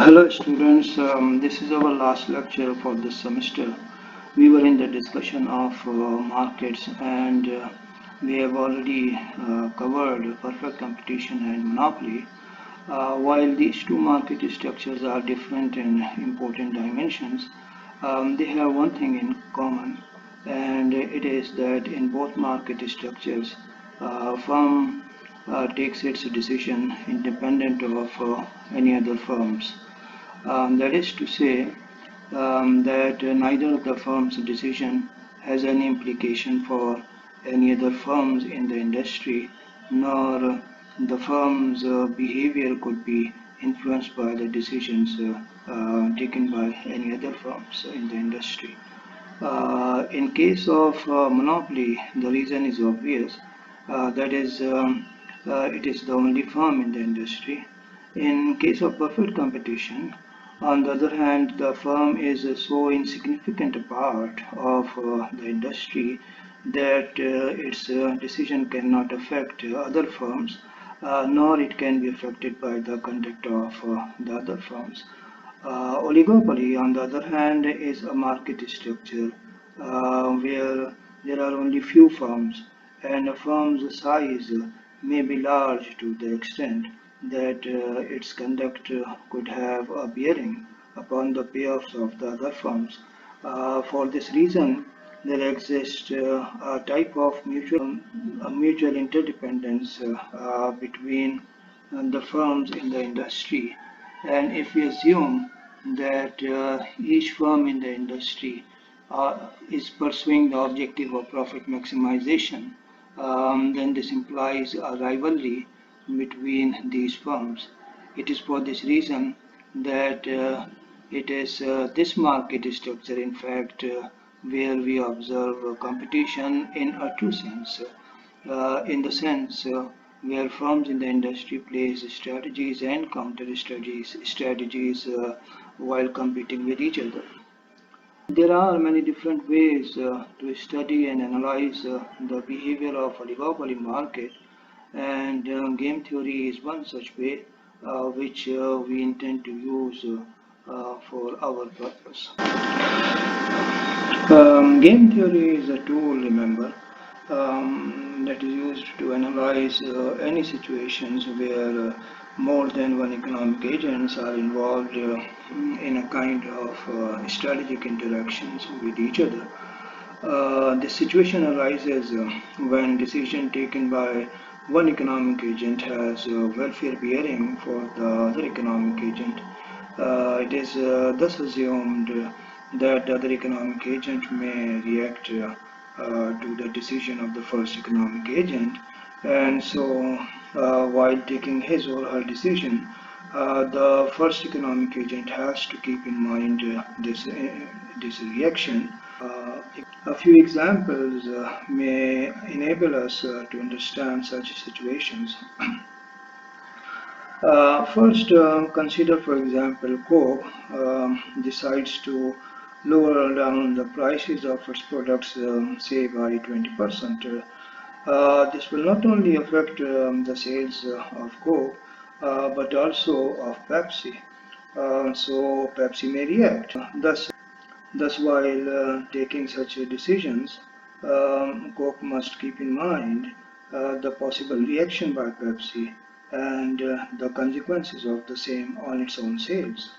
Hello students, this is our last lecture for this semester. We were in the discussion of markets and we have already covered perfect competition and monopoly. While these two market structures are different in important dimensions, they have one thing in common, and it is that in both market structures, firm takes its decision independent of any other firms. That is to say that neither of the firm's decision has any implication for any other firms in the industry, nor the firm's behavior could be influenced by the decisions taken by any other firms in the industry. In case of monopoly, the reason is obvious. That is, it is the only firm in the industry. In case of perfect competition, on the other hand, the firm is so insignificant a part of the industry that its decision cannot affect other firms, nor it can be affected by the conduct of the other firms. Oligopoly, on the other hand, is a market structure where there are only few firms, and a firm's size may be large to the extent that its conduct could have a bearing upon the payoffs of the other firms. For this reason, there exists a type of mutual interdependence between the firms in the industry. And if we assume that each firm in the industry is pursuing the objective of profit maximization, then this implies a rivalry between these firms. It is for this reason that it is this market structure, in fact, where we observe competition in a true sense, in the sense where firms in the industry place strategies and counter strategies while competing with each other. There are many different ways to study and analyze the behavior of oligopoly market, and game theory is one such way which we intend to use for our purpose. Game theory is a tool, remember, that is used to analyze any situations where more than one economic agents are involved in a kind of strategic interactions with each other. This situation arises when decision taken by one economic agent has welfare bearing for the other economic agent. It is thus assumed that the other economic agent may react to the decision of the first economic agent, and so while taking his or her decision, the first economic agent has to keep in mind this reaction. A few examples may enable us to understand such situations. First, consider, for example, Coke decides to lower down the prices of its products, say by 20%. This will not only affect the sales of Coke, but also of Pepsi. So Pepsi may react. Thus, while taking such decisions, Coke must keep in mind the possible reaction by Pepsi and the consequences of the same on its own sales.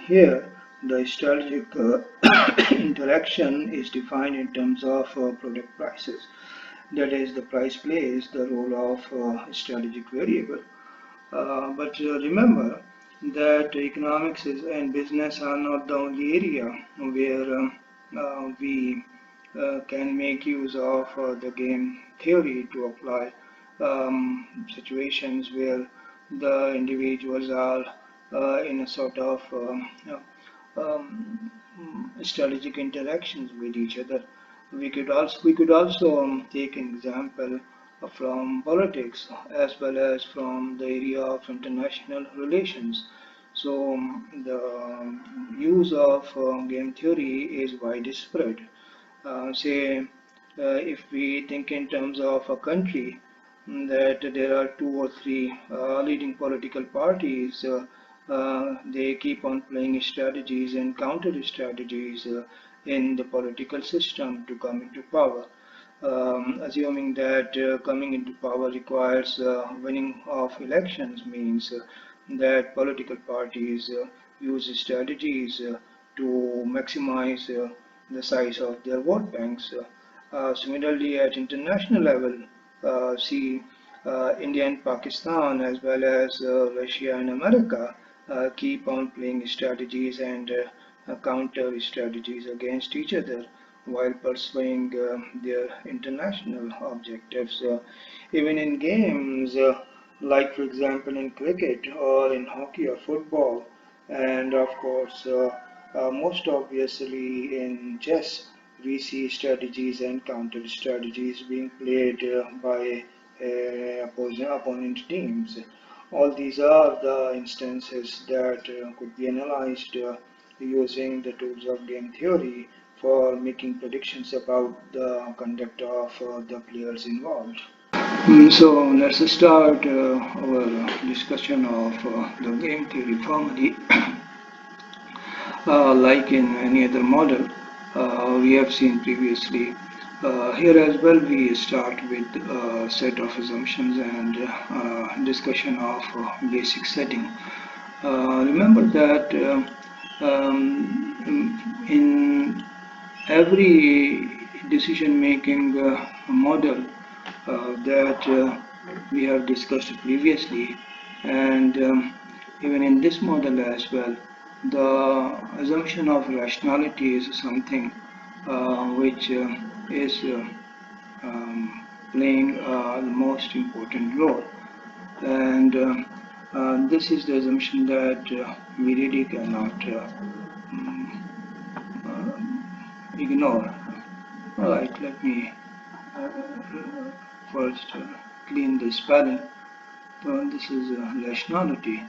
Here, the strategic interaction is defined in terms of product prices. That is, the price plays the role of strategic variable. But remember that and business are not the only area where we can make use of the game theory to apply situations where the individuals are in a sort of strategic interactions with each other. We could also take an example from politics as well as from the area of international relations. So the use of game theory is widespread. Say, if we think in terms of a country, that there are two or three leading political parties they keep on playing strategies and counter strategies in the political system to come into power, assuming that coming into power requires winning of elections means that political parties use strategies to maximize the size of their vote banks. Similarly, at international level, see India and Pakistan as well as Russia and America keep on playing strategies and counter strategies against each other while pursuing their international objectives. Even in games, like for example in cricket or in hockey or football, and of course, most obviously in chess, we see strategies and counter strategies being played by opposing opponent teams. All these are the instances that could be analyzed using the tools of game theory for making predictions about the conduct of the players involved. So let's start our discussion of the game theory formally. Like in any other model we have seen previously. Here as well we start with a set of assumptions and discussion of basic setting. Remember that in every decision making model that we have discussed previously, and even in this model as well, the assumption of rationality is something which is playing the most important role. And this is the assumption that we really cannot ignore. Alright, let me first clean the spelling. So this is rationality.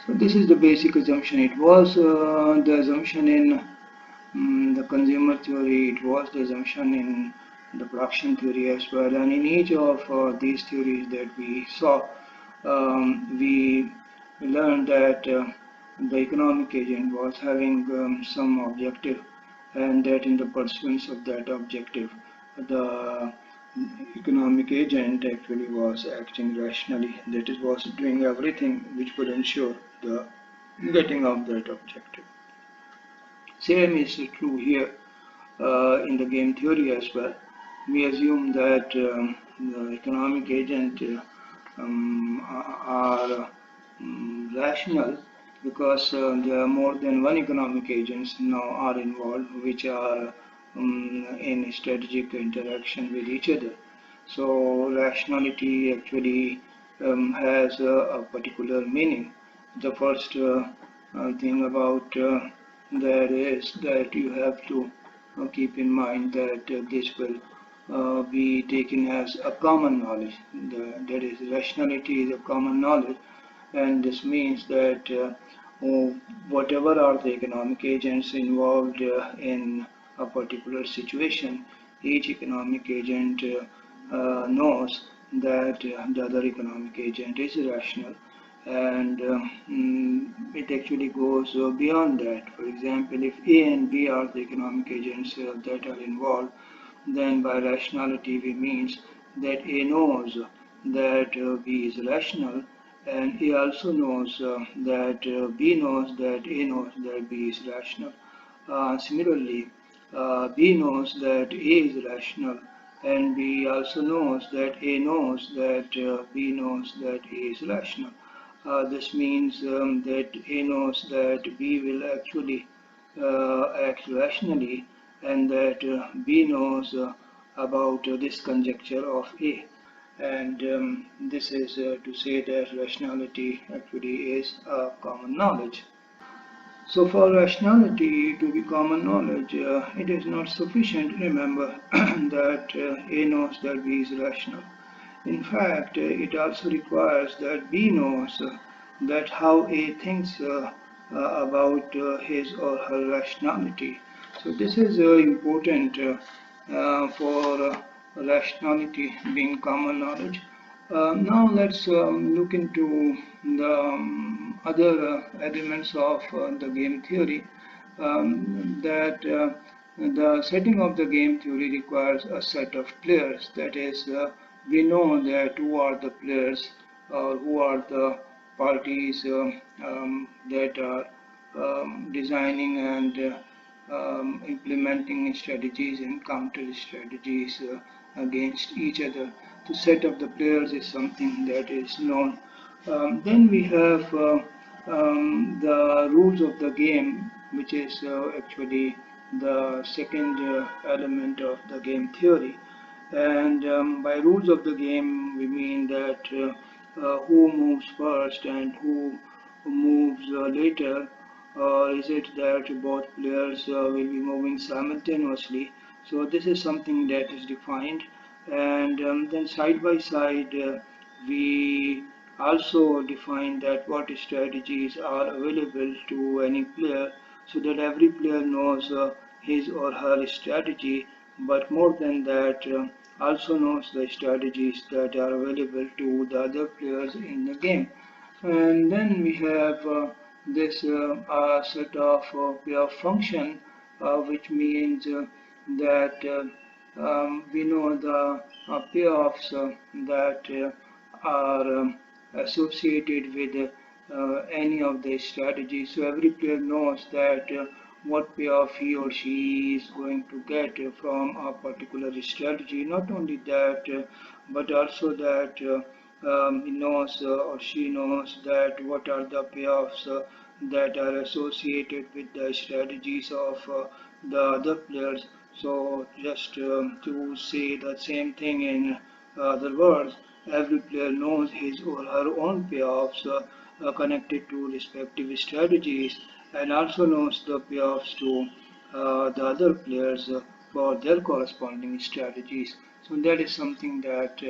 So this is the basic assumption. It was the assumption in the consumer theory, it was the assumption in the production theory as well, and in each of these theories that we saw, we learned that the economic agent was having some objective, and that in the pursuance of that objective, the economic agent actually was acting rationally, that is, was doing everything which would ensure the getting of that objective. Same is true here in the game theory as well. We assume that the economic agent are rational because there are more than one economic agents now are involved which are in strategic interaction with each other. So rationality actually has a particular meaning. The first thing about that is that you have to keep in mind that this will be taken as a common knowledge. That is, rationality is a common knowledge, and this means that whatever are the economic agents involved in a particular situation, each economic agent knows that the other economic agent is rational, and it actually goes beyond that. For example, if A and B are the economic agents that are involved, then by rationality we means that A knows that B is rational, and A also knows that B knows that A knows that B is rational. Similarly, B knows that A is rational, and B also knows that A knows that B knows that A is rational. This means that A knows that B will actually act rationally, and that B knows about this conjecture of A. And this is to say that rationality actually is a common knowledge. So for rationality to be common knowledge, it is not sufficient, remember, that A knows that B is rational. In fact, it also requires that B knows that how A thinks about his or her rationality. So this is important for rationality being common knowledge. Now let's look into the other elements of the game theory. That the setting of the game theory requires a set of players. That is, we know that who are the players or who are the parties that are designing and implementing strategies and counter strategies against each other. The set of the players is something that is known. Then we have the rules of the game, which is actually the second element of the game theory. And by rules of the game, we mean that who moves first and who moves later, or is it that both players will be moving simultaneously? So this is something that is defined, and then side by side we also define that what strategies are available to any player, so that every player knows his or her strategy, but more than that, also knows the strategies that are available to the other players in the game. And then we have this set of payoff function, which means that we know the payoffs that are associated with any of the strategies. So every player knows that what payoff he or she is going to get from a particular strategy. Not only that, but also that he knows or she knows that what are the payoffs that are associated with the strategies of the other players. So just to say the same thing in other words, every player knows his or her own payoffs connected to respective strategies, and also knows the payoffs to the other players for their corresponding strategies. So that is something that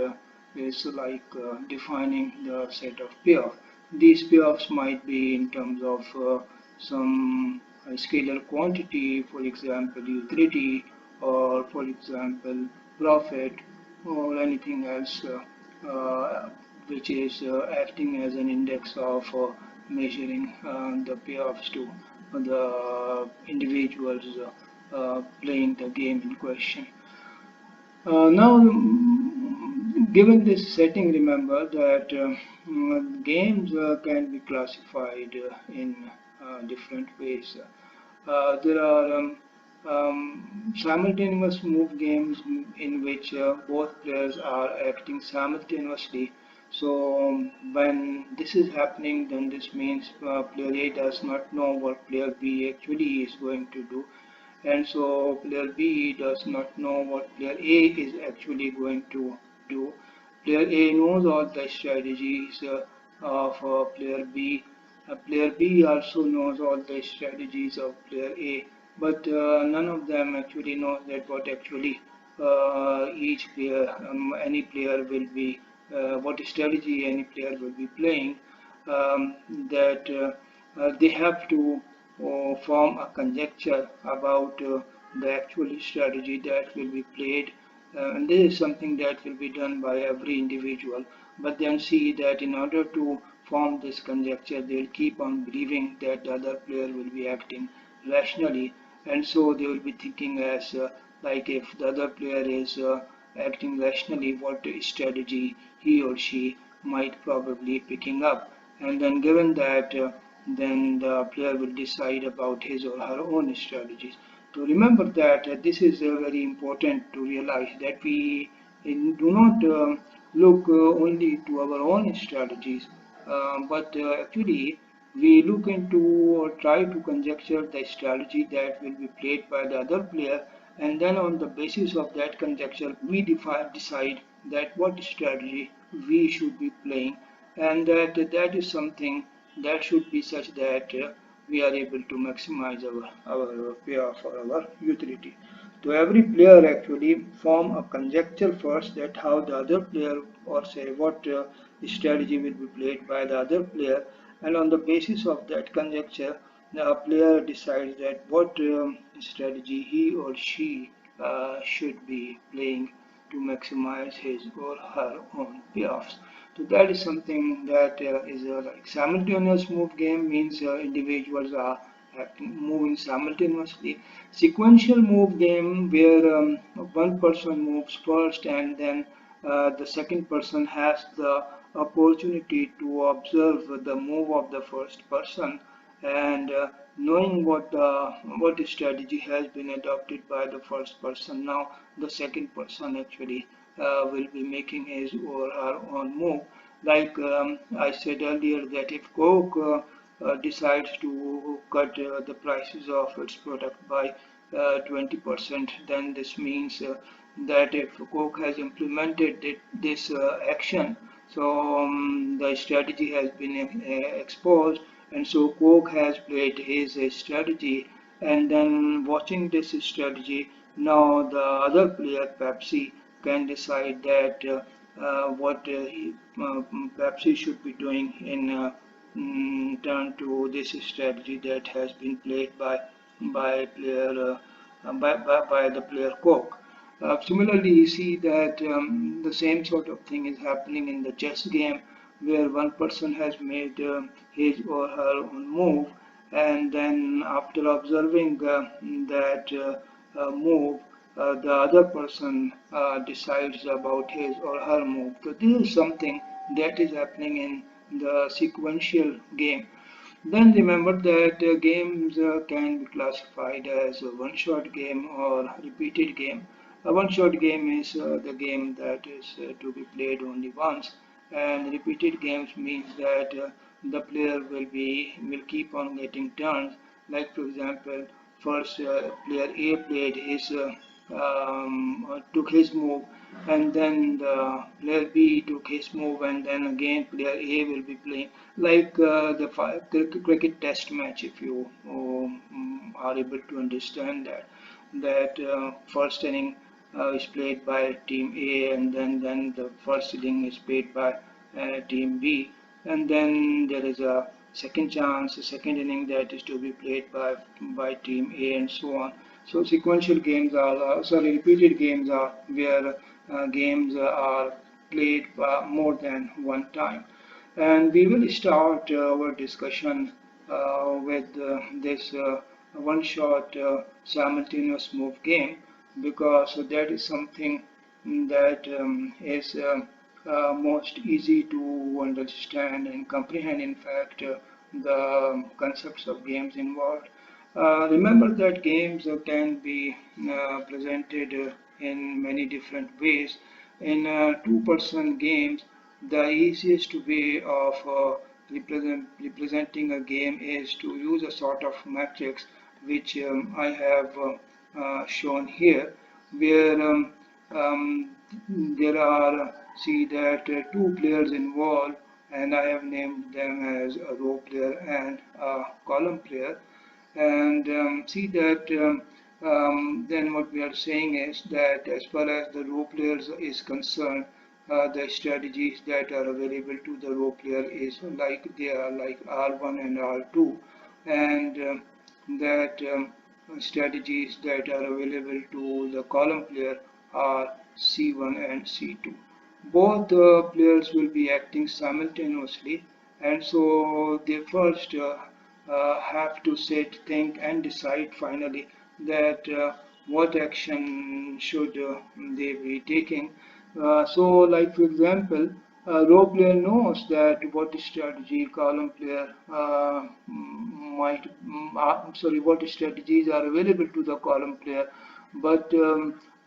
is like defining the set of payoff. These payoffs might be in terms of some scalar quantity, for example, utility, or for example, profit, or anything else which is acting as an index of measuring the payoffs to the individuals playing the game in question. Now, given this setting, remember that games can be classified in different ways. There are simultaneous move games in which both players are acting simultaneously. So when this is happening, then this means player A does not know what player B actually is going to do, and so player B does not know what player A is actually going to do. Player A knows all the strategies of player B. Player B also knows all the strategies of player A, but none of them actually knows that what actually each player, any player will be, what strategy any player will be playing. That they have to form a conjecture about the actual strategy that will be played. And this is something that will be done by every individual. But then see that in order to form this conjecture, they will keep on believing that the other player will be acting rationally, and so they will be thinking as like if the other player is acting rationally, what strategy he or she might probably picking up, and then given that, then the player will decide about his or her own strategies. To remember that this is very important to realize that we do not look only to our own strategies, but actually we look into or try to conjecture the strategy that will be played by the other player, and then on the basis of that conjecture we decide that what strategy we should be playing, and that is something that should be such that we are able to maximize our payoff or our utility. So every player actually form a conjecture first that how the other player, or say what strategy will be played by the other player, and on the basis of that conjecture the player decides that what strategy he or she should be playing to maximize his or her own payoffs. So that is something that is like simultaneous move game means individuals are moving simultaneously. Sequential move game where one person moves first and then the second person has the opportunity to observe the move of the first person and knowing what strategy has been adopted by the first person. Now the second person actually will be making his or her own move. Like I said earlier, that if Coke decides to cut the prices of its product by 20%, then this means that if Coke has implemented this action, so the strategy has been exposed, and so Coke has played his strategy, and then watching this strategy, now the other player, Pepsi, can decide that what Pepsi should be doing in turn to this strategy that has been played by player by the player Coke. Similarly, you see that the same sort of thing is happening in the chess game, where one person has made his or her own move, and then after observing that move, the other person decides about his or her move. So this is something that is happening in the sequential game. Then remember that games can be classified as a one-shot game or repeated game. A one-shot game is the game that is to be played only once, and repeated games means that the player will keep on getting turns. Like for example, first player A played his took his move, and then the player B took his move, and then again player A will be playing like the cricket test match. If you are able to understand that first inning is played by team A, and then the first inning is played by team B, and then there is a second chance, a second inning that is to be played by team A, and so on. So sequential games are, sorry, repeated games are where games are played more than one time. And we will start our discussion with this one-shot simultaneous move game, because that is something that is most easy to understand and comprehend. In fact, the concepts of games involved. Remember that games can be presented in many different ways. In two-person games, the easiest way of representing a game is to use a sort of matrix which I have shown here, where there are, see that two players involved, and I have named them as a row player and a column player. And see that then what we are saying is that as far as the row players is concerned, the strategies that are available to the row player is like they are like R1 and R2, and that strategies that are available to the column player are C1 and C2. Both players will be acting simultaneously, and so they first have to sit, think, and decide finally that what action should they be taking. So, like for example, row player knows that what strategy column player sorry, what strategies are available to the column player, but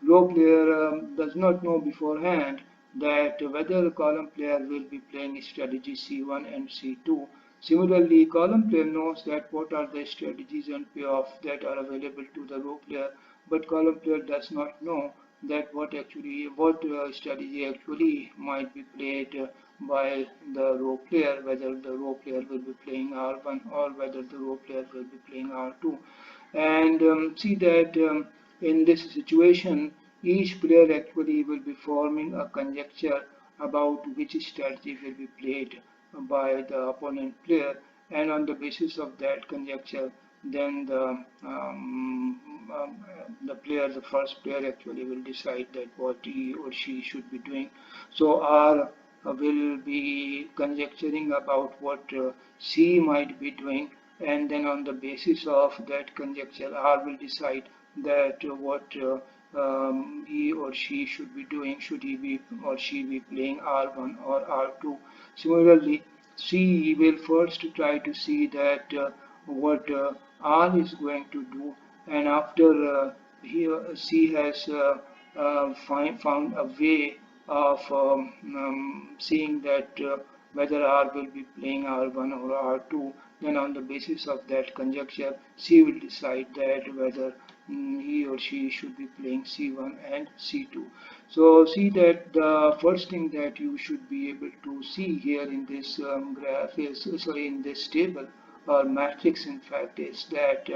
row player does not know beforehand that whether the column player will be playing strategy C1 and C2. Similarly, column player knows that what are the strategies and payoffs that are available to the row player, but column player does not know that what strategy actually might be played by the row player, whether the row player will be playing R1 or whether the row player will be playing R2. And see that in this situation, each player actually will be forming a conjecture about which strategy will be played by the opponent player, and on the basis of that conjecture, then the first player actually will decide that what he or she should be doing. So R will be conjecturing about what C might be doing, and then on the basis of that conjecture, R will decide that what he or she should be doing. Should he be or she be playing R1 or R2? Similarly, C will first try to see that what R is going to do, and after C has found a way of seeing that whether R will be playing R1 or R2, then on the basis of that conjecture, C will decide that whether he or she should be playing C1 and C2. So see that the first thing that you should be able to see here in this graph is, sorry, in this table or matrix, in fact, is that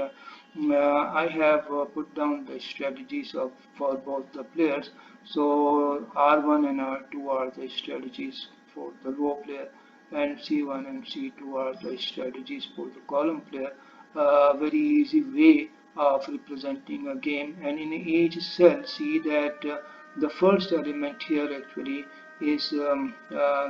I have put down the strategies of for both the players. So R1 and R2 are the strategies for the row player, and C1 and C2 are the strategies for the column player. Very easy way of representing a game, and in each cell see that the first element here actually is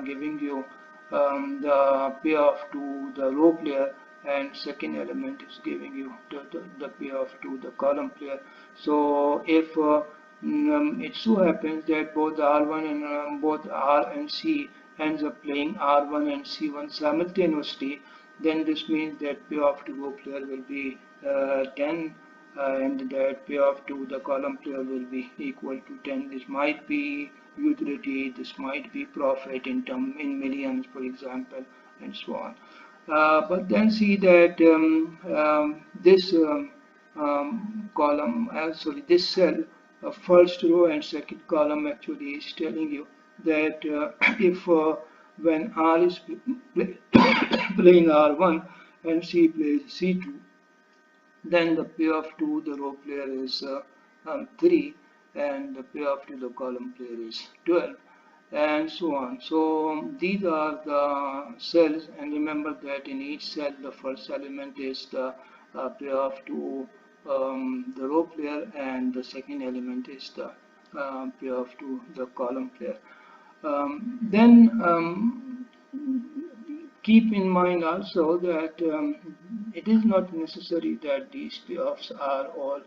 giving you the payoff to the row player, and second element is giving you the payoff to the column player. So if it so happens that both R1 and both R and C ends up playing R1 and C1 simultaneously, then this means that payoff to row player will be 10, and that payoff to the column player will be equal to 10. This might be utility, this might be profit in millions, for example, and so on. But then see that this column, sorry, this cell, first row and second column actually is telling you that if when R is playing R1 and C plays C2, then the payoff to the row player is 3, and the payoff to the column player is 12, and so on. So these are the cells, and remember that in each cell the first element is the payoff to the row player, and the second element is the payoff to the column player. Then keep in mind also that it is not necessary that these payoffs are all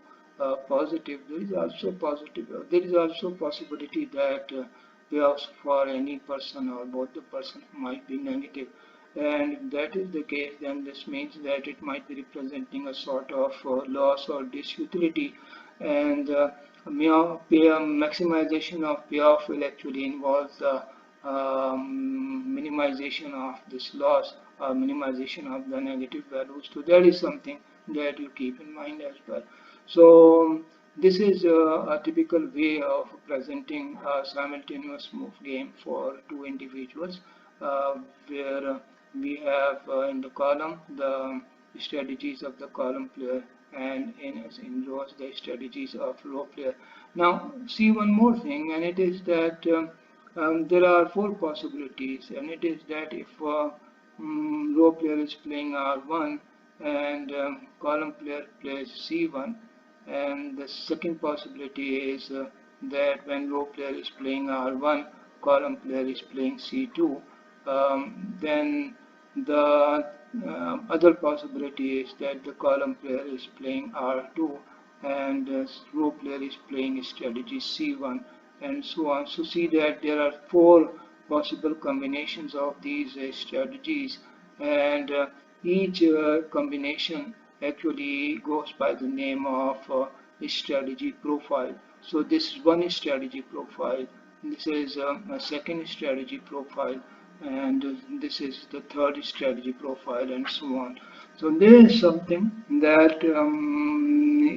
positive. There is also positive. There is also possibility that payoffs for any person or both the person might be negative. And if that is the case, then this means that it might be representing a sort of loss or disutility, and maximization of payoff will actually involve the minimization of this loss or minimization of the negative values. So that is something that you keep in mind as well. So this is a typical way of presenting a simultaneous move game for two individuals, where we have in the column the strategies of the column player, and in rows the strategies of row player. Now see one more thing, and it is that there are four possibilities, and it is that if row player is playing R1 and column player plays C1, and the second possibility is that when row player is playing R1, column player is playing C2, then the other possibility is that the column player is playing R2 and row player is playing strategy C1, and so on. So see that there are four possible combinations of these strategies, and each combination actually goes by the name of strategy profile. So this is one strategy profile, this is a second strategy profile, and this is the third strategy profile, and so on. So there is something that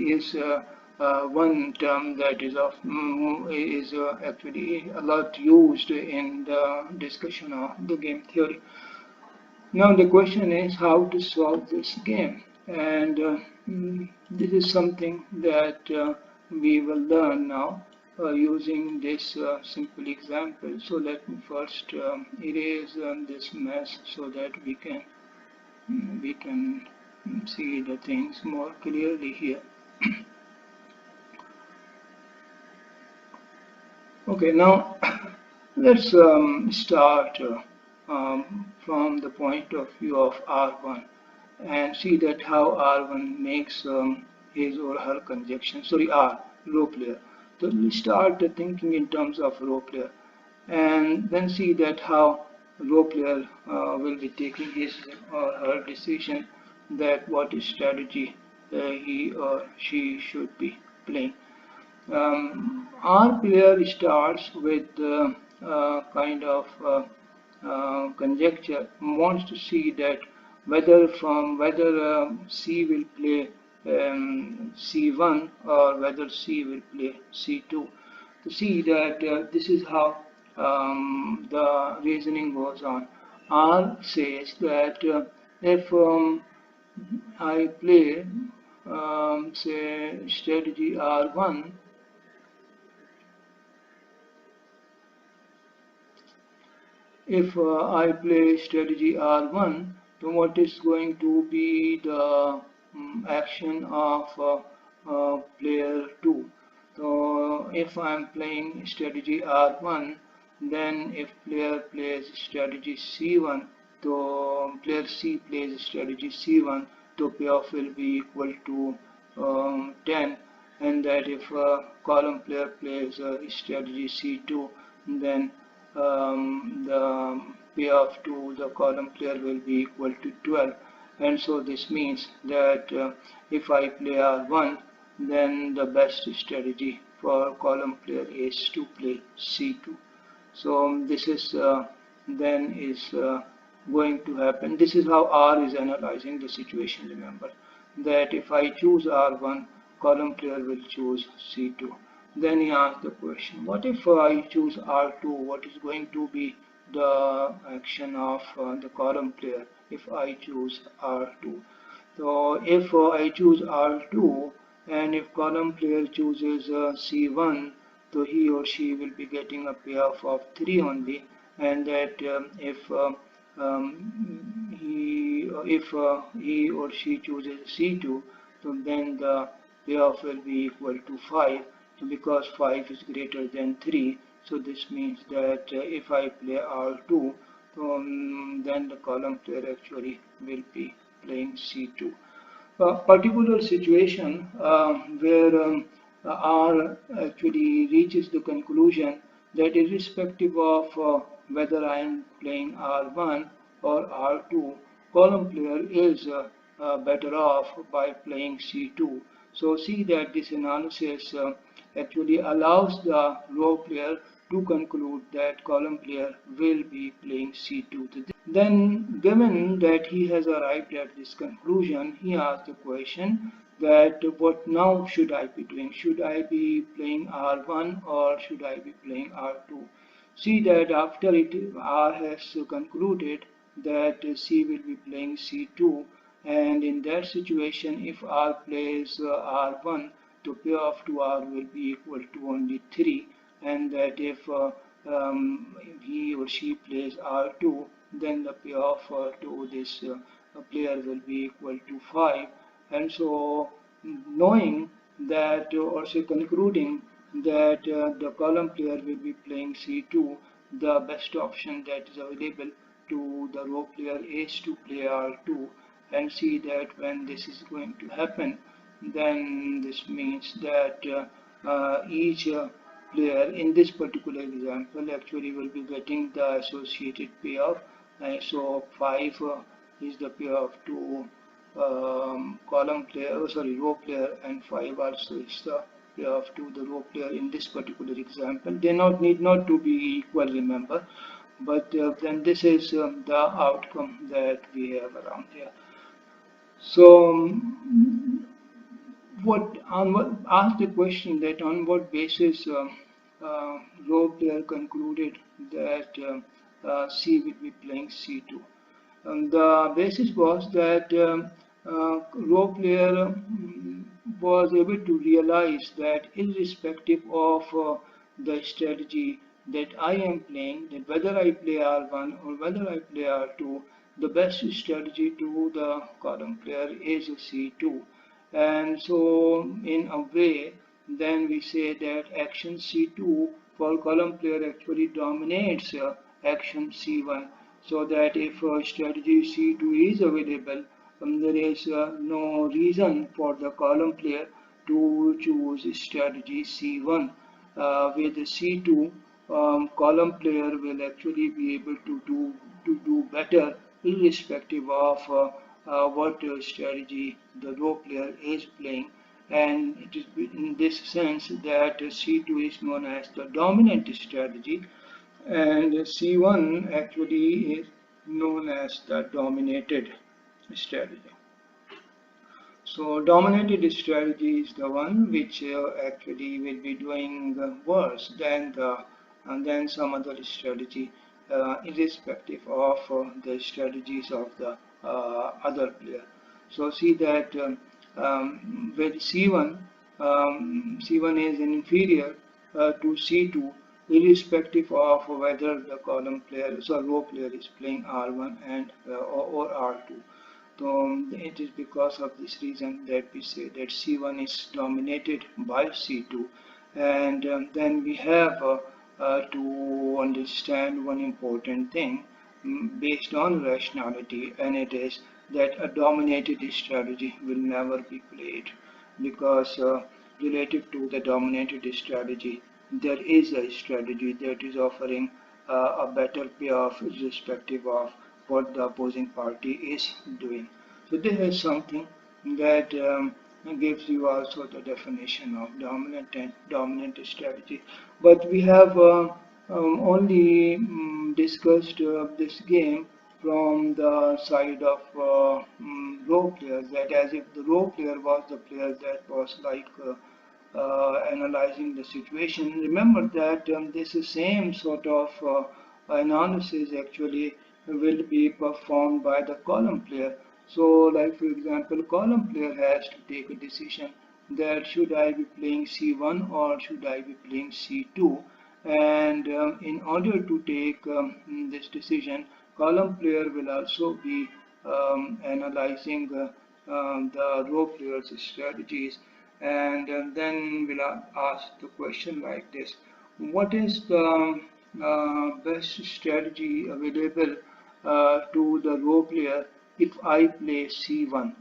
is one term that is actually a lot used in the discussion of the game theory. Now the question is how to solve this game, and this is something that we will learn now using this simple example. So let me first erase this mess so that we can see the things more clearly here. Okay, now let's start from the point of view of R1 and see that how R1 makes his or her conjunction. Sorry, R, role player. So we start thinking in terms of role player and then see that how role player will be taking his or her decision that what strategy he or she should be playing. Our player starts with kind of conjecture, wants to see that whether C will play C1 or whether C will play C2. To see that this is how the reasoning goes on. R says that if I play say strategy R1. If I play strategy R1, then what is going to be the action of player 2? So if I am playing strategy R1, then if player plays strategy C1, so player C plays strategy C1, so payoff will be equal to 10, and that if column player plays strategy C2, then the payoff to the column player will be equal to 12, and so this means that if I play R1, then the best strategy for column player is to play C2. So this is then is going to happen. This is how R is analyzing the situation. Remember that if I choose R1, column player will choose C2. Then he asks the question, what if I choose R2? What is going to be the action of the column player if I choose R2? So if I choose R2 and if column player chooses C1, so he or she will be getting a payoff of 3 only, and that if he or she chooses C2, so then the payoff will be equal to 5. So because 5 is greater than 3, so this means that if I play R2, then the column player actually will be playing C2. A particular situation where R actually reaches the conclusion that irrespective of whether I am playing R1 or R2, column player is better off by playing C2. So see that this analysis actually allows the row player to conclude that column player will be playing C2. Then, given that he has arrived at this conclusion, he asks the question that what now should I be doing? Should I be playing R1 or should I be playing R2? See that after R has concluded that C will be playing C2, and in that situation, if R plays R1, the payoff to R will be equal to only 3, and that if he or she plays R2, then the payoff to this player will be equal to 5. And so, knowing that, or say concluding that the column player will be playing C2, the best option that is available to the row player is to play R2, and see that when this is going to happen, then this means that each player in this particular example actually will be getting the associated payoff. So 5 is the payoff to column player, sorry, row player, and 5 also is the payoff to the row player in this particular example. They need not to be equal, remember, but then this is the outcome that we have around here. So ask the question that on what basis row player concluded that C will be playing C2. The basis was that row player was able to realize that irrespective of the strategy that I am playing, that whether I play R1 or whether I play R2, the best strategy to the column player is c2. And so in a way, then we say that action c2 for column player actually dominates action c1, so that if strategy c2 is available, there is no reason for the column player to choose strategy c1. With c2, column player will actually be able to do better irrespective of what strategy the row player is playing. And it is in this sense that c2 is known as the dominant strategy, and c1 actually is known as the dominated strategy. So dominated strategy is the one which actually will be doing worse than some other strategy, irrespective of the strategies of the other player. So see that with C1, C1 is inferior to C2, irrespective of whether the column player, so row player is playing R1 and or R2. So it is because of this reason that we say that C1 is dominated by C2, and then we have to understand one important thing based on rationality, and it is that a dominated strategy will never be played, because relative to the dominated strategy, there is a strategy that is offering a better payoff irrespective of what the opposing party is doing. So this is something that gives you also the definition of dominant strategy. But we have only discussed this game from the side of role players, that as if the role player was the player that was like analyzing the situation. Remember that this same sort of analysis actually will be performed by the column player. So like for example, column player has to take a decision that should I be playing c1 or should I be playing c2, and in order to take this decision, column player will also be analyzing the row player's strategies, and then we'll ask the question like this: what is the best strategy available to the row player if I play c1?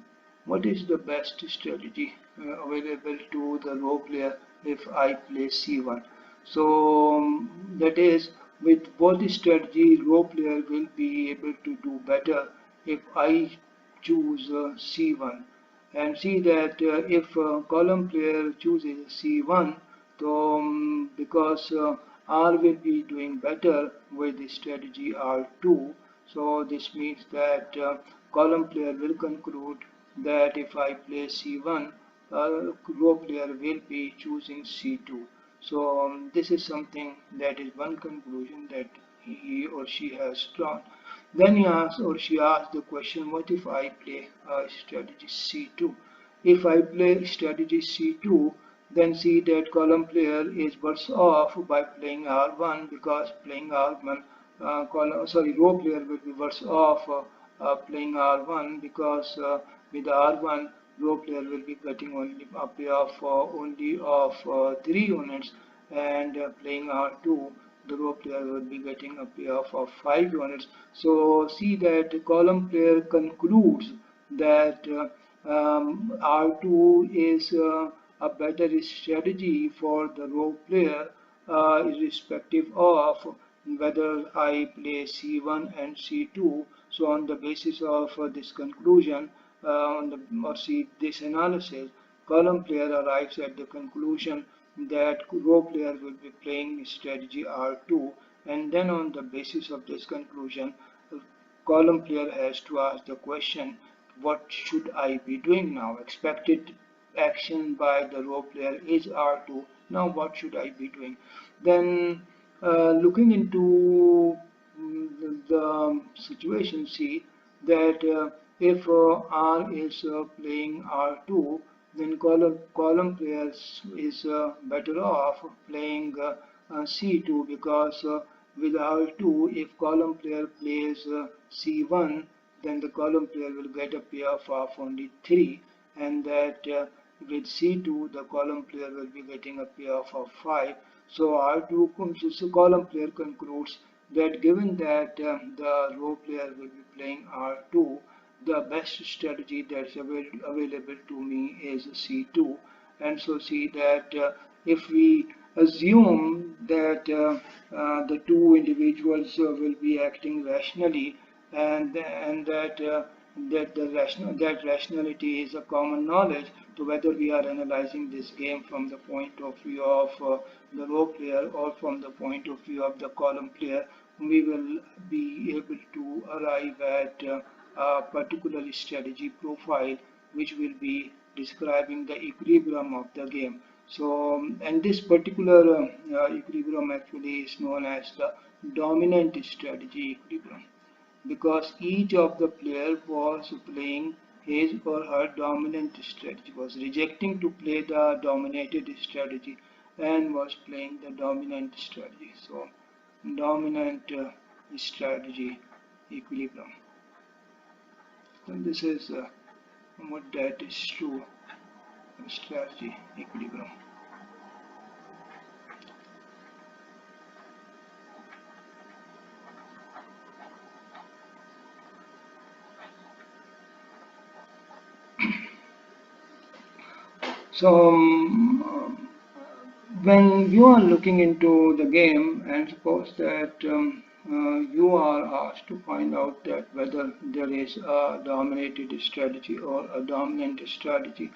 What is the best strategy available to the row player if I play c1? So that is, with both strategy, row player will be able to do better if I choose c1. And see that if column player chooses c1, so because R will be doing better with the strategy R2, so this means that column player will conclude that if I play c1, row player will be choosing c2. So this is something, that is one conclusion that he or she has drawn. Then he asks or she asks the question, what if I play strategy c2? If I play strategy c2, then see that column player is worse off by playing r1, because playing r1, row player will be worse off playing r1, because with r1, row player will be getting only a payoff only of 3 units, and playing r2, the row player will be getting a payoff of 5 units. So see that column player concludes that R2 is a better strategy for the row player, irrespective of whether I play C1 and C2. So on the basis of this conclusion, or see this analysis, column player arrives at the conclusion that row player will be playing strategy R2, and then on the basis of this conclusion, column player has to ask the question, what should I be doing now? Expected action by the row player is R2. Now what should I be doing? Then looking into the situation, see that if R is playing R2, then column player is better off playing C2, because with R2, if column player plays C1, then the column player will get a pair of only 3, and that with c2 the column player will be getting a pair of 5. So r2 comes, so column player concludes that given that the row player will be playing r2, the best strategy that's available to me is c2. And so see that if we assume that the two individuals will be acting rationally, and that rationality is a common knowledge, to whether we are analyzing this game from the point of view of the row player or from the point of view of the column player, we will be able to arrive at a particular strategy profile which will be describing the equilibrium of the game. So, and this particular equilibrium actually is known as the dominant strategy equilibrium, because each of the player was playing his or her dominant strategy, was rejecting to play the dominated strategy and was playing the dominant strategy. So, dominant strategy equilibrium. So this is what that is true strategy equilibrium. So when you are looking into the game, and suppose that you are asked to find out that whether there is a dominated strategy or a dominant strategy,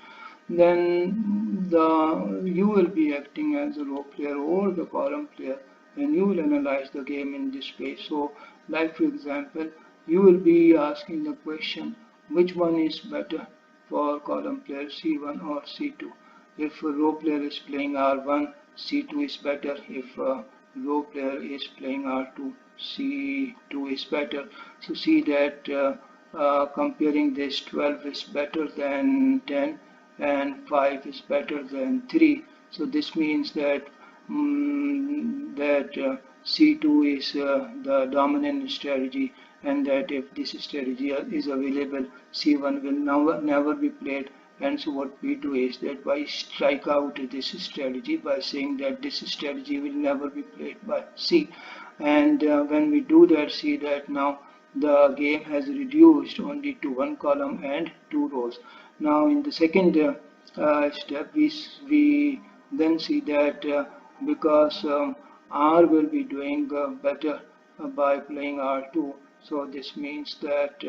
then you will be acting as a row player or the column player, and you will analyze the game in this way. So, like for example, you will be asking the question, which one is better for column player, C1 or C2? If a row player is playing R1, C2 is better. If a row player is playing R2, C2 is better. So see that comparing this, 12 is better than 10 and 5 is better than 3. So this means that C2 is the dominant strategy, and that if this strategy is available, C1 will never be played. And so what we do is that by strike out this strategy by saying that this strategy will never be played by C. And when we do that, see that now the game has reduced only to one column and two rows. Now in the second step, we then see that because R will be doing better by playing R2, so this means that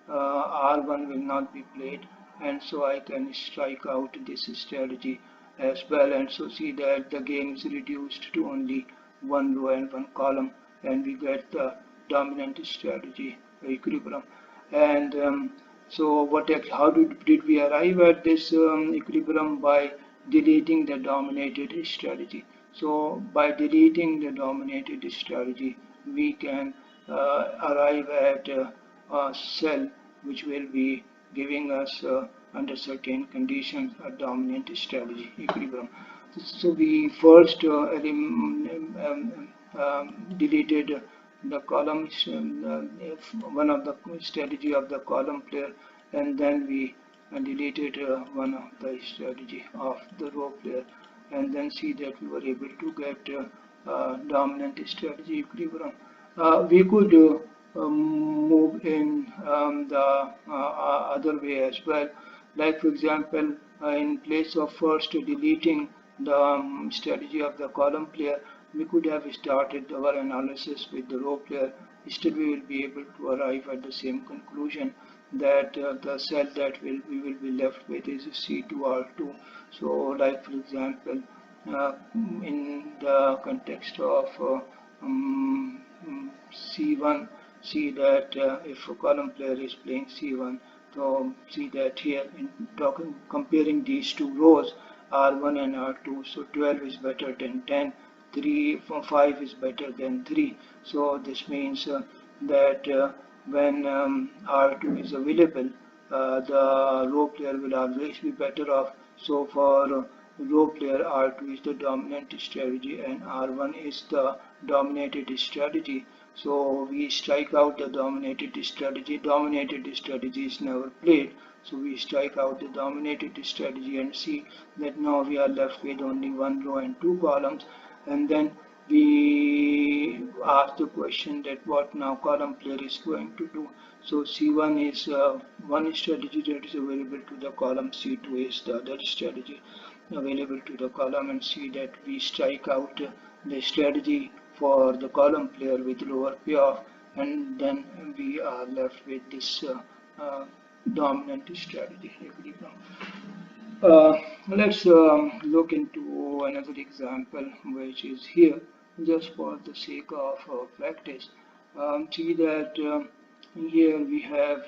R1 will not be played, and so I can strike out this strategy as well, and so see that the game is reduced to only one row and one column, and we get the dominant strategy equilibrium. And so how did we arrive at this equilibrium? By deleting the dominated strategy. So by deleting the dominated strategy, we can arrive at a cell which will be giving us under certain conditions a dominant strategy equilibrium. So we first deleted the columns, one of the strategy of the column player, and then we deleted one of the strategy of the row player, and then see that we were able to get dominant strategy equilibrium. We could move in the other way as well. Like for example, in place of first deleting the strategy of the column player, we could have started our analysis with the row player. Instead, we will be able to arrive at the same conclusion that the cell that we will be left with is C2R2. So, like for example, in the context of C1, see that if a column player is playing C1, so see that here in comparing these two rows, R1 and R2, so 12 is better than 10, 5 is better than 3. So this means that when R2 is available, the row player will always be better off. So for row player R2 is the dominant strategy and R1 is the dominated strategy. So we strike out the dominated strategy. Dominated strategy is never played. So we strike out the dominated strategy and see that now we are left with only one row and two columns. And then we ask the question that what now column player is going to do. So C1 is one strategy that is available to the column, C2 is the other strategy available to the column, and see that we strike out the strategy for the column player with lower payoff, and then we are left with this dominant strategy equilibrium. Let's look into another example which is here just for the sake of practice. See that here we have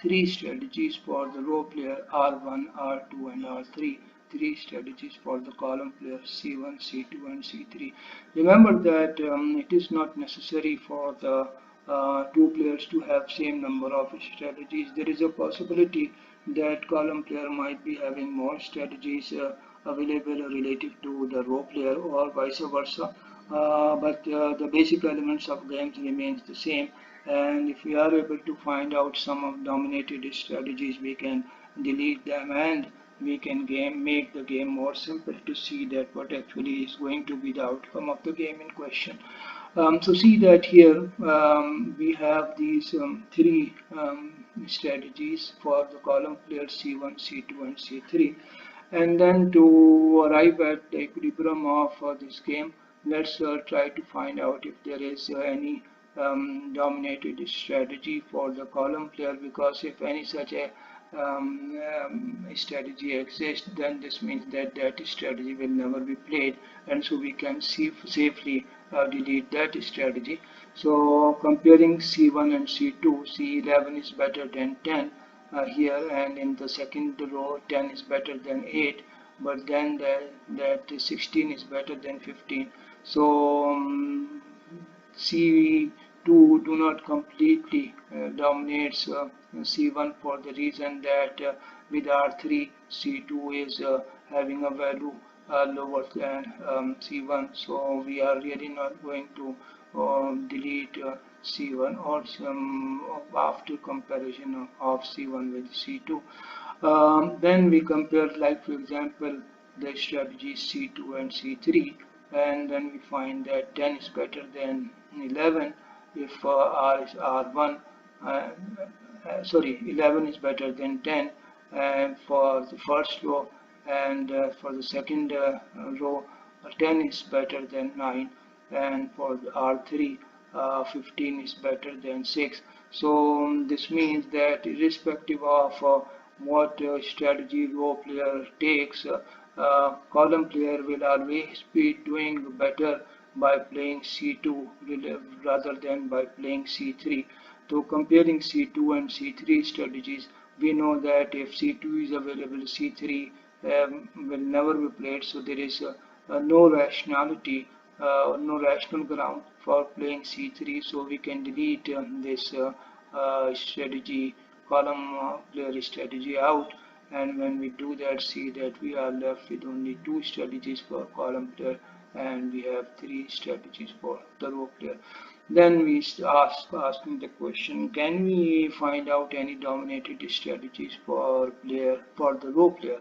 three strategies for the row player R1, R2 and R3, three strategies for the column player C1, C2 and C3. Remember that it is not necessary for the two players to have same number of strategies. There is a possibility that column player might be having more strategies available relative to the row player or vice versa. But the basic elements of games remains the same, and if we are able to find out some of dominated strategies, we can delete them and we can make the game more simple to see that what actually is going to be the outcome of the game in question. So see that here we have these three strategies for the column player C1, C2 and C3, and then to arrive at the equilibrium of this game, let's try to find out if there is any dominated strategy for the column player, because if any such a strategy exists, then this means that that strategy will never be played, and so we can safely delete that strategy. So comparing C1 and C2, C11 is better than 10 here, and in the second row 10 is better than 8, but then that 16 is better than 15. So C2 do not completely dominates C1 for the reason that with R3 C2 is having a value lower than C1, so we are really not going to delete C1 or some after comparison of C1 with C2. Then we compare, like for example, the strategies C2 and C3, and then we find that 10 is better than 11 if R is R1. Sorry, 11 is better than 10 for the first row, and for the second row 10 is better than 9, and for the R3 15 is better than 6. So this means that irrespective of what strategy row player takes, column player will always be doing better by playing C2 rather than by playing C3. So comparing C2 and C3 strategies, we know that if C2 is available, C3 will never be played. So there is no rationality, no rational ground for playing C3. So we can delete this strategy, column player strategy out. And when we do that, see that we are left with only two strategies for column player, and we have three strategies for the row player. Then we asking the question, can we find out any dominated strategies for the row player?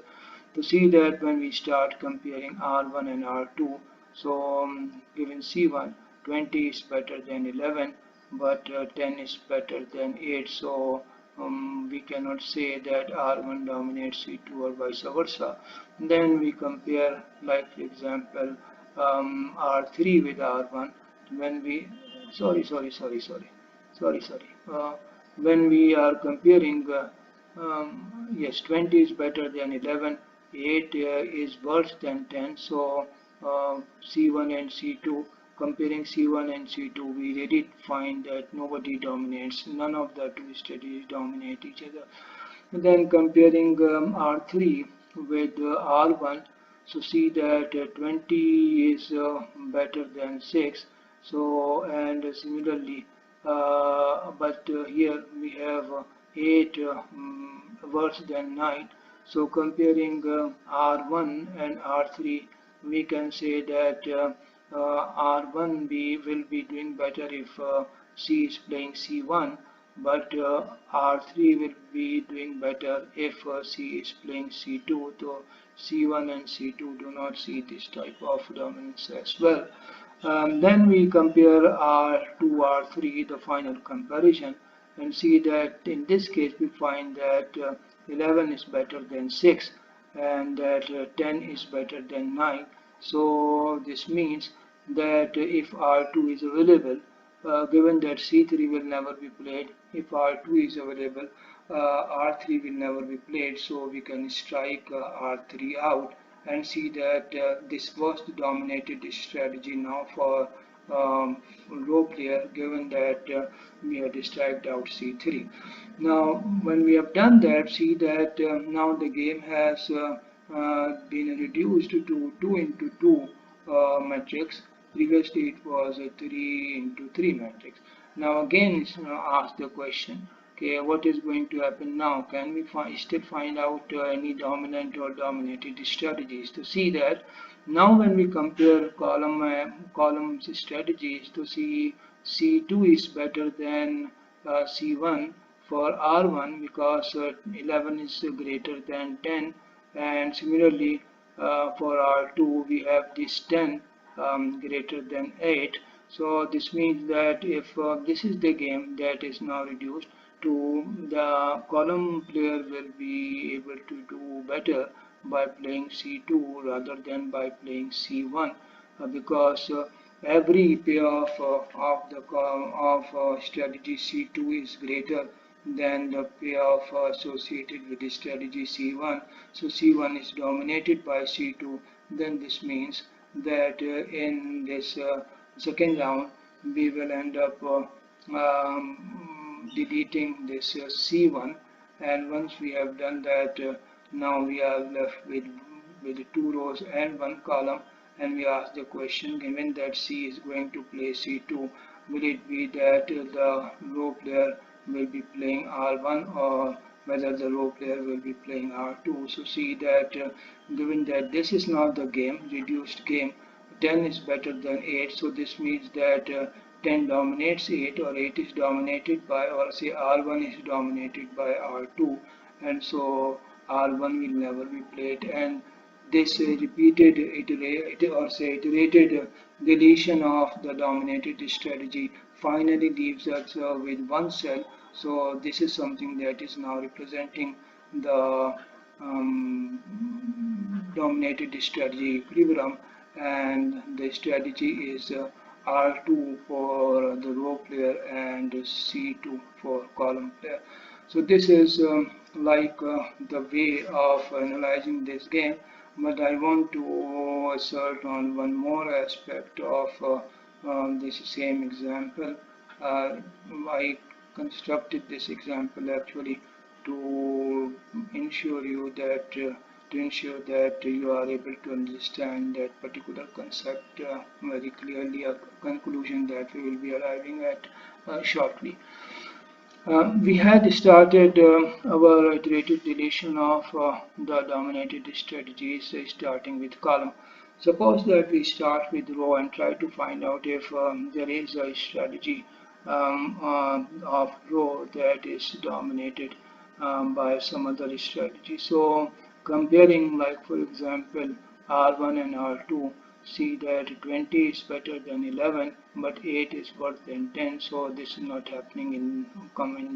To see that when we start comparing R1 and R2, so given C1, 20 is better than 11, but 10 is better than 8. So we cannot say that R1 dominates C2 or vice versa. Then we compare, like for example, R3 with R1. When we when we are comparing, yes, 20 is better than 11, 8 is worse than 10. So C1 and C2, comparing C1 and C2, we really find that nobody dominates, none of the two strategies dominate each other. And then comparing R3 with R1, so see that 20 is better than 6. So and similarly, but here we have 8 worse than 9. So comparing R1 and R3, we can say that R1B will be doing better if C is playing C1, but R3 will be doing better if C is playing C2. So C1 and C2 do not see this type of dominance as well. Then we compare R2, R3, the final comparison, and see that in this case we find that 11 is better than 6 and that 10 is better than 9. So this means that if R2 is available, given that C3 will never be played, if R2 is available, R3 will never be played, so we can strike R3 out and see that this was the dominated strategy now for row player, given that we had striked out C3. Now when we have done that, see that now the game has been reduced to 2 into 2 matrix. Previously it was a 3 into 3 matrix. Now again it's asked the question, okay, what is going to happen now? Can we still find out any dominant or dominated strategies? To see that, now when we compare columns strategies, to see C2 is better than C1 for R1 because 11 is greater than 10, and similarly for R2 we have this 10 greater than 8. So this means that if this is the game that is now reduced to, the column player will be able to do better by playing C2 rather than by playing C1 because every pair of strategy C2 is greater than the payoff associated with the strategy C1. So C1 is dominated by C2. Then this means that in this second round we will end up deleting this C1, and once we have done that, now we are left with two rows and one column, and we ask the question, given that C is going to play C2, will it be that the row player will be playing R1 or whether the row player will be playing R2? So see that given that this is not the game, reduced game, 10 is better than 8, so this means that 10 dominates 8, or 8 is dominated by, or say R1 is dominated by R2, and so R1 will never be played, and this repeated iterated deletion of the dominated strategy finally leaves us with one cell. So this is something that is now representing the dominated strategy equilibrium, and the strategy is R2 for the row player and C2 for column player. So this is the way of analyzing this game, but I want to assert on one more aspect of this same example. I constructed this example actually to ensure you that you are able to understand that particular concept very clearly, a conclusion that we will be arriving at shortly. We had started our iterative deletion of the dominated strategies starting with column. Suppose that we start with row and try to find out if there is a strategy of row that is dominated by some other strategy. So comparing, like for example, R1 and R2, see that 20 is better than 11, but 8 is worse than 10, so this is not happening in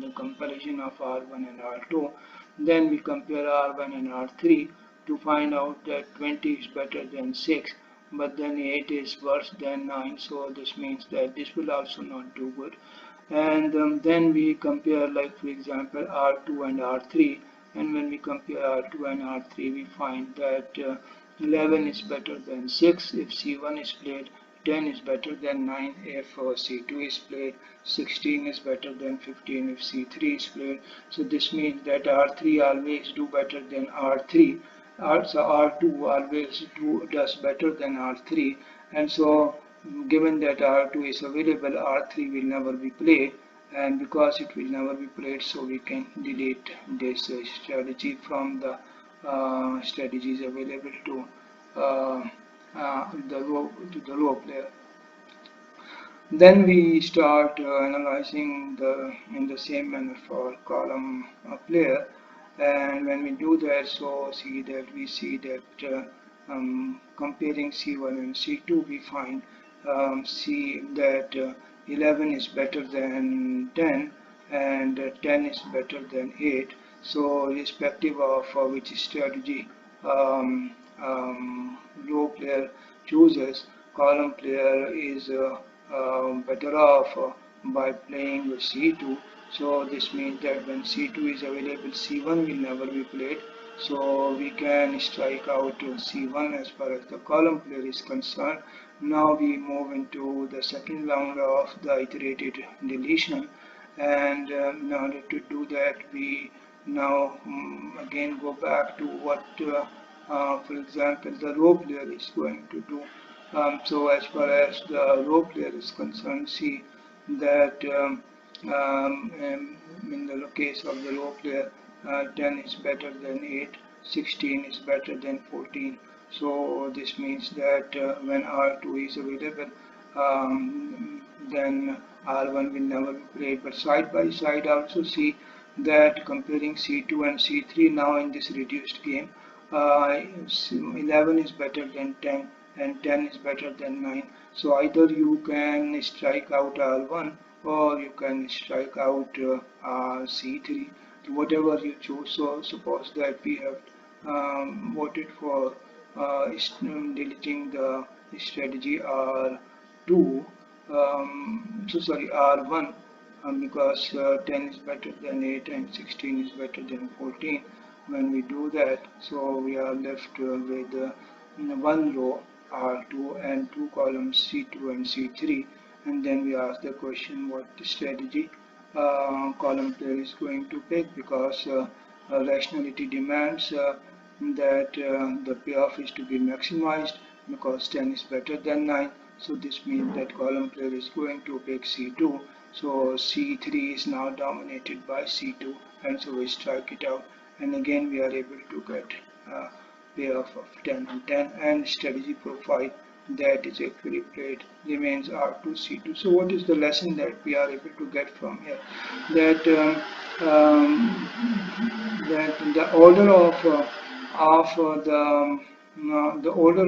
the comparison of R1 and R2. Then we compare R1 and R3 to find out that 20 is better than 6, but then 8 is worse than 9, so this means that this will also not do good. And then we compare, like for example, R2 and R3, and when we compare R2 and R3 we find that 11 is better than 6 if C1 is played, 10 is better than 9 if C2 is played, 16 is better than 15 if C3 is played. So this means that R3 always do better than R3. So R2 always does better than R3, and so given that R2 is available, R3 will never be played, and because it will never be played, so we can delete this strategy from the strategies available to uh, the row player. Then we start analyzing in the same manner for column player, and when we do that, so we see that comparing C1 and C2, we find see that 11 is better than 10 and 10 is better than 8. So irrespective of which strategy um, row player chooses, column player is better off by playing with C2. So this means that when C2 is available, C1 will never be played. So we can strike out C1 as far as the column player is concerned. Now we move into the second round of the iterated deletion, and in order to do that, we now again go back to what for example the row player is going to do. So as far as the row player is concerned, see that in the case of the row player, 10 is better than 8, 16 is better than 14. So this means that when R2 is available, then R1 will never be played. But side by side, also see that comparing C2 and C3 now in this reduced game, 11 is better than 10 and 10 is better than 9. So either you can strike out R1 or you can strike out C3, whatever you choose. So suppose that we have voted for deleting the strategy R2, R1, because 10 is better than 8 and 16 is better than 14. When we do that, so we are left with one row R2 and two columns C2 and C3, and then we ask the question what strategy column player is going to pick, because rationality demands that the payoff is to be maximized, because 10 is better than 9. So this means that column player is going to pick C2. So C3 is now dominated by C2, and so we strike it out, and again we are able to get payoff of 10 and 10, and strategy profile that is actually played remains R2 C2. So what is the lesson that we are able to get from here? That that the order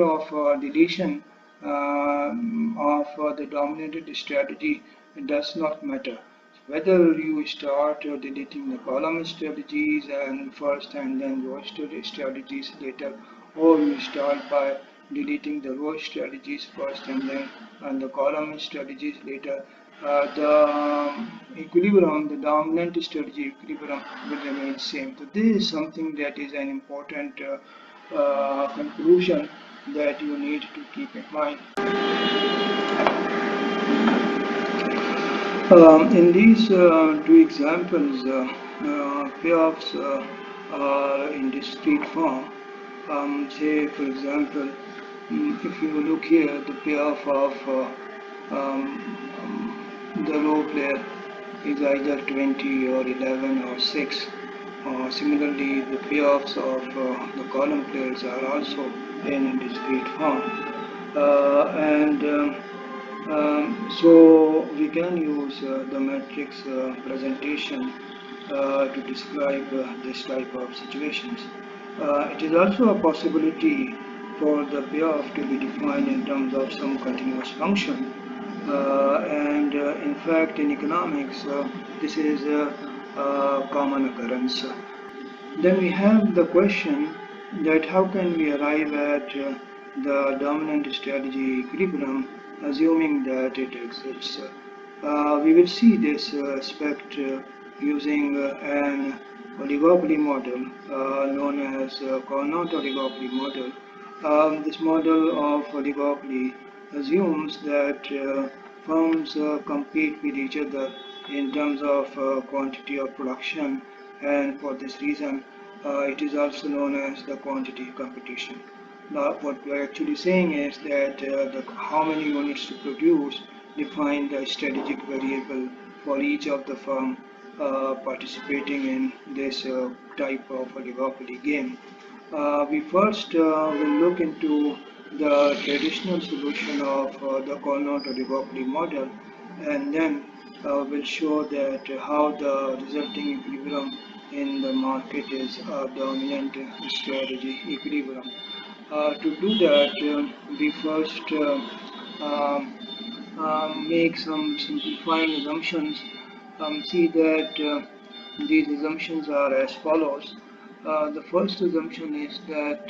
of deletion of the dominated strategy does not matter. Whether you start deleting the column strategies and first and then row strategies later, or you start by deleting the row strategies first and then the column strategies later, the equilibrium, the dominant strategy equilibrium will remain same. So this is something that is an important conclusion that you need to keep in mind. In these two examples, payoffs are in discrete form. Say, for example, if you look here, the payoff of the row player is either 20 or 11 or 6. Similarly, the payoffs of the column players are also in discrete form. So we can use the matrix presentation to describe this type of situations. It is also a possibility for the payoff to be defined in terms of some continuous function. And in fact, in economics, this is a common occurrence. Then we have the question that how can we arrive at the dominant strategy equilibrium, assuming that it exists. We will see this aspect using an oligopoly model known as Carnot oligopoly model. This model of oligopoly assumes that firms compete with each other in terms of quantity of production, and for this reason it is also known as the quantity competition. Now what we are actually saying is that how many units to produce define the strategic variable for each of the firm participating in this type of oligopoly game. We first will look into the traditional solution of the Carnot oligopoly model, and then we'll show that how the resulting equilibrium in the market is a dominant strategy equilibrium. To do that, we first make some simplifying assumptions. See that these assumptions are as follows. The first assumption is that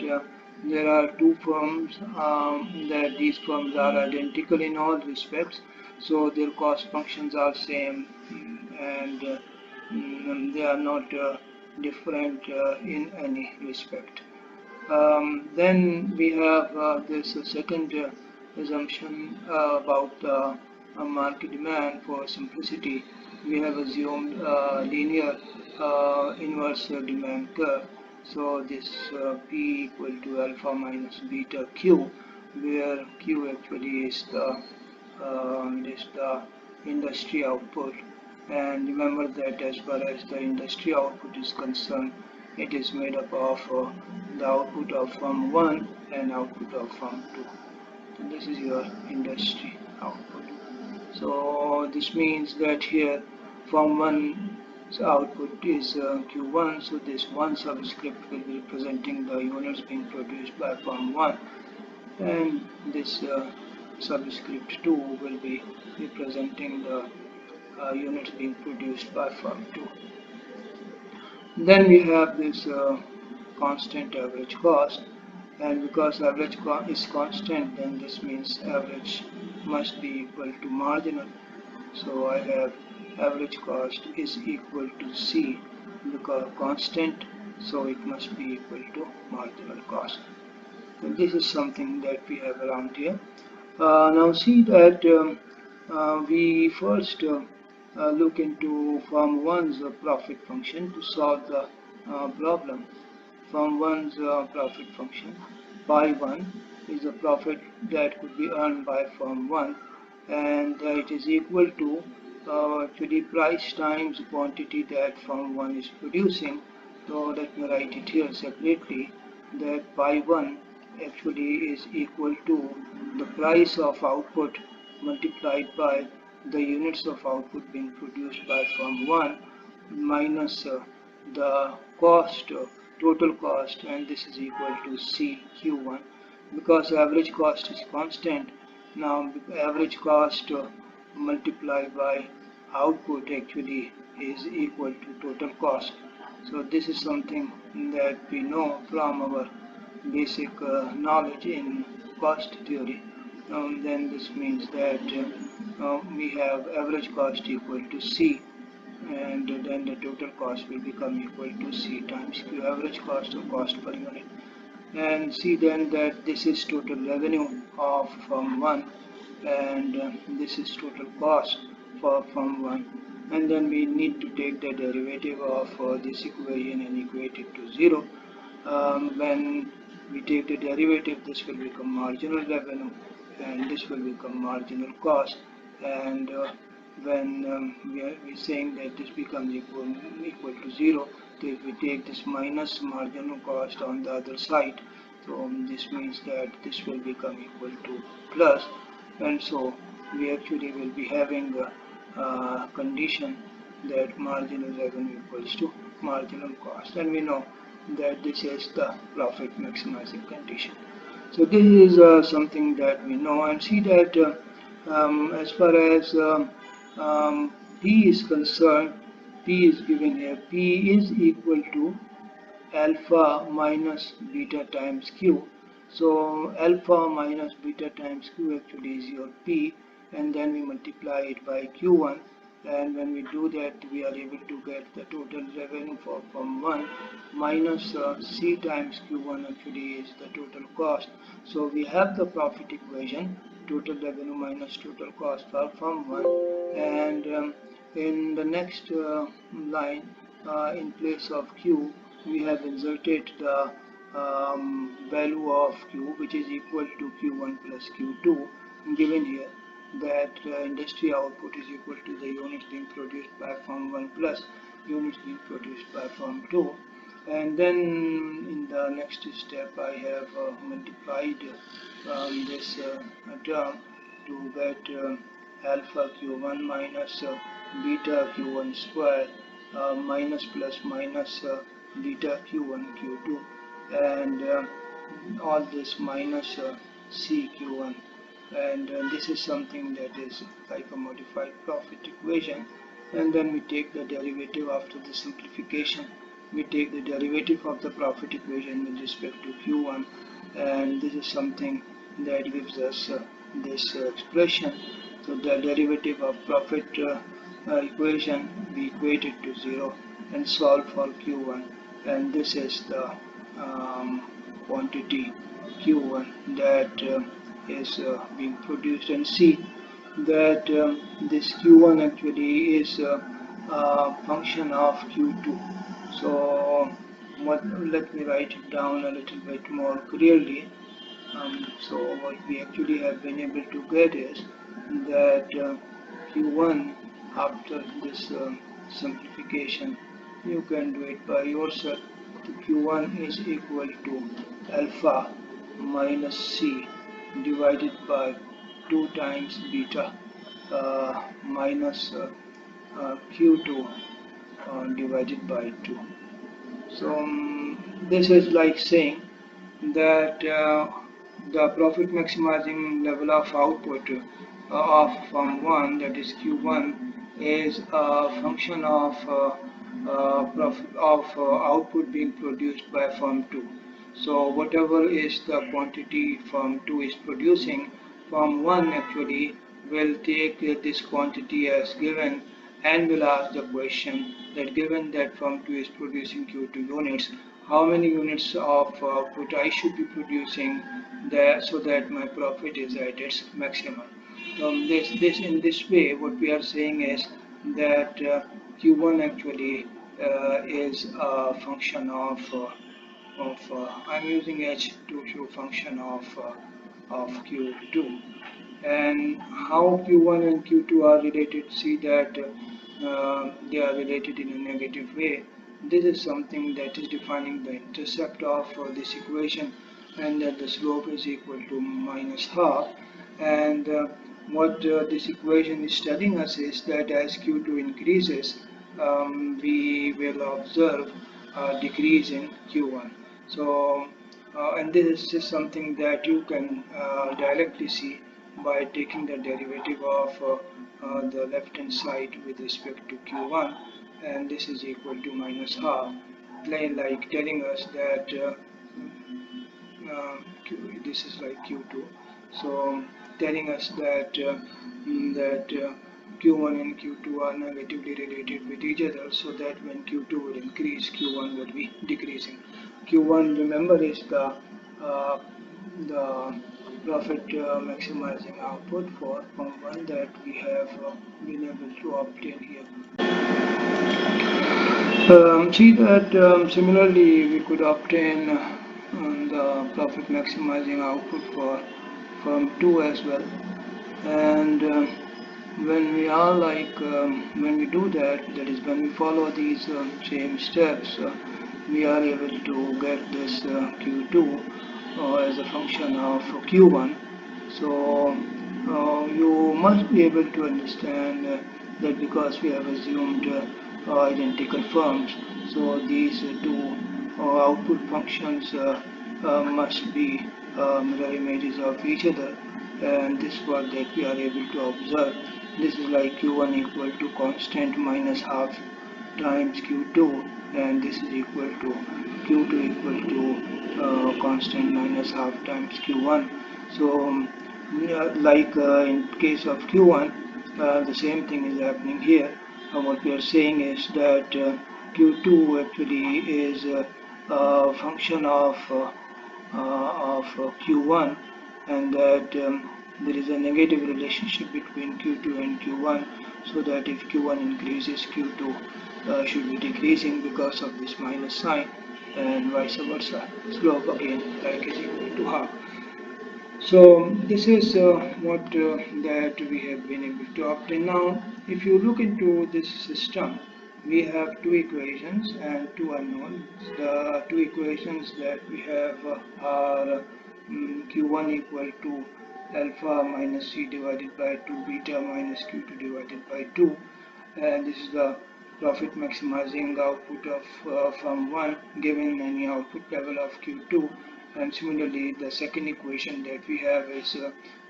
there are two firms, that these firms are identical in all respects, so their cost functions are same, and they are not different in any respect. Then we have this second assumption about market demand. For simplicity, we have assumed linear inverse demand curve. So this P equal to alpha minus beta Q, where Q actually is the industry output. And remember that as far as the industry output is concerned, it is made up of the output of firm 1 and output of firm 2. So this is your industry output. So this means that here firm 1's output is Q1, so this one subscript will be representing the units being produced by firm 1, and this subscript 2 will be representing the units being produced by firm 2. Then we have this constant average cost, and because average is constant, then this means average must be equal to marginal. So I have average cost is equal to C, because constant, so it must be equal to marginal cost. And this is something that we have around here. Now see that we first look into firm 1's profit function to solve the problem. Firm 1's profit function, pi 1, is the profit that could be earned by firm 1, and it is equal to the price times quantity that firm 1 is producing. So let me write it here separately, that pi 1 actually is equal to the price of output multiplied by the units of output being produced by firm 1 minus the cost, total cost, and this is equal to CQ1. Because average cost is constant, now average cost multiplied by output actually is equal to total cost. So this is something that we know from our basic knowledge in cost theory. Then this means that we have average cost equal to C, and then the total cost will become equal to C times Q, average cost or cost per unit. And see then that this is total revenue of firm 1, and this is total cost for firm 1, and then we need to take the derivative of this equation and equate it to 0. When we take the derivative, this will become marginal revenue and this will become marginal cost, and when we are saying that this becomes equal to 0, so if we take this minus marginal cost on the other side, so this means that this will become equal to plus, and so we actually will be having a condition that marginal revenue equals to marginal cost, and we know that this is the profit maximizing condition. So this is something that we know, and see that as far as P is concerned, P is given here. P is equal to alpha minus beta times Q. So alpha minus beta times Q actually is your P, and then we multiply it by Q1, and when we do that we are able to get the total revenue for firm 1 minus C times Q1 actually is the total cost. So we have the profit equation, total revenue minus total cost for firm 1, and in the next line, in place of Q, we have inserted the value of Q, which is equal to Q1 plus Q2, given here that industry output is equal to the units being produced by firm 1 plus units being produced by firm 2. And then in the next step I have multiplied this term to get alpha q1 minus beta q1 square minus plus minus beta q1 q2 and all this minus cq1, and this is something that is like a modified profit equation. And then we take the derivative after the simplification. We take the derivative of the profit equation with respect to q1, and this is something that gives us this expression. So the derivative of profit equation we equate it to 0 and solve for q1, and this is the quantity q1 that is being produced. And see that this q1 actually is a function of q2. So let me write it down a little bit more clearly. So what we actually have been able to get is that q1 after this simplification, you can do it by yourself. So q1 is equal to alpha minus c divided by 2 times beta minus q2 divided by 2. So this is like saying that the profit maximizing level of output of firm 1, that is q1, is a function of output being produced by firm 2. So whatever is the quantity firm 2 is producing, firm 1 actually will take this quantity as given and will ask the question that given that firm 2 is producing q2 units, how many units of output I should be producing there so that my profit is at its maximum. In this way, what we are saying is that q1 actually is a function I'm using h to show function of q2. And how q1 and q2 are related, see that they are related in a negative way. This is something that is defining the intercept of this equation, and that the slope is equal to minus half. And what this equation is telling us is that as q2 increases, we will observe a decrease in q1. So and this is just something that you can directly see by taking the derivative of the left hand side with respect to q1, and this is equal to minus half, like telling us that this is like q2, so telling us that q1 and q2 are negatively related with each other, so that when q2 will increase, q1 will be decreasing. q1, remember, is the profit maximizing output for firm 1 that we have been able to obtain here. See that similarly we could obtain the profit maximizing output for firm 2 as well. And when we are when we do that, that is when we follow these same steps, we are able to get this q2 as a function of q1. So you must be able to understand that because we have assumed identical firms, so these two output functions must be mirror images of each other, and this is what that we are able to observe. This is like q1 equal to constant minus half times q2, and this is equal to q2 equal to constant minus half times q1. So in case of q1, the same thing is happening here. What we are saying is that q2 actually is a function of q1, and that there is a negative relationship between q2 and q1, so that if q1 increases, q2 should be decreasing because of this minus sign, and vice versa. Slope again like is equal to half. So this is what that we have been able to obtain. Now if you look into this system, we have two equations and two unknowns. The two equations that we have are q1 equal to alpha minus c divided by 2 beta minus q2 divided by 2, and this is the profit maximizing output of from 1 given any output level of q2. And similarly the second equation that we have is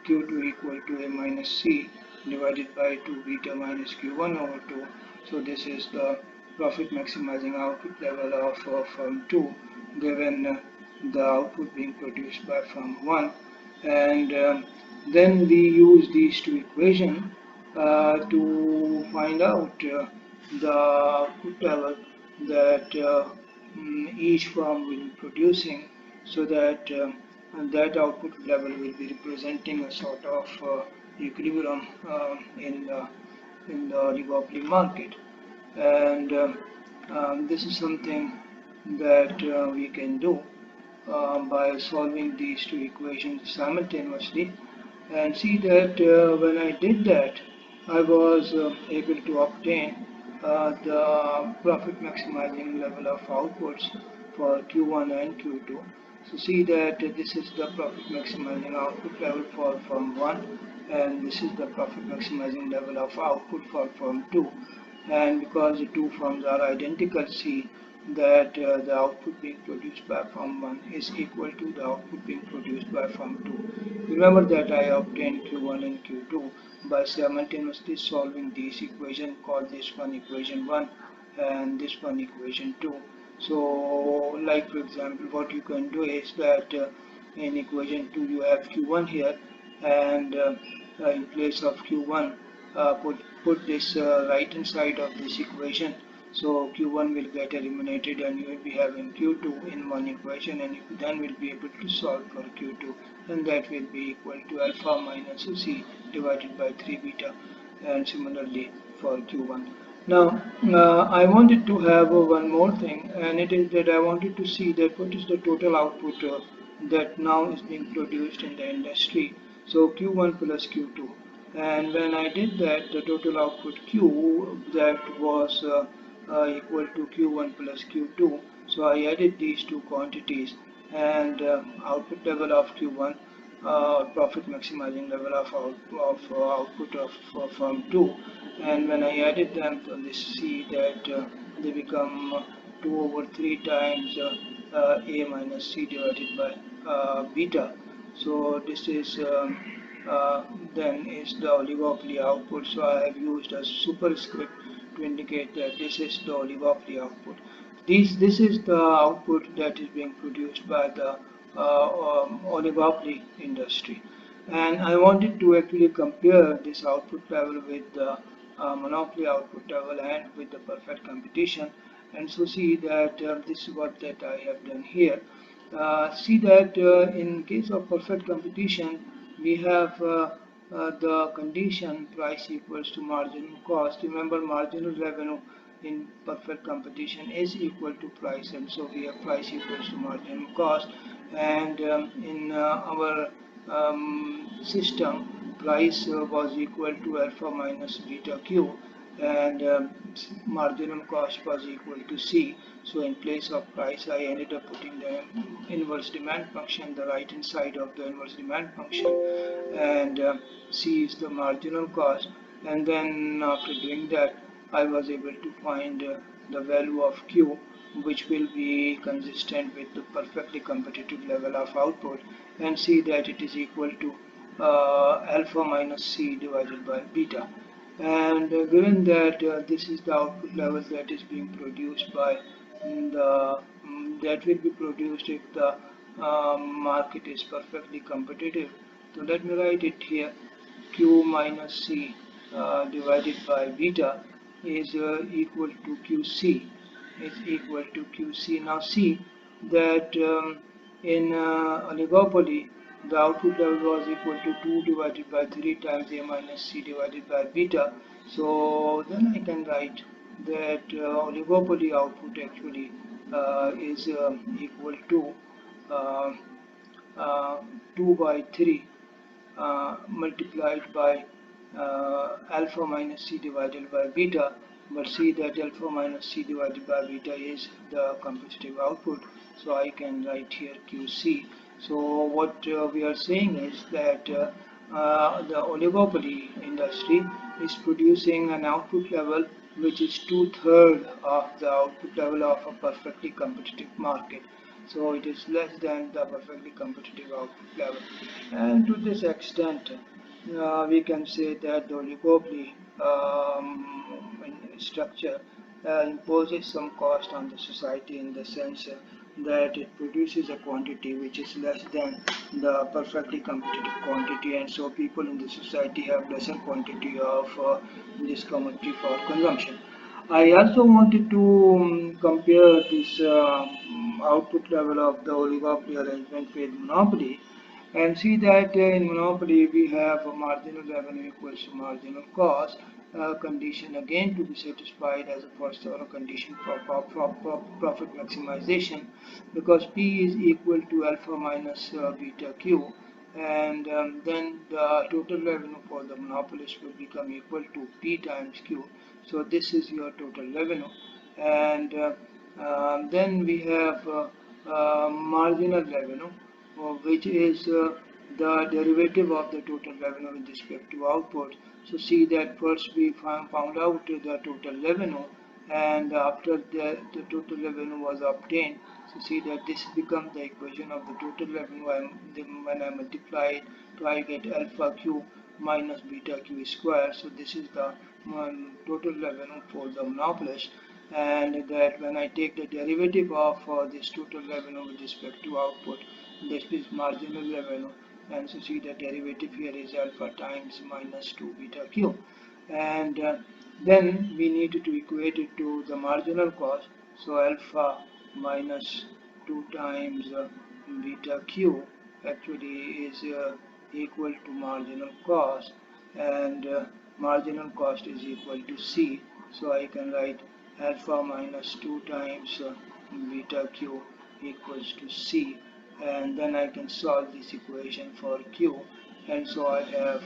q2 equal to a minus c divided by 2 beta minus q1 over 2. So this is the profit maximizing output level of firm 2 given the output being produced by firm 1. And then we use these two equations to find out the output level that each firm will be producing, so that that output level will be representing a sort of equilibrium in the oligopoly market. And this is something that we can do by solving these two equations simultaneously, and see that when I did that, I was able to obtain the profit maximizing level of outputs for Q1 and Q2. So see that this is the profit maximizing output level for firm 1, and this is the profit maximizing level of output for firm 2. And because the two firms are identical, see that the output being produced by firm 1 is equal to the output being produced by firm 2. Remember that I obtained Q1 and Q2 by simultaneously solving these equations. Call this one equation 1 and this one equation 2. So like for example, what you can do is that in equation 2 you have Q1 here, and in place of Q1 put this right hand side of this equation. So Q1 will get eliminated and you will be having Q2 in one equation, and you then will be able to solve for Q2, and that will be equal to alpha minus C divided by 3 beta, and similarly for Q1. Now I wanted to have one more thing, and it is that I wanted to see that what is the total output that now is being produced in the industry. So Q1 plus Q2, and when I did that, the total output Q that was equal to Q1 plus Q2. So I added these two quantities, and output level of Q1, profit maximizing level of output of firm 2, and when I added them, so this see that they become 2 over 3 times A minus C divided by beta. So this is then is the oligopoly output. So I have used a superscript to indicate that this is the oligopoly output. This is the output that is being produced by the oligopoly industry. And I wanted to actually compare this output level with the monopoly output level and with the perfect competition. And so see that this is what that I have done here. See that in case of perfect competition, we have the condition price equals to marginal cost. Remember, marginal revenue in perfect competition is equal to price, and so we have price equals to marginal cost. And in our system, price was equal to alpha minus beta q, and marginal cost was equal to C. So in place of price, I ended up putting the inverse demand function, the right hand side of the inverse demand function, and C is the marginal cost. And then after doing that, I was able to find the value of Q, which will be consistent with the perfectly competitive level of output, and see that it is equal to alpha minus C divided by beta. And given that this is the output level that is being produced by the that will be produced if the market is perfectly competitive. So let me write it here. Q minus C divided by beta is equal to QC, is equal to QC. Now see that in oligopoly, the output level was equal to 2 divided by 3 times A minus C divided by beta. So then I can write that oligopoly output actually is equal to uh, 2 by 3 multiplied by alpha minus C divided by beta, but see that alpha minus C divided by beta is the competitive output, so I can write here QC. So what we are saying is that the oligopoly industry is producing an output level which is two-thirds of the output level of a perfectly competitive market. So it is less than the perfectly competitive output level. And to this extent, we can say that the oligopoly structure imposes some cost on the society in the sense that it produces a quantity which is less than the perfectly competitive quantity, and so people in the society have lesser quantity of this commodity for consumption. I also wanted to compare this output level of the oligopoly arrangement with monopoly, and see that in monopoly we have a marginal revenue equals to marginal cost condition again to be satisfied as a first order condition for profit maximization, because P is equal to alpha minus beta Q, and then the total revenue for the monopolist will become equal to P times Q. So this is your total revenue, and then we have marginal revenue, which is the derivative of the total revenue with respect to output. So see that first we found out the total revenue, and after the total revenue was obtained, so see that this becomes the equation of the total revenue. When I multiply it, so I get alpha q minus beta q square. So this is the total revenue for the monopolist, and that when I take the derivative of this total revenue with respect to output, this is marginal revenue, and so see the derivative here is alpha times minus 2 beta q, and then we need to equate it to the marginal cost. So alpha minus 2 times beta q actually is equal to marginal cost, and marginal cost is equal to C. So I can write alpha minus 2 times beta q equals to C, and then I can solve this equation for Q, and so I have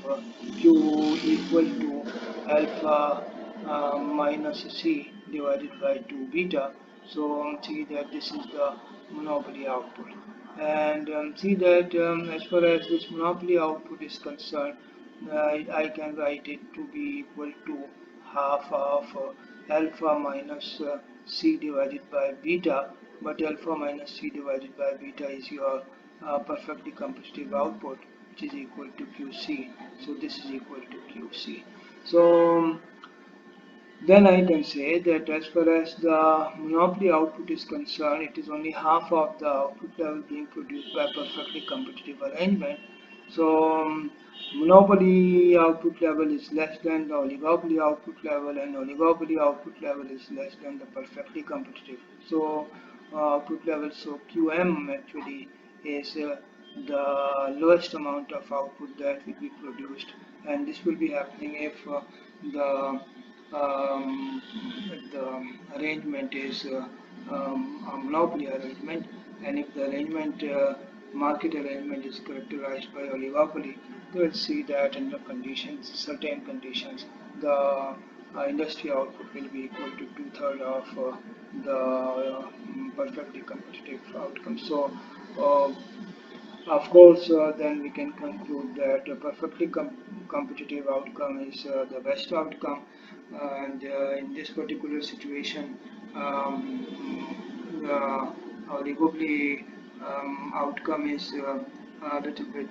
Q equal to alpha minus C divided by 2 beta. So see that this is the monopoly output, and see that as far as this monopoly output is concerned, I can write it to be equal to half of alpha minus C divided by beta, but alpha minus C divided by beta is your perfectly competitive output, which is equal to QC. So this is equal to QC. So then I can say that as far as the monopoly output is concerned, it is only half of the output level being produced by perfectly competitive arrangement. So monopoly output level is less than the oligopoly output level, and oligopoly output level is less than the perfectly competitive. So output level, so QM actually is the lowest amount of output that will be produced, and this will be happening if the um, the arrangement is a monopoly arrangement, and if the arrangement market arrangement is characterized by oligopoly, you will see that in the conditions, certain conditions, the industry output will be equal to two-thirds of the perfectly competitive outcome. So of course, then we can conclude that a perfectly competitive outcome is the best outcome, and in this particular situation, the oligopoly outcome is a little bit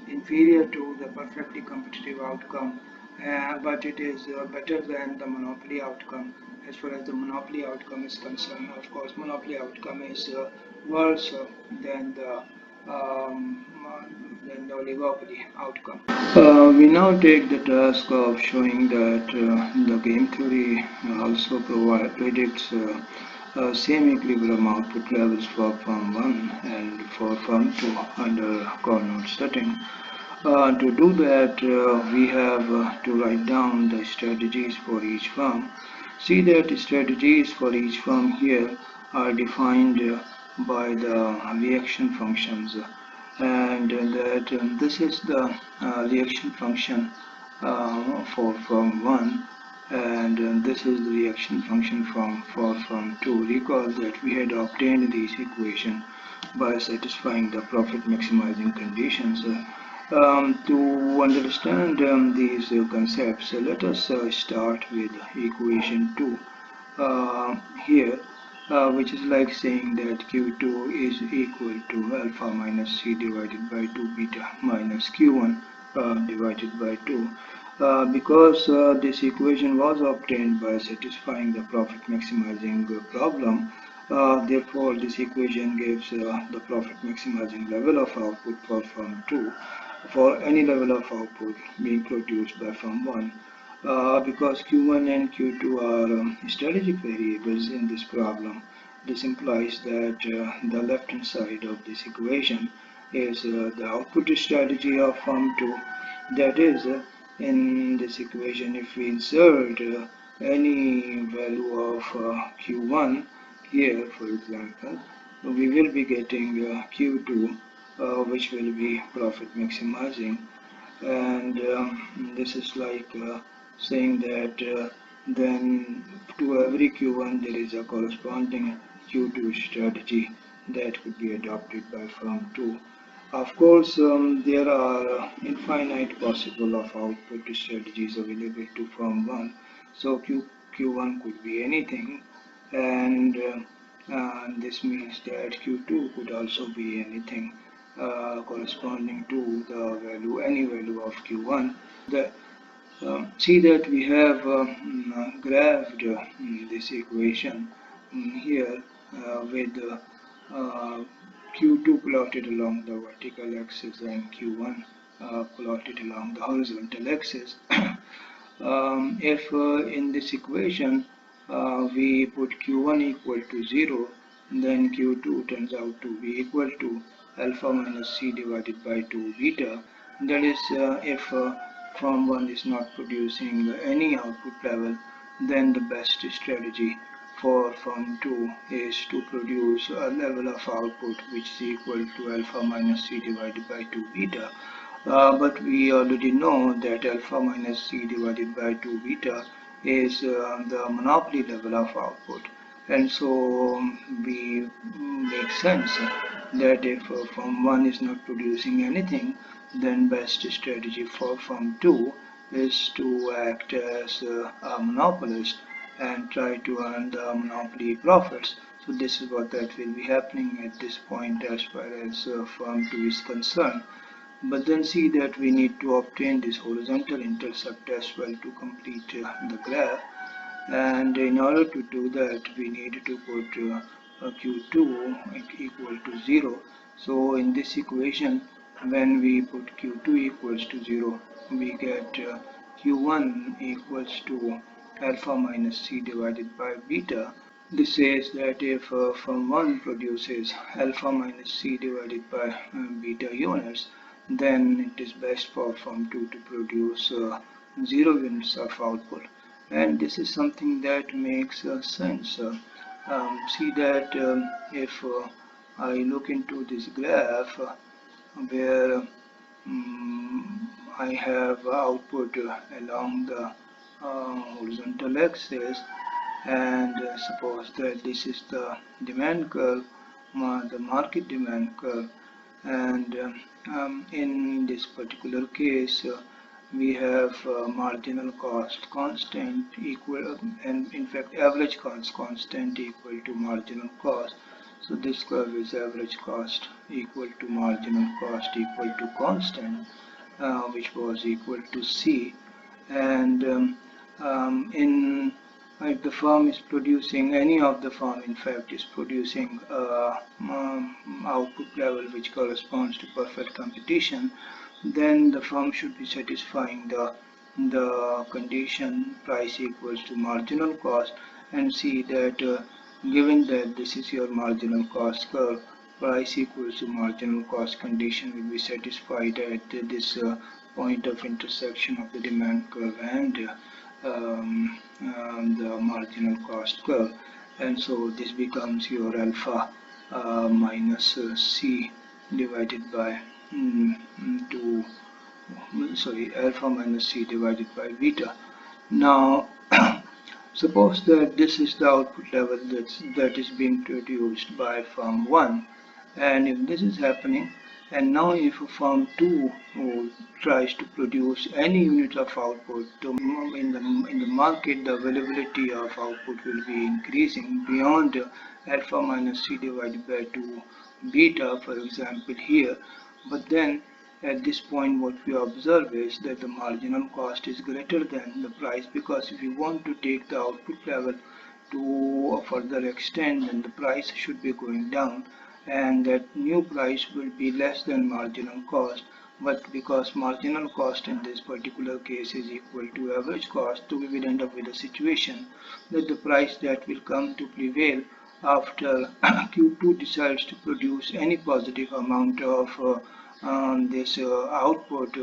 inferior to the perfectly competitive outcome, but it is better than the monopoly outcome. As far as the monopoly outcome is concerned, of course, monopoly outcome is worse than um, than the oligopoly outcome. We now take the task of showing that the game theory also predicts same equilibrium output levels for firm 1 and for firm 2 under Carnot setting. To do that, we have to write down the strategies for each firm. See that strategies for each firm here are defined by the reaction functions, and that this is the reaction function for firm 1, and this is the reaction function for firm 2. Recall that we had obtained this equation by satisfying the profit maximizing conditions. To understand these concepts, let us start with equation 2 here, which is like saying that Q2 is equal to alpha minus C divided by 2 beta minus Q1 divided by 2. Because this equation was obtained by satisfying the profit maximizing problem, therefore this equation gives the profit maximizing level of output for firm 2 for any level of output being produced by firm 1. Because Q1 and Q2 are strategic variables in this problem, this implies that the left hand side of this equation is the output strategy of firm 2. That is, in this equation, if we insert any value of Q1 here, for example, we will be getting Q2, which will be profit maximizing, and this is like saying that then to every Q1 there is a corresponding Q2 strategy that could be adopted by firm 2. Of course, there are infinite possible of output strategies available to firm 1. So Q1 could be anything, and this means that Q2 could also be anything corresponding to the value, any value of Q1. See that we have graphed this equation here with Q2 plotted along the vertical axis and Q1 plotted along the horizontal axis. If in this equation we put Q1 equal to 0, then Q2 turns out to be equal to alpha minus C divided by 2 beta. That is, if firm 1 is not producing any output level, then the best strategy for firm 2 is to produce a level of output which is equal to alpha minus C divided by 2 beta. But we already know that alpha minus C divided by 2 beta is the monopoly level of output, and so we make sense that if firm 1 is not producing anything, then best strategy for firm 2 is to act as a monopolist and try to earn the monopoly profits. So this is what that will be happening at this point as far as firm 2 is concerned. But then see that we need to obtain this horizontal intercept as well to complete the graph, and in order to do that we need to put Q2 equal to 0. So in this equation, when we put Q2 equals to 0, we get Q1 equals to alpha minus C divided by beta. This says that if firm 1 produces alpha minus C divided by beta units, then it is best for firm 2 to produce 0 units of output. And this is something that makes sense. See that if I look into this graph where I have output along the horizontal axis, and suppose that this is the demand curve, the market demand curve, and in this particular case we have marginal cost constant equal, and in fact average cost constant equal to marginal cost. So this curve is average cost equal to marginal cost equal to constant, which was equal to C, and in if the firm is producing, any of the firm in fact is producing output level which corresponds to perfect competition, then the firm should be satisfying the condition price equals to marginal cost, and see that given that this is your marginal cost curve, price equals to marginal cost condition will be satisfied at this point of intersection of the demand curve and the marginal cost curve, and so this becomes your alpha minus C divided by 2 alpha minus C divided by beta. Now, suppose that this is the output level that is being produced by firm 1, and if this is happening, and now if firm 2 tries to produce any unit of output, in the market the availability of output will be increasing beyond alpha minus C divided by 2 beta, for example here. But then at this point what we observe is that the marginal cost is greater than the price, because if you want to take the output level to a further extent, then the price should be going down, and that new price will be less than marginal cost. But because marginal cost in this particular case is equal to average cost, so we will end up with a situation that the price that will come to prevail after Q2 decides to produce any positive amount of this output,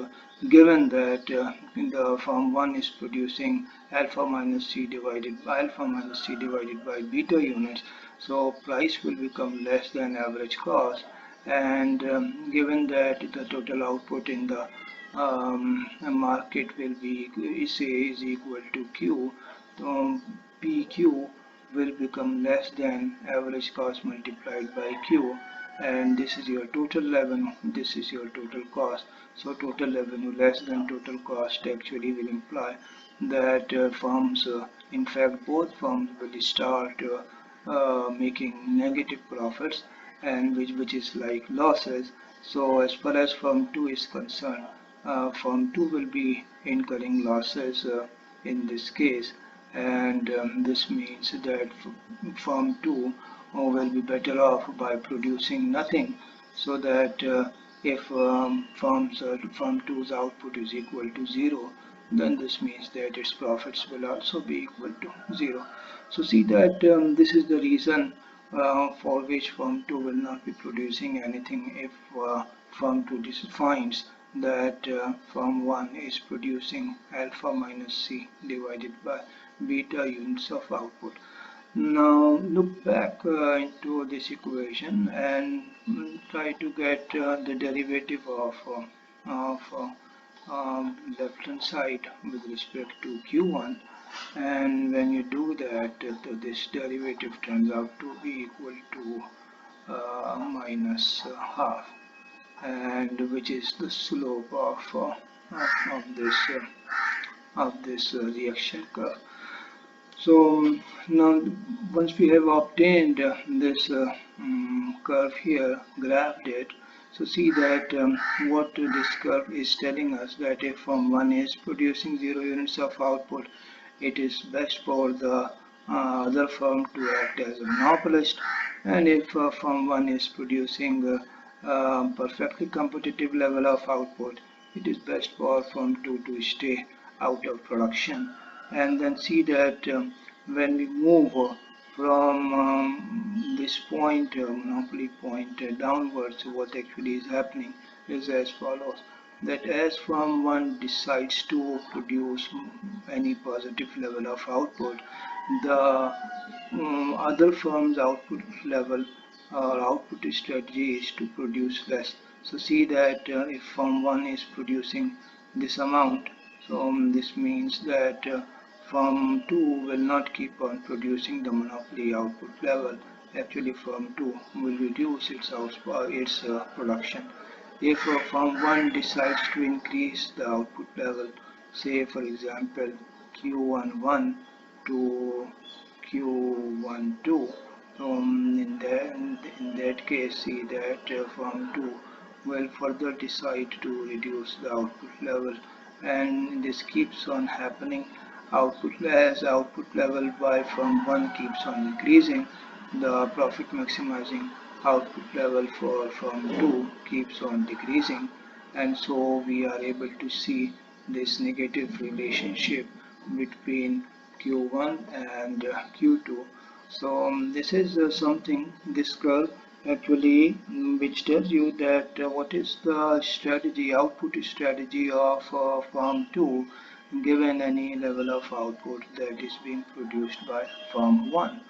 given that the firm 1 is producing alpha minus C divided by beta units, so price will become less than average cost, and given that the total output in the market will be is equal to Q, PQ will become less than average cost multiplied by Q, and this is your total revenue, this is your total cost. So total revenue less than total cost actually will imply that firms, in fact both firms will start making negative profits, and which is like losses. So as far as firm 2 is concerned, firm 2 will be incurring losses in this case, and this means that firm 2 will be better off by producing nothing, so that if firm 2's output is equal to 0, then this means that its profits will also be equal to 0. So see that this is the reason for which firm 2 will not be producing anything if firm 2 finds that firm 1 is producing alpha minus C divided by beta units of output. Now look back into this equation and try to get the derivative of left hand side with respect to Q1, and when you do that, this derivative turns out to be equal to minus half, and which is the slope of this reaction curve. So now once we have obtained this curve here, graphed it, so see that what this curve is telling us, that if firm 1 is producing 0 units of output, it is best for the other firm to act as a monopolist, and if firm 1 is producing perfectly competitive level of output, it is best for firm 2 to stay out of production. And then see that when we move from this point, monopoly point, downwards, what actually is happening is as follows: that as firm 1 decides to produce any positive level of output, the other firm's output level or output strategy is to produce less. So see that if firm 1 is producing this amount, so this means that firm 2 will not keep on producing the monopoly output level. Actually firm 2 will reduce its production. If firm 1 decides to increase the output level, say for example Q11 to Q12, in that case see that firm 2 will further decide to reduce the output level, and this keeps on happening. As output level by firm 1 keeps on increasing, the profit maximizing output level for firm 2 keeps on decreasing, and so we are able to see this negative relationship between Q1 and Q2. So this is something, this curve actually, which tells you that what is the strategy, output strategy of firm 2 given any level of output that is being produced by firm 1.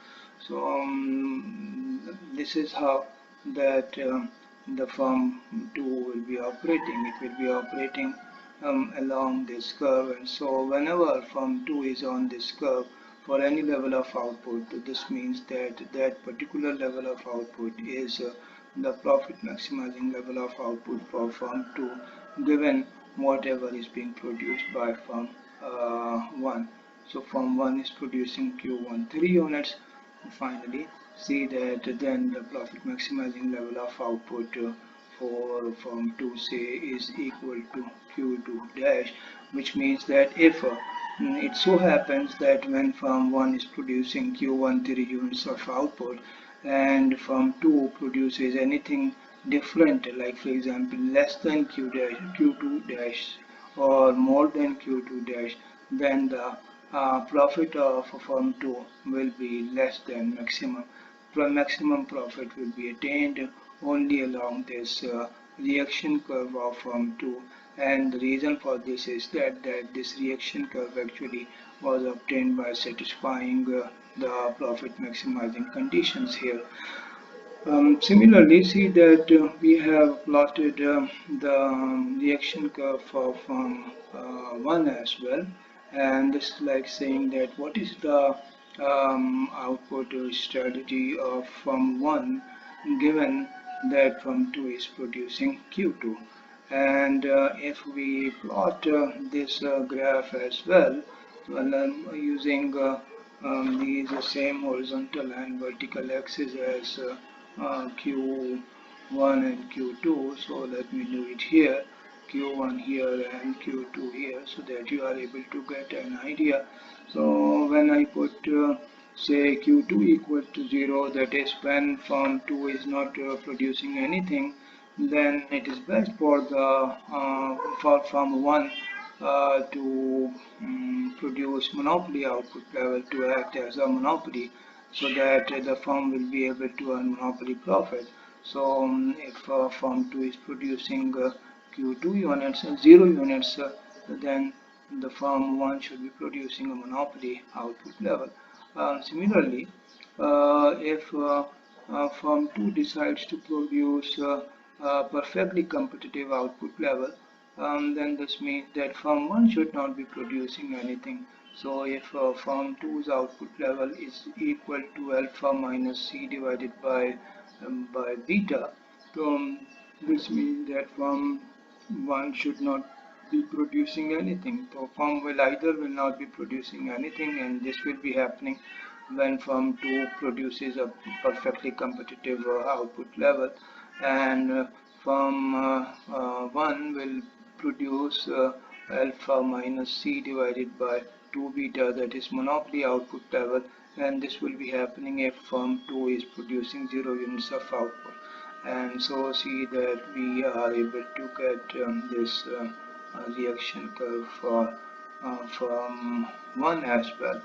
So this is how that the firm 2 will be operating. It will be operating along this curve. And so whenever firm 2 is on this curve for any level of output, this means that that particular level of output is the profit maximizing level of output for firm 2 given whatever is being produced by firm 1. So firm 1 is producing Q1 3 units. Finally, see that then the profit maximizing level of output for firm 2 say is equal to Q2 dash, which means that if it so happens that when firm 1 is producing Q1 3 units of output and firm 2 produces anything different, like for example less than Q2 dash or more than Q2 dash, then the profit of firm 2 will be less than maximum. Maximum profit will be attained only along this reaction curve of firm 2, and the reason for this is that this reaction curve actually was obtained by satisfying the profit maximizing conditions here. Similarly, see that we have plotted the reaction curve for firm 1 as well, and this is like saying that what is the output strategy of firm 1 given that firm 2 is producing Q2. And if we plot this graph as well, using these same horizontal and vertical axes as Q1 and Q2. So let me do it here, Q1 here and Q2 here, so that you are able to get an idea. So when I put say Q2 equal to 0, that is when firm 2 is not producing anything, then it is best for the for firm 1 to produce monopoly output level to act as a monopoly, so that the firm will be able to earn monopoly profit. So if firm 2 is producing Q2 units and 0 units, then the firm 1 should be producing a monopoly output level. Similarly, if firm 2 decides to produce a perfectly competitive output level, then this means that firm 1 should not be producing anything. So if firm 2's output level is equal to alpha minus C divided by beta, this means that firm 1 should not be producing anything. So firm will either will not be producing anything, and this will be happening when firm 2 produces a perfectly competitive output level, and firm 1 will produce alpha minus C divided by 2 beta, that is monopoly output level, and this will be happening if firm 2 is producing 0 units of output. And so see that we are able to get this reaction curve for firm 1 as well.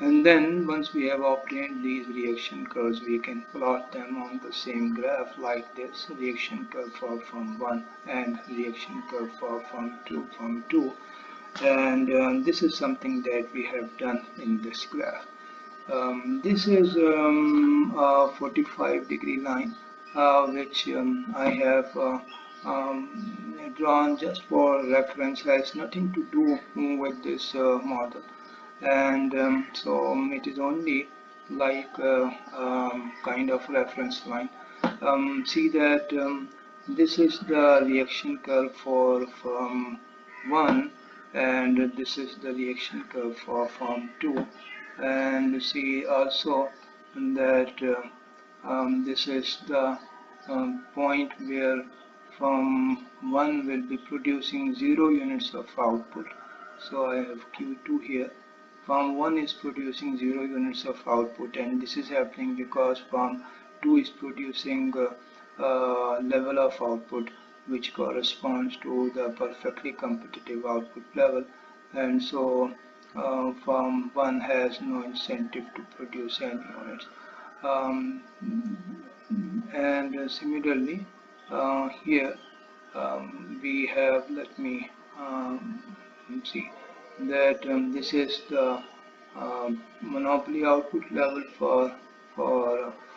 And then once we have obtained these reaction curves, we can plot them on the same graph like this: reaction curve for firm 1 and reaction curve for firm 2. And this is something that we have done in this graph. This is a 45-degree line which I have drawn just for reference, has nothing to do with this model, and so it is only like kind of reference line. See that this is the reaction curve for firm 1, and this is the reaction curve for firm 2, and see also that this is the point where firm 1 will be producing 0 units of output. So I have Q2 here. Firm 1 is producing 0 units of output, and this is happening because firm 2 is producing level of output which corresponds to the perfectly competitive output level, and so firm 1 has no incentive to produce any units. And similarly here we have, let me see that this is the monopoly output level for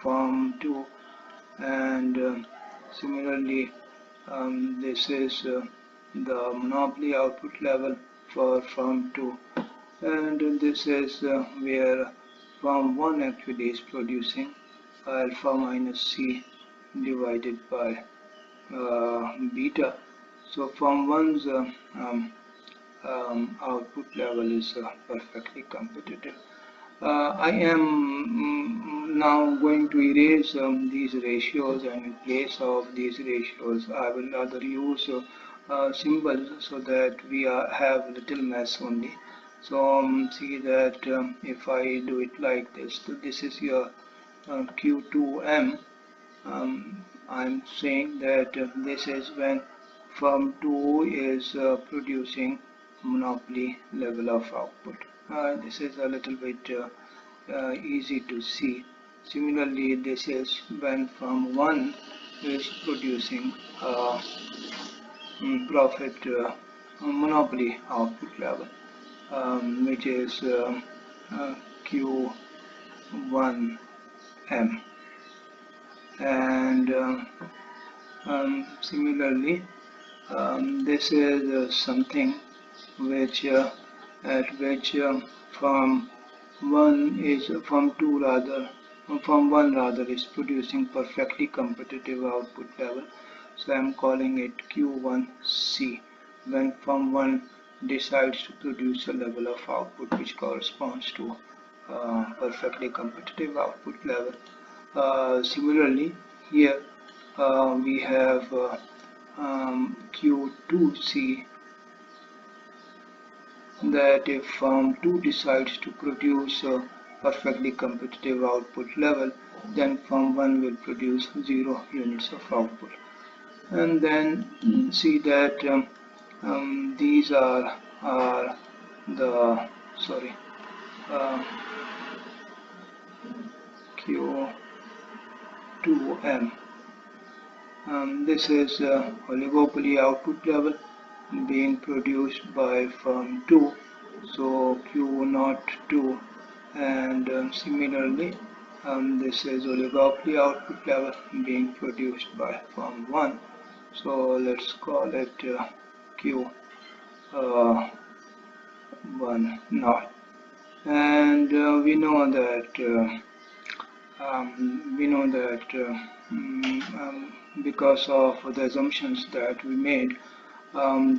firm 2, and similarly this is the monopoly output level for firm 2, and this is where firm 1 actually is producing alpha minus C divided by beta. So firm 1's output level is perfectly competitive. I am now going to erase these ratios, and in place of these ratios I will rather use symbols so that we have little mess only. So see that if I do it like this, so this is your Q2M. I'm saying that this is when firm 2 is producing monopoly level of output. This is a little bit easy to see. Similarly, this is when firm 1 is producing profit monopoly output level, which is Q1M, and similarly this is something which at which firm 1 is firm 2 rather firm 1 rather is producing perfectly competitive output level, so I am calling it Q1C when firm 1 decides to produce a level of output which corresponds to perfectly competitive output level. Similarly, here we have Q2C, that if firm 2 decides to produce a perfectly competitive output level, then firm 1 will produce 0 units of output. And then see that these are the Q2M. This is oligopoly output level being produced by firm 2, so Q02, and similarly this is oligopoly output level being produced by firm 1, so let's call it Q1 naught. And we know that because of the assumptions that we made,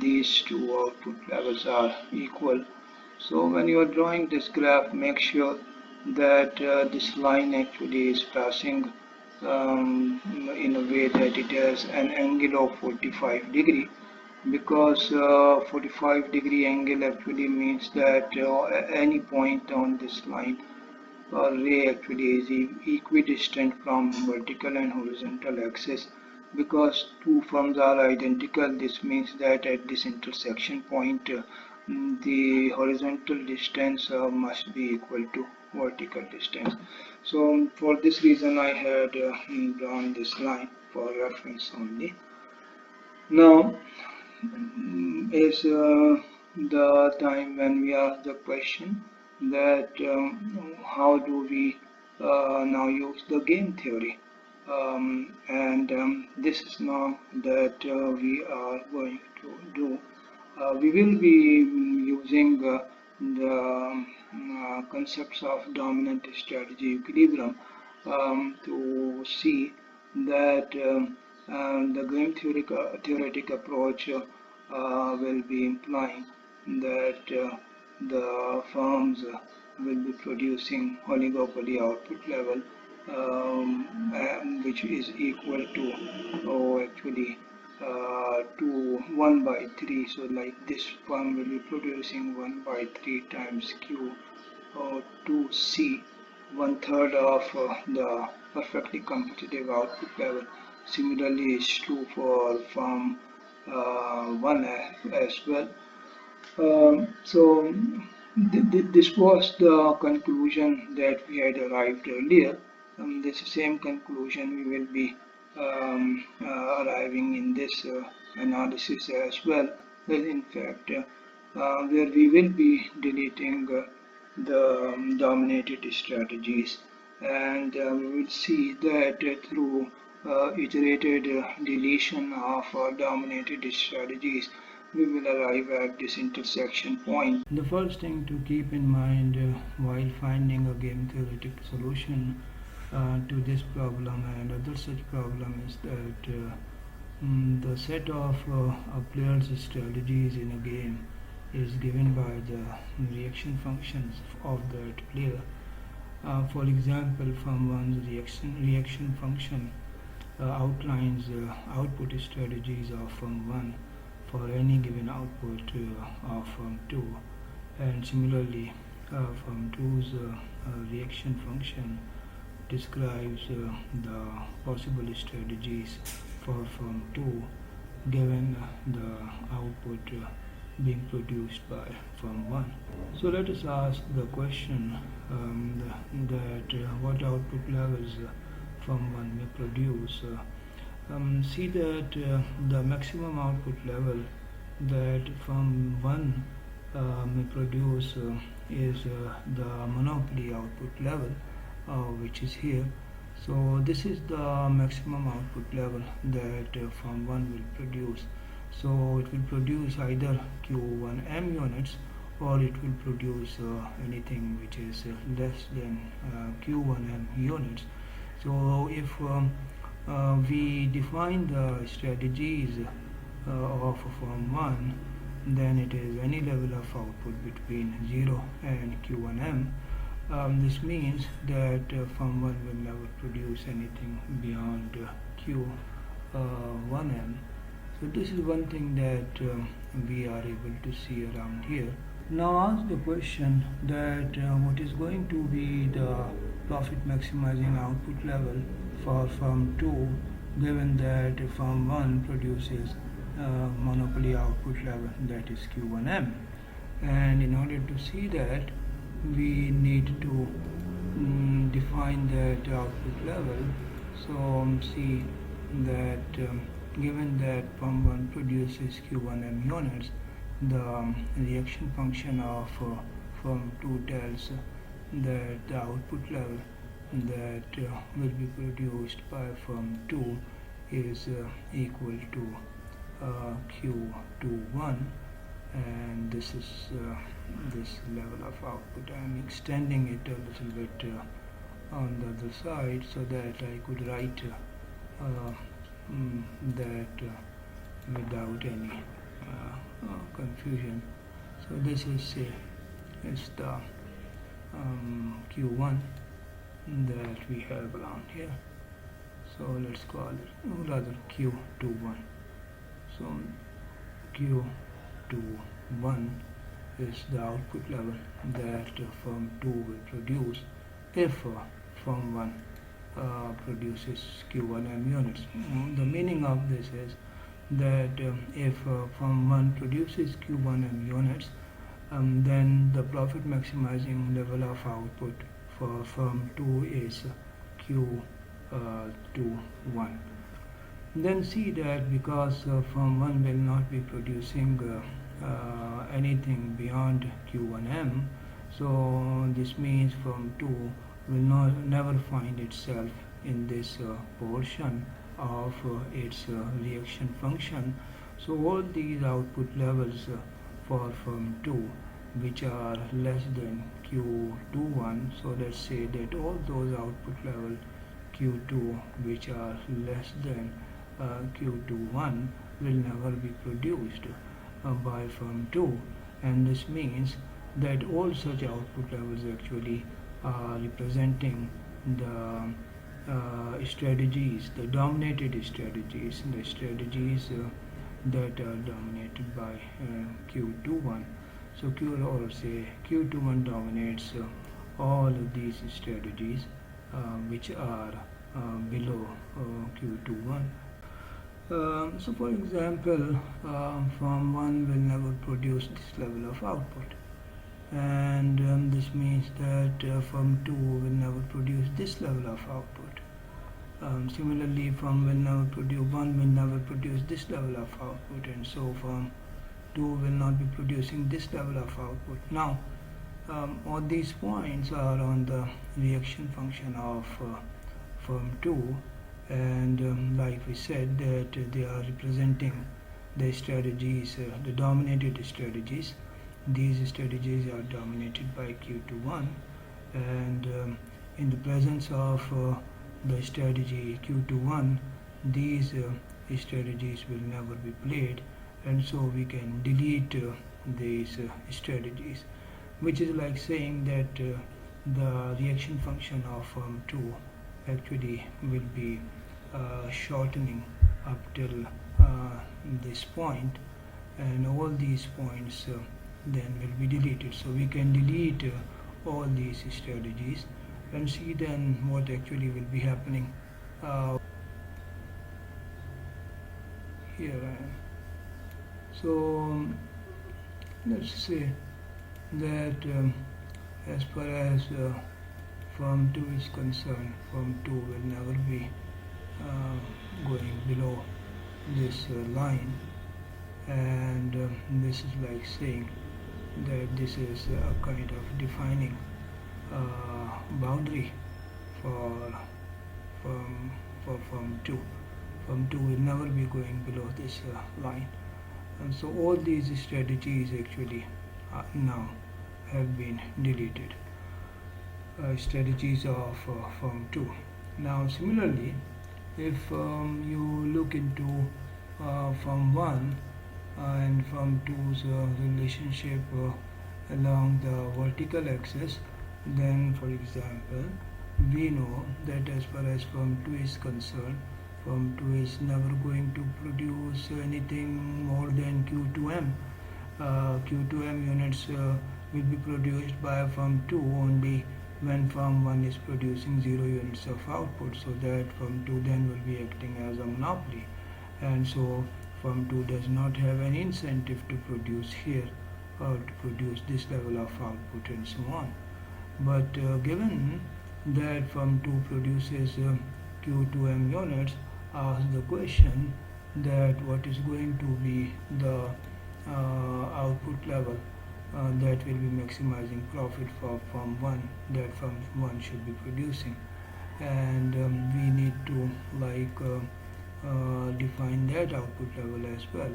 these two output levels are equal. So when you are drawing this graph, make sure that this line actually is passing in a way that it has an angle of 45 degree, because 45-degree angle actually means that any point on this line or ray actually is equidistant from vertical and horizontal axis. Because two firms are identical, this means that at this intersection point the horizontal distance must be equal to vertical distance. So for this reason I had drawn this line for reference only. Now is the time when we ask the question that how do we now use the game theory, and this is now that we are going to do. We will be using the concepts of dominant strategy equilibrium to see that the game theoretic approach will be implying that the firms will be producing oligopoly output level which is equal to actually to 1 by 3. So like this firm will be producing 1 by 3 times Q 2C, one third of the perfectly competitive output level. Similarly is true for firm 1 as well. So this was the conclusion that we had arrived earlier. This same conclusion we will be arriving in this analysis as well. Well, in fact, where we will be deleting the dominated strategies, and we will see that through iterated deletion of dominated strategies, we will arrive at this intersection point. The first thing to keep in mind while finding a game theoretic solution to this problem and other such problem is that the set of players' strategies in a game is given by the reaction functions of that player. For example, from one's reaction function outlines output strategies of firm 1 for any given output of firm 2, and similarly firm 2's reaction function describes the possible strategies for firm 2 given the output being produced by firm 1. So let us ask the question that what output levels firm 1 may produce. See that the maximum output level that firm 1 may produce is the monopoly output level, which is here. So this is the maximum output level that firm 1 will produce. So it will produce either Q1M units or it will produce anything which is less than Q1M units. So if we define the strategies of firm 1, then it is any level of output between 0 and Q1M. This means that firm 1 will never produce anything beyond Q1M. So this is one thing that we are able to see around here. Now ask the question that what is going to be the profit maximizing output level for firm 2 given that firm 1 produces monopoly output level, that is Q1M. And in order to see that, we need to define that output level. So see that given that firm 1 produces Q1M units, the reaction function of firm 2 tells that the output level that will be produced by firm 2 is equal to Q21, and this is this level of output. I am extending it a little bit on the other side so that I could write that without any confusion. So this is the Q1 that we have around here. So let's call it rather Q21. So Q21 is the output level that firm 2 will produce if firm 1 produces Q1M units. The meaning of this is that if firm 1 produces Q1M units, then the profit maximizing level of output for firm 2 is Q21. Then see that because firm 1 will not be producing anything beyond Q1M, so this means firm 2 will never find itself in this portion of its reaction function. So all these output levels for firm 2 which are less than Q21, so let's say that all those output level Q2 which are less than Q21 will never be produced by firm 2, and this means that all such output levels actually are representing the strategies, the dominated strategies, the strategies that are dominated by Q21. So Q21 dominates all of these strategies which are below Q21. So for example, firm 1 will never produce this level of output, and this means that firm 2 will never produce this level of output. Similarly, firm 1 will never produce this level of output, and so firm 2 will not be producing this level of output. Now, all these points are on the reaction function of firm 2, and like we said that they are representing the strategies, the dominated strategies. These strategies are dominated by Q21, and in the presence of the strategy Q21, these strategies will never be played, and so we can delete these strategies, which is like saying that the reaction function of firm 2 actually will be shortening up till this point, and all these points then will be deleted. So we can delete all these strategies and see then what actually will be happening. Here I am. So let's say that as far as firm 2 is concerned, firm 2 will never be going below this line, and this is like saying that this is a kind of defining boundary for firm 2. Firm 2 will never be going below this line, and so all these strategies actually now have been deleted. Strategies of firm 2. Now similarly, if you look into firm 1 and firm 2's relationship along the vertical axis, then for example we know that as far as firm 2 is concerned, firm 2 is never going to produce anything more than Q2M. Q2M units will be produced by firm 2 only when firm 1 is producing 0 units of output, so that firm 2 then will be acting as a monopoly, and so firm 2 does not have any incentive to produce here or to produce this level of output and so on. But given that firm 2 produces Q2M units, ask the question that what is going to be the output level that will be maximizing profit for firm 1 that firm 1 should be producing, and we need to define that output level as well.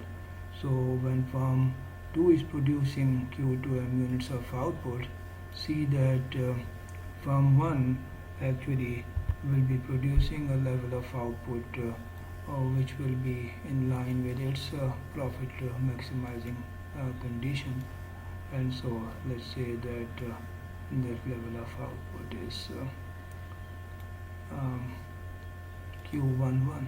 So when firm 2 is producing Q2M units of output, see that firm 1 actually will be producing a level of output which will be in line with its profit maximizing condition, and so let's say that that level of output is Q11.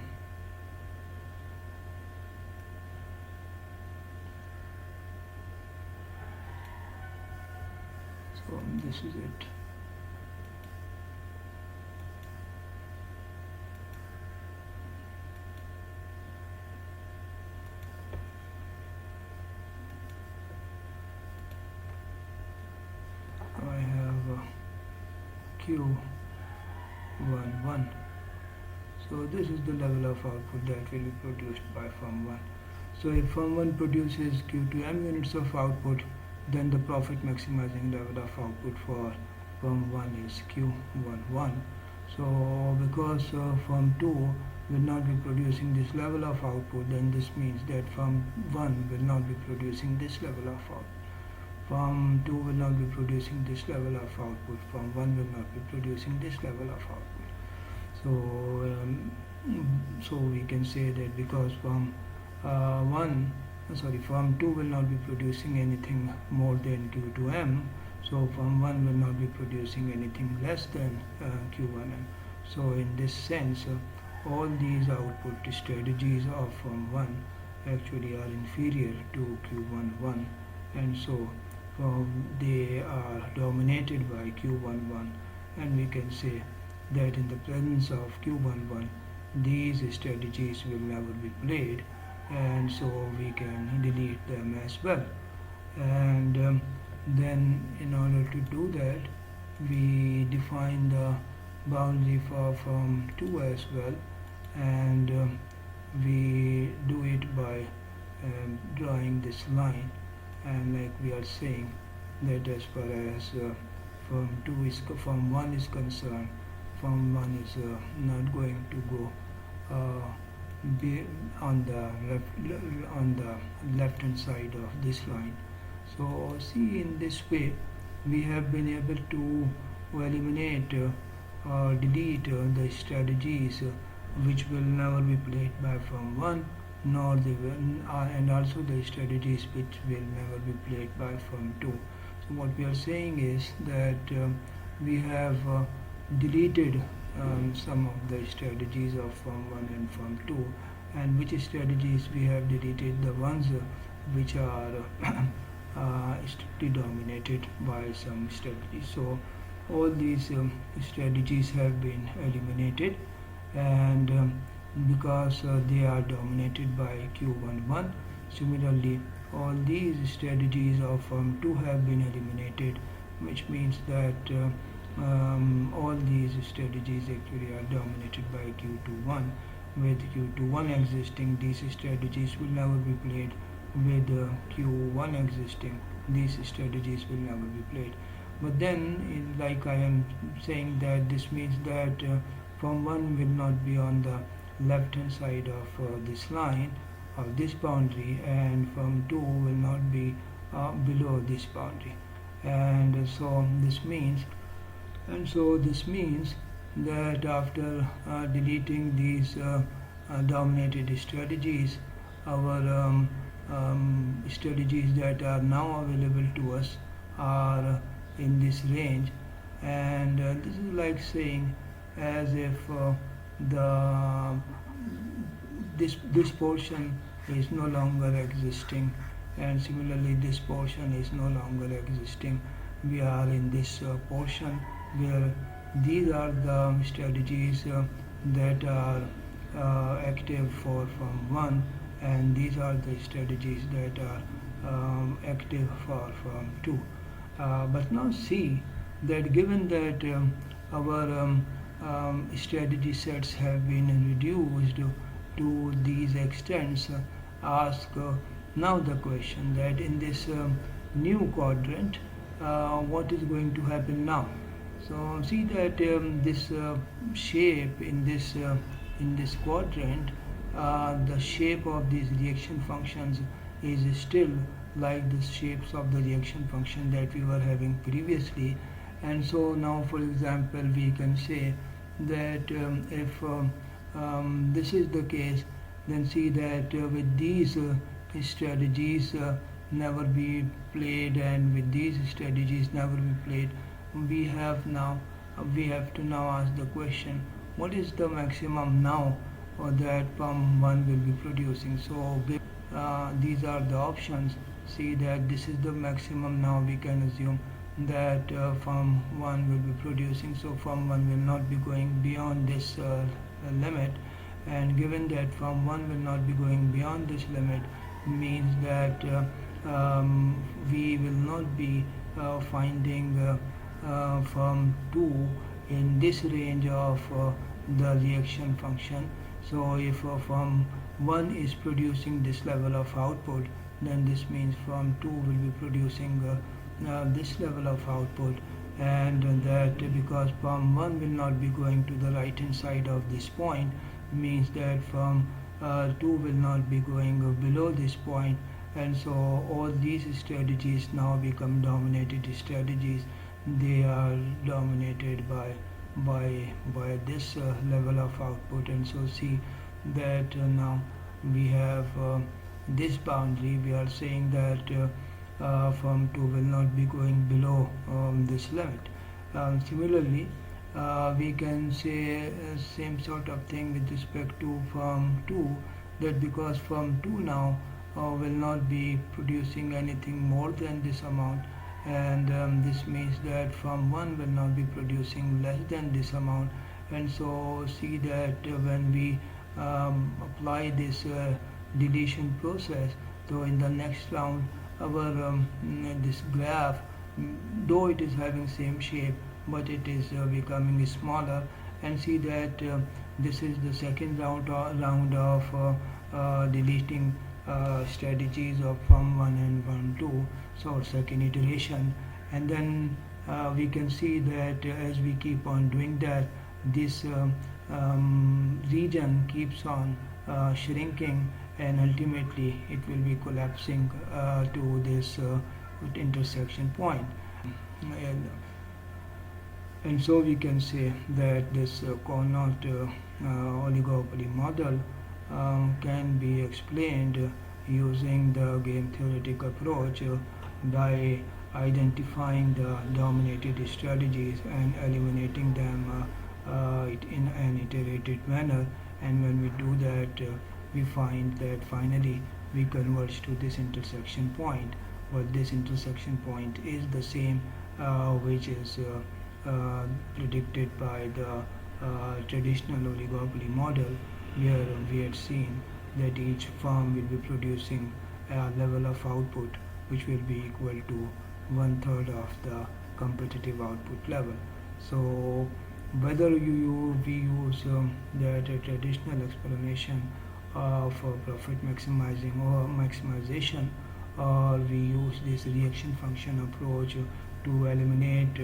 So this is it. I have Q11. So this is the level of output that will be produced by firm 1. So if firm 1 produces Q2M units of output, then the profit maximizing level of output for firm 1 is Q11. So because firm 2 will not be producing this level of output, then this means that firm 1 will not be producing this level of output. Firm 2 will not be producing this level of output. Firm 1 will not be producing this level of output. So we can say that because firm 2 will not be producing anything more than Q2M, so firm 1 will not be producing anything less than Q1M. So in this sense, all these output strategies of firm 1 actually are inferior to Q11, and so they are dominated by Q11, and we can say that in the presence of Q11 these strategies will never be played, and so we can delete them as well. And then in order to do that, we define the boundary for firm 2 as well, and we do it by drawing this line, and like we are saying that as far as firm 1 is concerned, firm 1 is not going to go be on the left hand side of this line. So see, in this way we have been able to eliminate or delete the strategies which will never be played by firm 1, nor they will, and also the strategies which will never be played by firm 2. So what we are saying is that we have deleted some of the strategies of firm 1 and firm 2, and which strategies we have deleted? The ones which are strictly dominated by some strategies. So all these strategies have been eliminated, and because they are dominated by Q11. Similarly, all these strategies of firm 2 have been eliminated, which means that all these strategies actually are dominated by Q21. With Q21 existing, these strategies will never be played. With Q1 existing, these strategies will never be played. But then, like I am saying, that this means that firm 1 will not be on the left hand side of this line, of this boundary, and firm 2 will not be below this boundary. And so this means that after deleting these dominated strategies, our strategies that are now available to us are in this range, and this is like saying as if the this portion is no longer existing, and similarly this portion is no longer existing. We are in this portion where these are the strategies that are active for firm 1, and these are the strategies that are active for firm 2. But now see that given that our strategy sets have been reduced to these extents, ask now the question that in this new quadrant, what is going to happen now? So see that this shape in this quadrant, the shape of these reaction functions is still like the shapes of the reaction function that we were having previously. And so now, for example, we can say that if this is the case, then see that with these strategies never be played, and with these strategies never be played, we have to now ask the question, what is the maximum now that firm 1 will be producing? So these are the options. See that this is the maximum. Now we can assume that firm 1 will be producing, so firm 1 will not be going beyond this limit, and given that firm 1 will not be going beyond this limit, means that we will not be finding firm 2 in this range of the reaction function. So if firm 1 is producing this level of output, then this means firm 2 will be producing this level of output, and that because firm 1 will not be going to the right hand side of this point, means that firm 2 will not be going below this point, and so all these strategies now become dominated strategies. They are dominated by this level of output, and so see that now we have this boundary. We are saying that firm 2 will not be going below this limit. Similarly, we can say same sort of thing with respect to firm 2, that because firm 2 now will not be producing anything more than this amount, and this means that firm 1 will not be producing less than this amount, and so see that when we apply this deletion process, so in the next round our this graph, though it is having same shape, but it is becoming smaller, and see that this is the second round of deleting strategies of firm 1 and firm 2, so second iteration, and then we can see that as we keep on doing that, this region keeps on shrinking, and ultimately it will be collapsing to this intersection point. And so we can say that this Carnot oligopoly model can be explained using the game theoretic approach by identifying the dominated strategies and eliminating them in an iterated manner. And when we do that, we find that finally we converge to this intersection point. But this intersection point is the same which is predicted by the traditional oligopoly model, where we had seen that each firm will be producing a level of output which will be equal to one third of the competitive output level. So whether we use that traditional explanation of profit maximizing or maximization, or we use this reaction function approach to eliminate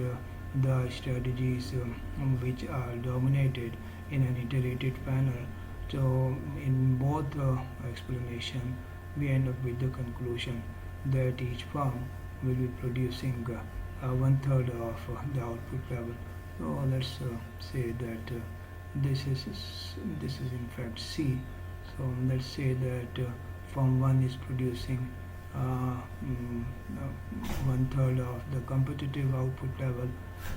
the strategies which are dominated in an iterated manner. So in both explanation, we end up with the conclusion that each firm will be producing one third of the output level. So let's say that this is in fact C. So let's say that firm 1 is producing one third of the competitive output level.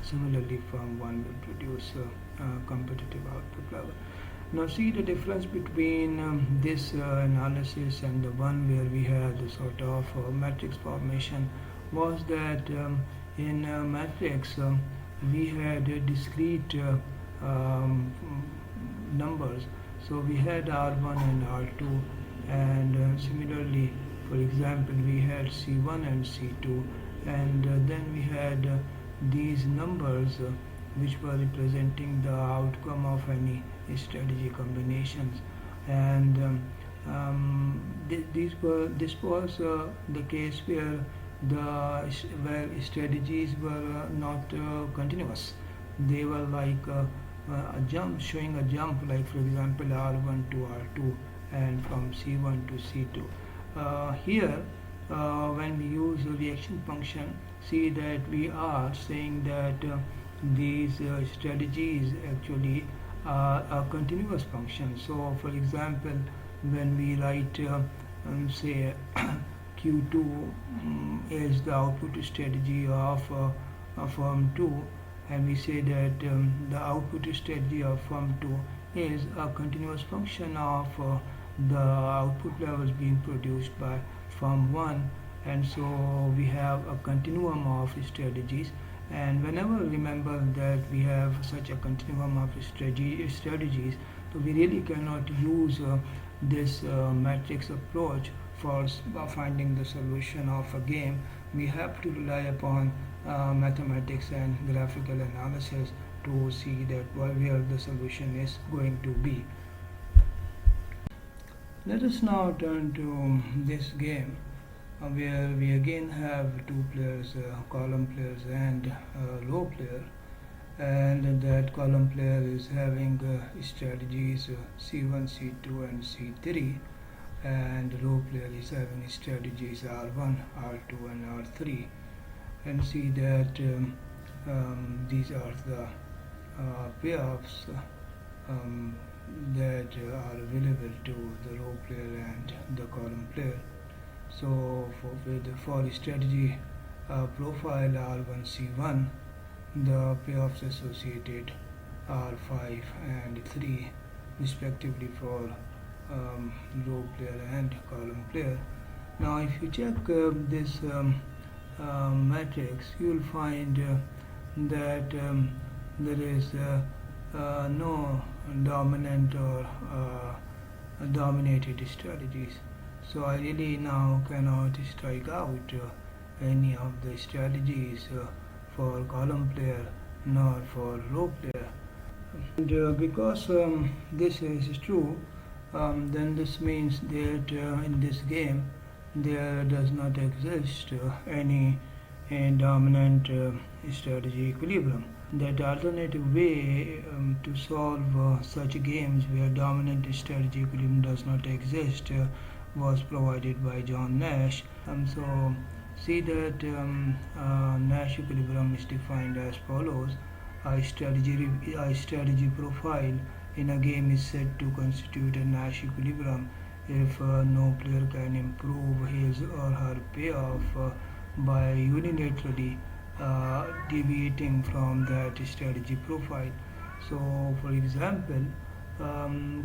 Similarly, firm 1 will produce competitive output level. Now see the difference between this analysis and the one where we had a sort of matrix formation was that in matrix we had discrete numbers. So we had R1 and R2, and similarly, for example, we had C1 and C2, and then we had these numbers which were representing the outcome of any strategy combinations, and this was the case where strategies were not continuous. They were like a jump, showing a jump, like for example R1 to R2 and from C1 to C2. Here when we use a reaction function, see that we are saying that these strategies actually are a continuous function. So for example, when we write say Q2 is the output strategy of firm 2, and we say that the output strategy of firm 2 is a continuous function of the output levels being produced by firm 1, and so we have a continuum of strategies. And whenever remember that we have such a continuum of strategies, so we really cannot use this matrix approach for finding the solution of a game. We have to rely upon mathematics and graphical analysis to see that where the solution is going to be. Let us now turn to this game where we again have two players, column players and row player, and that column player is having strategies C1, C2 and C3, and row player is having strategies R1, R2 and R3, and see that these are the payoffs that are available to the row player and the column player. So for strategy profile R1C1, the payoffs associated are 5 and 3 respectively for row player and column player. Now if you check this matrix, you will find that there is no dominant or dominated strategies. So I really now cannot strike out any of the strategies for column player nor for row player. And because this is true, then this means that in this game there does not exist any dominant strategy equilibrium. that alternative way to solve such games where dominant strategy equilibrium does not exist was provided by John Nash. So see that Nash equilibrium is defined as follows. A strategy profile in a game is said to constitute a Nash equilibrium if no player can improve his or her payoff by unilaterally deviating from that strategy profile. So, for example,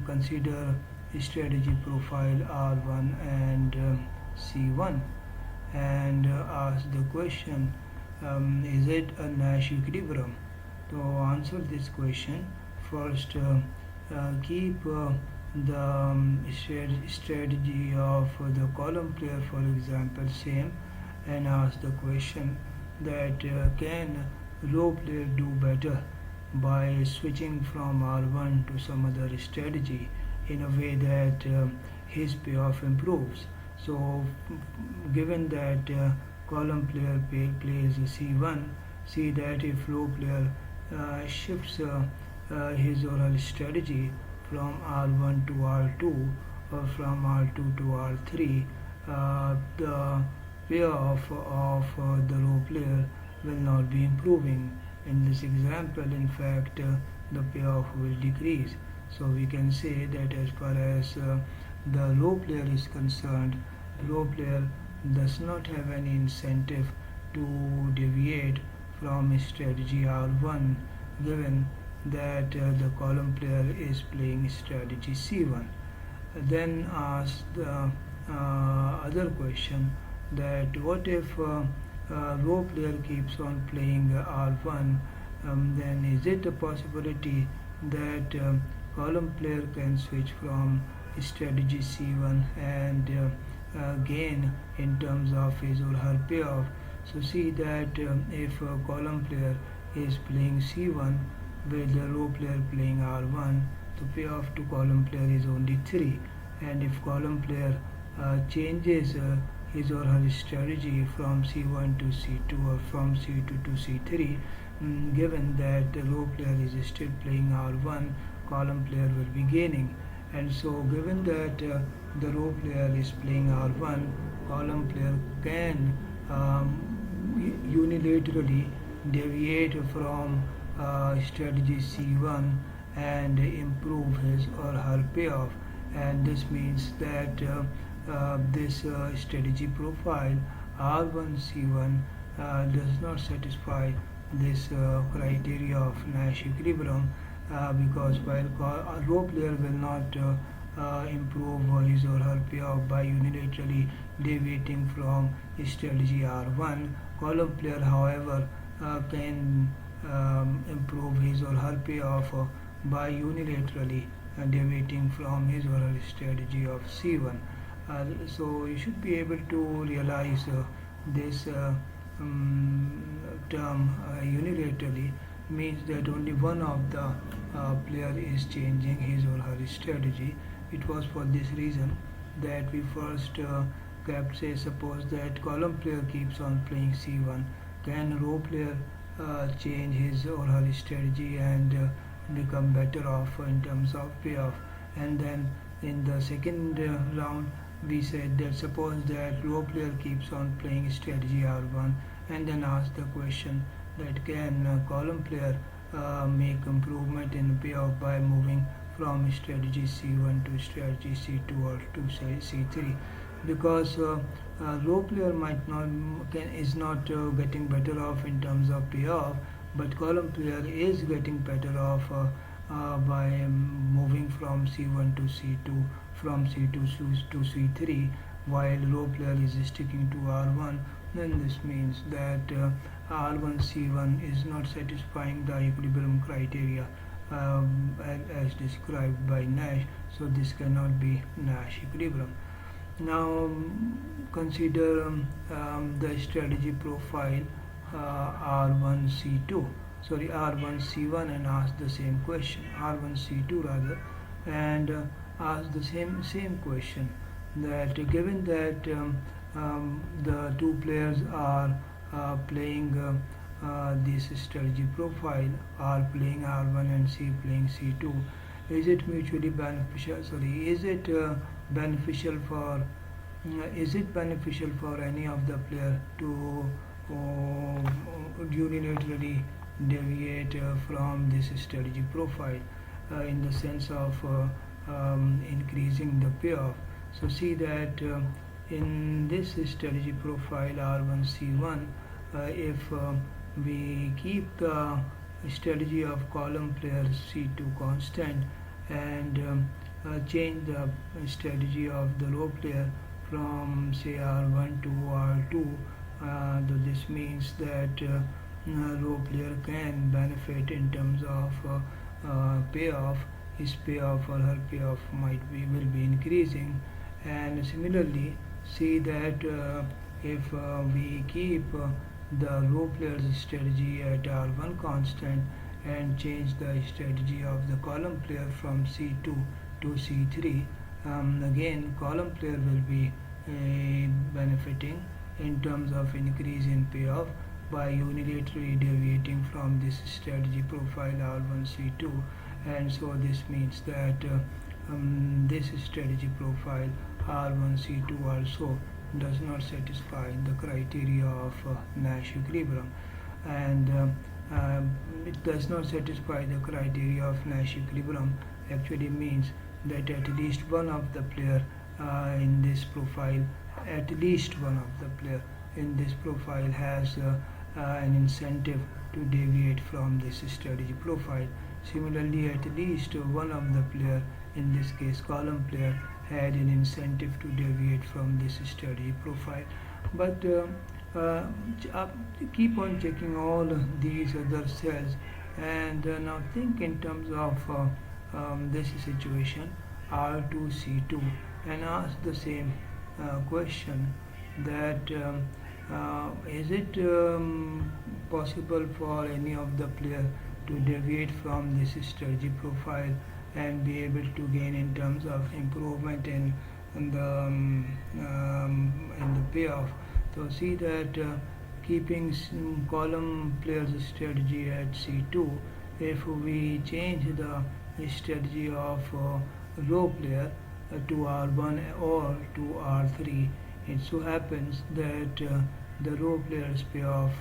consider strategy profile R1 and C1 and ask the question, is it a Nash equilibrium? To answer this question, first keep the strategy of the column player, for example, same, and ask the question that can row player do better by switching from R1 to some other strategy in a way that his payoff improves. So, given that column player plays C1, see that if row player shifts his or her strategy from R1 to R2 or from R2 to R3, the payoff of the row player will not be improving. In this example, in fact, the payoff will decrease. So we can say that as far as the row player is concerned, row player does not have any incentive to deviate from strategy R1 given that the column player is playing strategy C1. Then ask the other question that what if row player keeps on playing R1, then is it a possibility that column player can switch from strategy C1 and gain in terms of his or her payoff? So see that if a column player is playing C1 with the row player playing R1, the payoff to column player is only 3, and if column player changes his or her strategy from C1 to C2 or from C2 to C3, given that the row player is still playing R1, column player will be gaining. And so given that the row player is playing R1, column player can unilaterally deviate from strategy C1 and improve his or her payoff, and this means that this strategy profile R1C1 does not satisfy this criteria of Nash equilibrium because while a row player will not improve his or her payoff by unilaterally deviating from strategy R1, column player however can improve his or her payoff by unilaterally deviating from his or her strategy of C1. So you should be able to realize this term unilaterally means that only one of the player is changing his or her strategy. It was for this reason that we first kept say suppose that column player keeps on playing C1, can row player change his or her strategy and become better off in terms of payoff? And then in the second round we said that suppose that row player keeps on playing strategy R1 and then ask the question that can column player make improvement in payoff by moving from strategy C1 to strategy C2 or to say C3, because row player is not getting better off in terms of payoff, but column player is getting better off by moving from C1 to C2, from C2 to C3, while row player is sticking to R1. Then this means that R1C1 is not satisfying the equilibrium criteria as described by Nash, so this cannot be Nash equilibrium. Now consider the strategy profile R1C1 and ask the same question, R1C2 rather, and ask the same question that given that the two players are playing this strategy profile, R playing R1 and C playing C2, is it mutually beneficial? Sorry, is it beneficial for any of the player to unilaterally deviate from this strategy profile in the sense of increasing the payoff? So see that in this strategy profile R1C1, if we keep the strategy of column player C2 constant and change the strategy of the row player from say R1 to R2, this means that row player can benefit in terms of payoff. His payoff or her payoff will be increasing, and similarly see that if we keep the row player's strategy at R1 constant and change the strategy of the column player from C2 to C3, again column player will be benefiting in terms of increase in payoff by unilaterally deviating from this strategy profile R1C2, and so this means that this strategy profile R1C2 also does not satisfy the criteria of Nash equilibrium, and it does not satisfy the criteria of Nash equilibrium actually means that at least one of the player in this profile, at least one of the player in this profile has an incentive to deviate from this strategy profile. Similarly, at least one of the player, in this case column player, had an incentive to deviate from this strategy profile. But keep on checking all these other cells, and now think in terms of this situation R2C2 and ask the same question that is it possible for any of the player to deviate from this strategy profile and be able to gain in terms of improvement in the payoff? So see that keeping column player's strategy at C2, if we change the strategy of row player to R1 or to R3, it so happens that the row player's payoff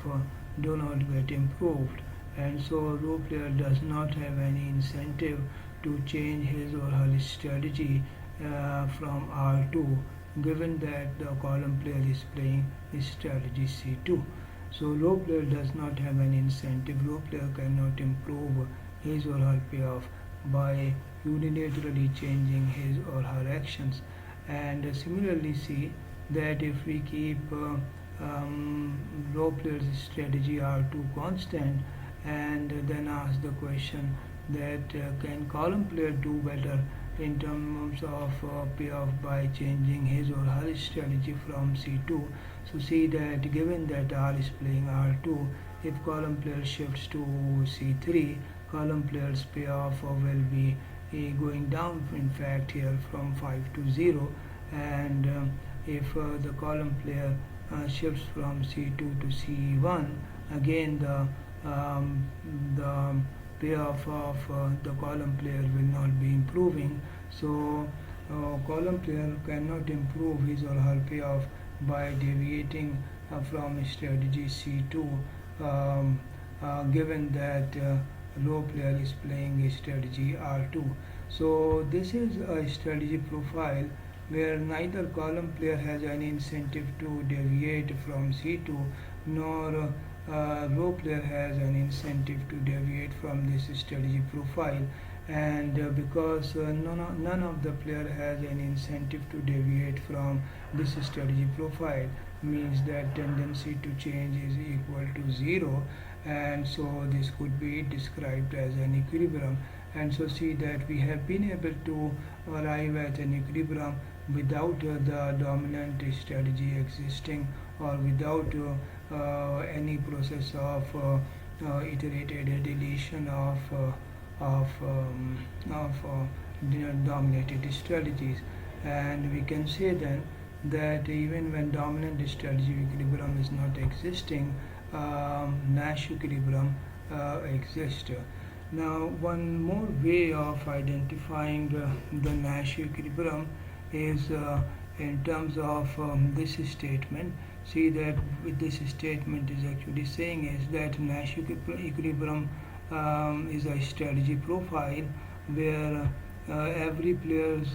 do not get improved, and so row player does not have any incentive to change his or her strategy from R2, given that the column player is playing strategy C2. So row player does not have any incentive. Row player cannot improve his or her payoff by unilaterally changing his or her actions. And similarly see that if we keep row player's strategy R2 constant and then ask the question that can column player do better in terms of payoff by changing his or her strategy from C2. So see that given that R is playing R2, if column player shifts to C3, column player's payoff will be going down, in fact here from 5 to 0, and if the column player shifts from C2 to C1, again the payoff of the column player will not be improving. So column player cannot improve his or her payoff by deviating from strategy C2, given that row player is playing strategy R2. So this is a strategy profile where neither column player has any incentive to deviate from C2, nor row player has an incentive to deviate from this strategy profile, and because none of the player has any incentive to deviate from this strategy profile, means that tendency to change is equal to 0, and so this could be described as an equilibrium. And so see that we have been able to arrive at an equilibrium without the dominant strategy existing, or without any process of iterated deletion of dominated strategies. And we can say then that even when dominant strategy equilibrium is not existing, Nash equilibrium exists. Now, one more way of identifying the Nash equilibrium is in terms of this statement. See that with this statement is actually saying is that Nash equilibrium is a strategy profile where every player's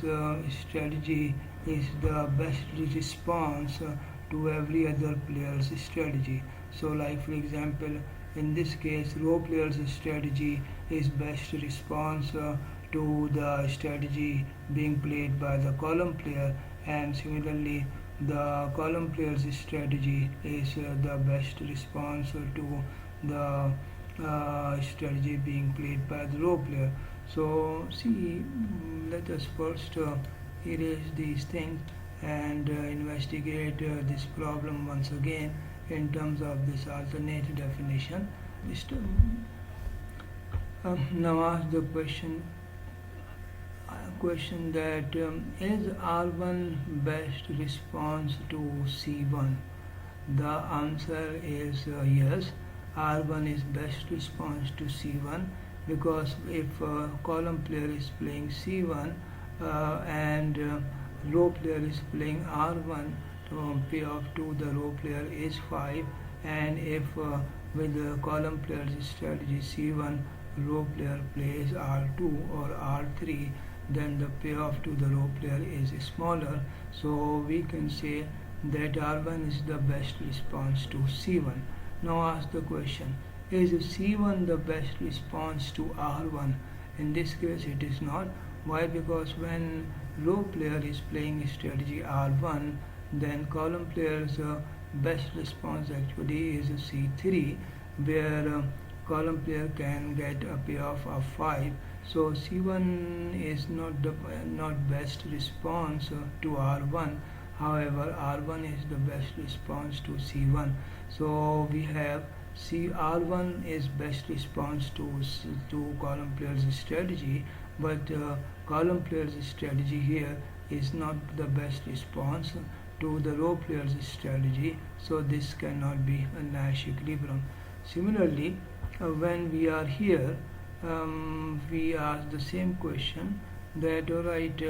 strategy is the best response to every other player's strategy. So, like for example, in this case, row player's strategy is best response to the strategy being played by the column player, and similarly, the column player's strategy is the best response to the strategy being played by the row player. So, see, let us first erase these things and investigate this problem once again in terms of this alternate definition. Now ask the question that is R1 best response to C1? The answer is yes. R1 is best response to C1 because if column player is playing C1 and row player is playing R1, payoff to the row player is 5, and if with the column player's strategy C1 row player plays R2 or R3, then the payoff to the row player is smaller. So we can say that R1 is the best response to C1. Now ask the question, is C1 the best response to R1? In this case it is not. Why? Because when row player is playing strategy R1, then column player's best response actually is C3, where column player can get a payoff of 5. So C1 is not best response to R1. However, R1 is the best response to C1. So we have R1 is best response to column player's strategy, but column player's strategy here is not the best response to the row player's strategy. So this cannot be a Nash equilibrium. Similarly, when we are here, we ask the same question that alright,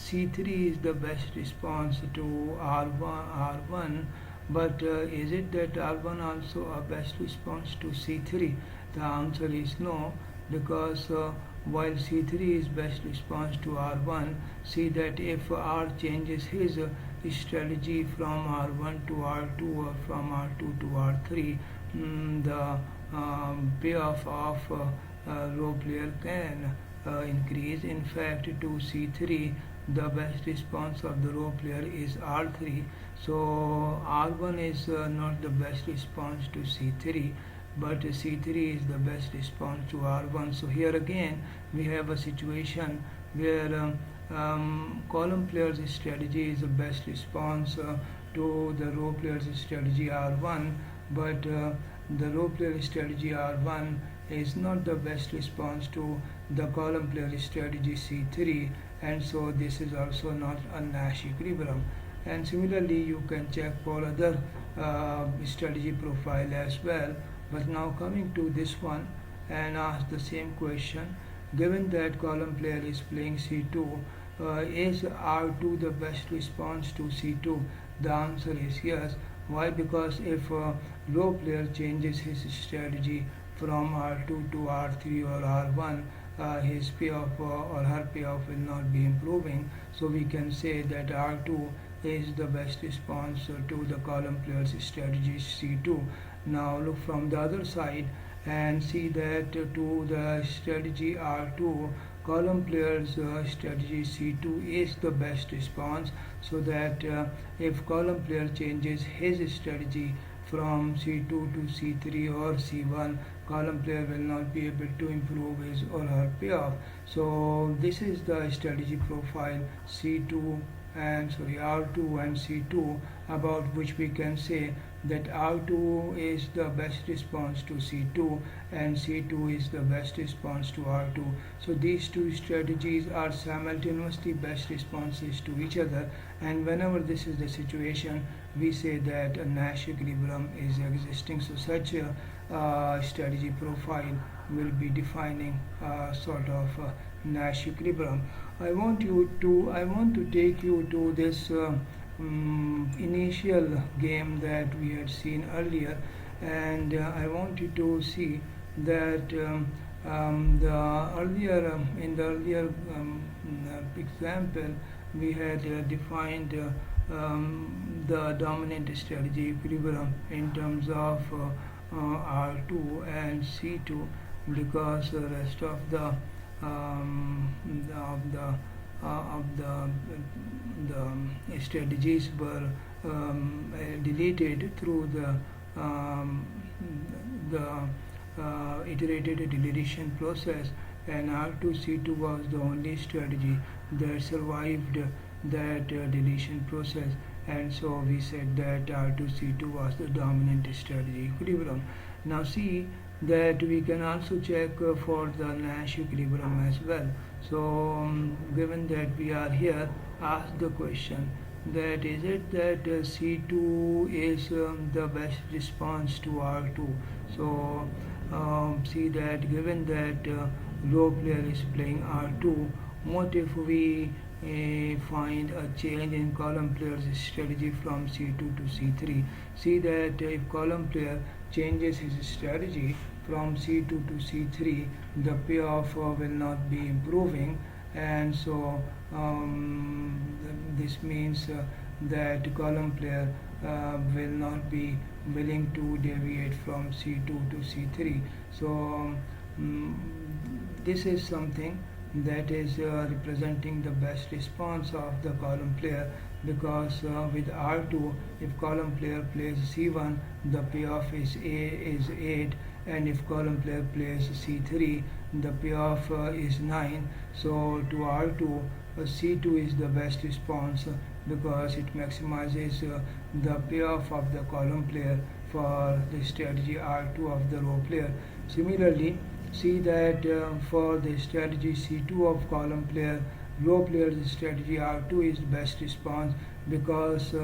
C3 is the best response to R1, but is it that R1 also a best response to C3? The answer is no, because while C3 is best response to R1, see that if R changes his strategy from R1 to R2 or from R2 to R3, the payoff of row player can increase. In fact, to C3, the best response of the row player is R3. So R1 is not the best response to C3, but C3 is the best response to R1. So here again we have a situation where column player's strategy is the best response to the row player's strategy R1, but the row player strategy R1 is not the best response to the column player strategy C3, and so this is also not a Nash equilibrium. And similarly you can check for other strategy profile as well. But now coming to this one and ask the same question, given that column player is playing C2, is R2 the best response to C2? The answer is yes. Why? Because if row player changes his strategy from R2 to R3 or R1, his payoff or her payoff will not be improving. So we can say that R2 is the best response to the column player's strategy C2. Now look from the other side and see that to the strategy R2, column player's strategy C2 is the best response, so that if column player changes his strategy from C2 to C3 or C1, column player will not be able to improve his or her payoff. So this is the strategy profile C2 and R2 and C2, about which we can say that R2 is the best response to C2 and C2 is the best response to R2. So these two strategies are simultaneously best responses to each other, and whenever this is the situation, we say that a Nash equilibrium is existing. So such a strategy profile will be defining sort of Nash equilibrium. I want to take you to this initial game that we had seen earlier, and I want you to see that the earlier in the earlier example we had defined the dominant strategy equilibrium in terms of R2 and C2, because the rest of the of the strategies were deleted through the iterated deletion process, and R2C2 was the only strategy that survived that deletion process, and so we said that R2C2 was the dominant strategy equilibrium. Now see that we can also check for the Nash equilibrium as well. So given that we are here, ask the question that is it that C2 is the best response to R2. So see that given that rho player is playing R2, what if we find a change in column player's strategy from C2 to C3? See that if column player changes his strategy from C2 to C3, the payoff will not be improving, and so this means that column player will not be willing to deviate from C2 to C3. So this is something that is representing the best response of the column player, because with R2, if column player plays C1, the payoff is 8, and if column player plays C3, the payoff is 9. So to R2, C2 is the best response because it maximizes the payoff of the column player for the strategy R2 of the row player. Similarly, see that for the strategy C2 of column player, row player's strategy R2 is the best response, because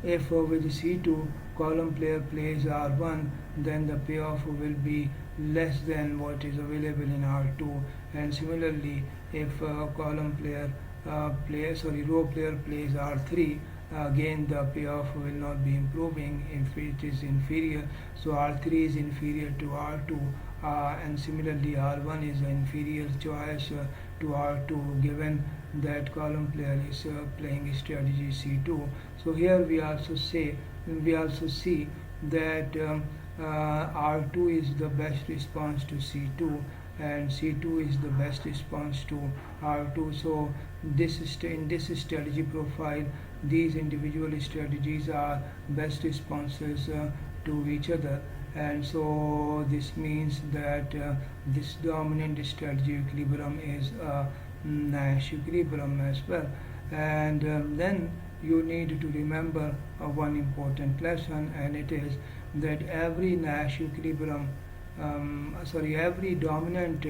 if with C2 column player plays R1, then the payoff will be less than what is available in R2, and similarly if column player row player plays R3, again the payoff will not be improving if it is inferior. So R3 is inferior to R2, and similarly R1 is an inferior choice to R2 given that column player is playing strategy C2. So here we also see that R2 is the best response to C2 and C2 is the best response to R2. So in this strategy profile, these individual strategies are best responses to each other, and so this means that this dominant strategy equilibrium is a Nash equilibrium as well. And then you need to remember one important lesson, and it is that every Nash equilibrium every dominant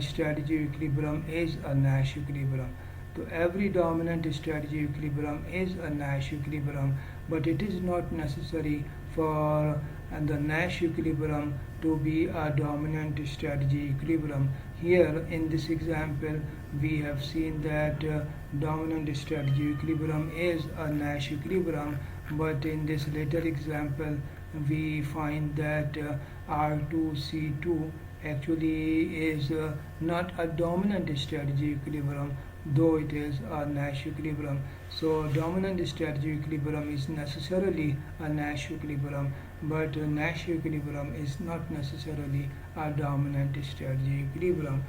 strategy equilibrium is a Nash equilibrium. So every dominant strategy equilibrium is a Nash equilibrium, but it is not necessary for the Nash equilibrium to be a dominant strategy equilibrium. Here in this example we have seen that dominant strategy equilibrium is a Nash equilibrium, but in this later example we find that R2C2 actually is not a dominant strategy equilibrium, though it is a Nash equilibrium. So dominant strategy equilibrium is necessarily a Nash equilibrium, but Nash equilibrium is not necessarily a dominant strategy equilibrium.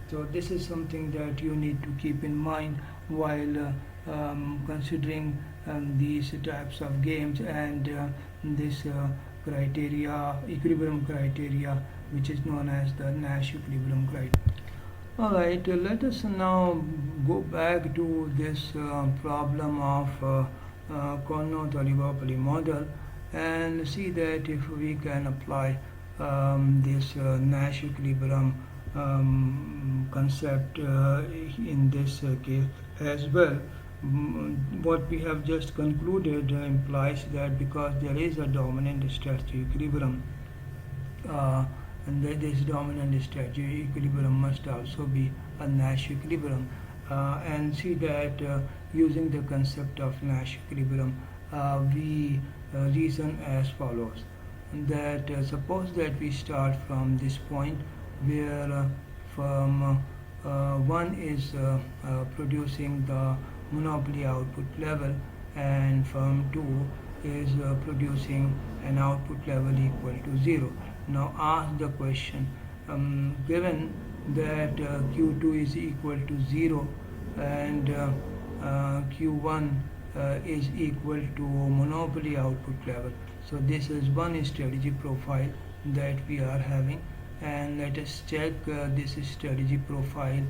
So this is something that you need to keep in mind while considering these types of games and this equilibrium criteria, which is known as the Nash equilibrium criteria. Alright, let us now go back to this problem of Carnot oligopoly model and see that if we can apply this Nash equilibrium concept in this case as well. What we have just concluded implies that because there is a dominant strategy equilibrium, uh, and that this dominant strategy equilibrium must also be a Nash equilibrium. And see that using the concept of Nash equilibrium, we reason as follows: that suppose that we start from this point where from 1 is producing the monopoly output level, and firm 2 is producing an output level equal to 0. Now ask the question, given that Q2 is equal to 0 and Q1 is equal to monopoly output level. So this is one strategy profile that we are having, and let us check this strategy profile